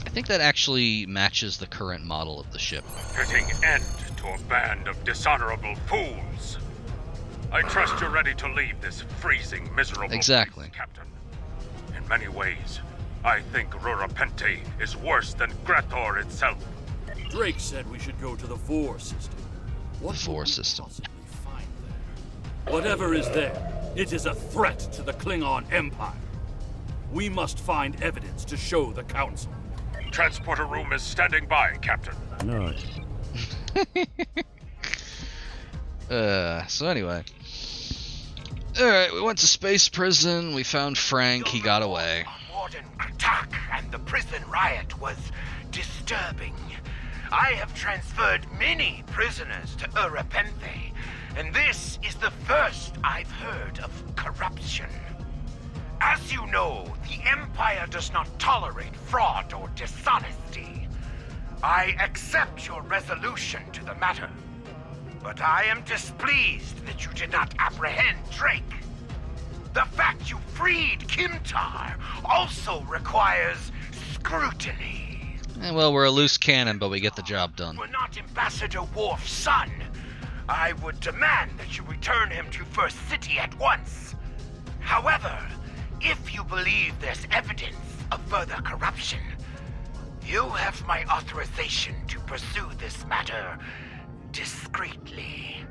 I think that actually matches the current model of the ship. Putting end to a band of dishonorable fools. I trust you're ready to leave this freezing, miserable Exactly. place, Captain. In many ways, I think Rurapente is worse than Grator itself. Drake said we should go to the Vor system. What Vor system? Find there? Whatever is there, it is a threat to the Klingon Empire. We must find evidence to show the Council. Transporter room is standing by, Captain. No. So anyway. Alright, we went to space prison, we found Frank, he got away. Warden Kratak and the prison riot was disturbing. I have transferred many prisoners to Urapenthe, and this is the first I've heard of corruption. As you know, the Empire does not tolerate fraud or dishonesty. I accept your resolution to the matter, but I am displeased that you did not apprehend Drake. The fact you freed Chemtar also requires scrutiny. Well, we're a loose cannon, but we get the job done. We're not Ambassador Worf's son. I would demand that you return him to First City at once. However, if you believe there's evidence of further corruption, you have my authorization to pursue this matter discreetly.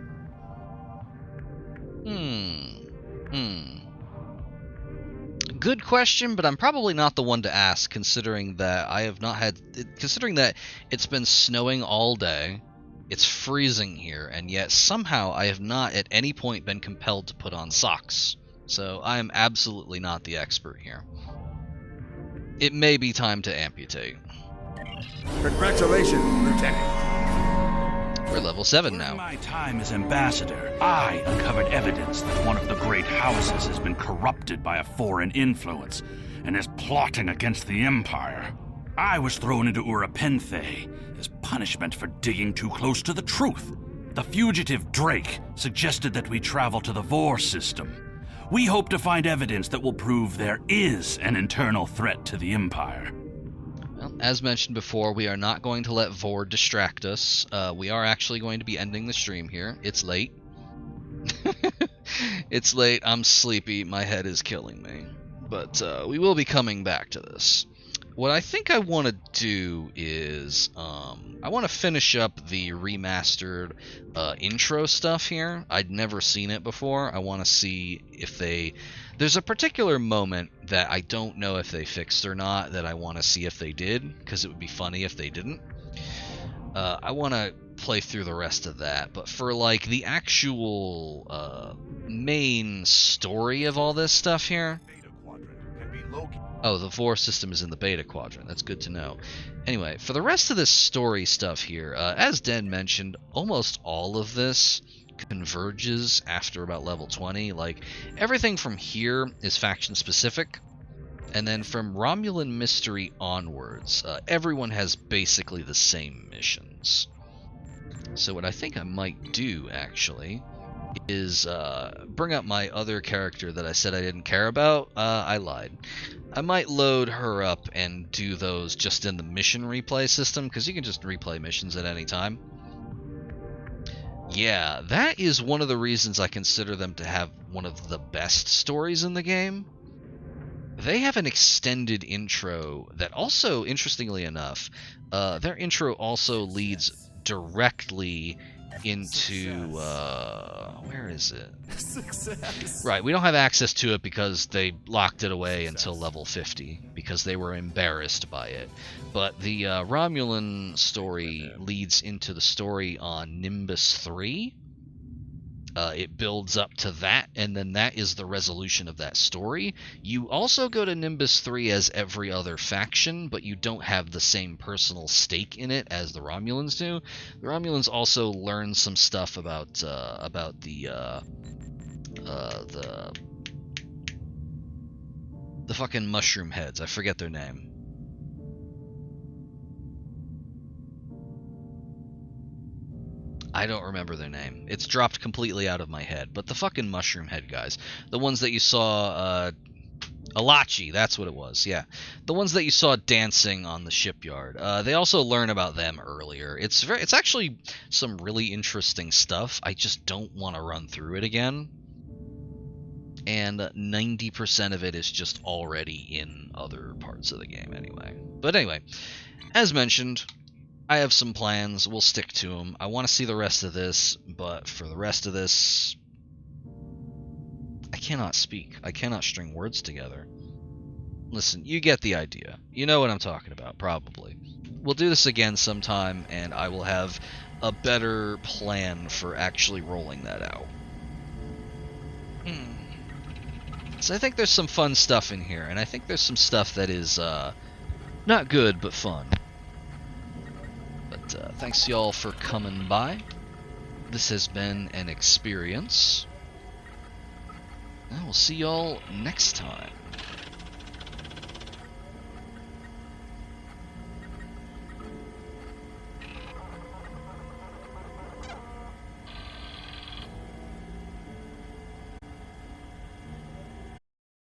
Good question, but I'm probably not the one to ask, considering that I have not had... Considering that it's been snowing all day, It's freezing here, and yet somehow I have not at any point been compelled to put on socks. So I am absolutely not the expert here. It may be time to amputate. Congratulations, Lieutenant. We're level 7 During now. my time as ambassador, I uncovered evidence that one of the great houses has been corrupted by a foreign influence and is plotting against the Empire. I was thrown into Urapenthe as punishment for digging too close to the truth. The fugitive Drake suggested that we travel to the Vor system. We hope to find evidence that will prove there is an internal threat to the Empire. Well, as mentioned before, we are not going to let Vor distract us. We are actually going to be ending the stream here. It's late. It's late. I'm sleepy. My head is killing me. But we will be coming back to this. What I think I want to do is I want to finish up the remastered intro stuff here. I'd never seen it before. I want to see if there's a particular moment that I don't know if they fixed or not that I want to see if they did, because it would be funny if they didn't. I want to play through the rest of that, but for like the actual main story of all this stuff here. Oh, the Vor system is in the beta quadrant. That's good to know. Anyway, for the rest of this story stuff here, as Den mentioned, almost all of this converges after about level 20. Like, everything from here is faction specific, and then from Romulan Mystery onwards, everyone has basically the same missions. So what I think I might do, actually, is bring up my other character that I said I didn't care about. I lied. I might load her up and do those just in the mission replay system, because you can just replay missions at any time. Yeah, that is one of the reasons I consider them to have one of the best stories in the game. They have an extended intro that also, interestingly enough, their intro also leads directly into where is it? Success. Right, we don't have access to it because they locked it away until level 50 because they were embarrassed by it. But the Romulan story leads into the story on Nimbus 3. It builds up to that, and then that is the resolution of that story. You also go to Nimbus 3 as every other faction, but you don't have the same personal stake in it as the Romulans do. The Romulans also learn some stuff about the fucking mushroom heads. I forget their name. I don't remember their name. It's dropped completely out of my head. But the fucking mushroom head guys. The ones that you saw, Alachi, that's what it was, yeah. The ones that you saw dancing on the shipyard. They also learn about them earlier. It's actually some really interesting stuff. I just don't want to run through it again. And 90% of it is just already in other parts of the game anyway. But anyway, as mentioned, I have some plans. We'll stick to them. I want to see the rest of this, but for the rest of this, I cannot speak. I cannot string words together. Listen, you get the idea. You know what I'm talking about, probably. We'll do this again sometime, and I will have a better plan for actually rolling that out. So I think there's some fun stuff in here, and I think there's some stuff that is not good, but fun. But thanks y'all for coming by. This has been an experience. And we'll see y'all next time.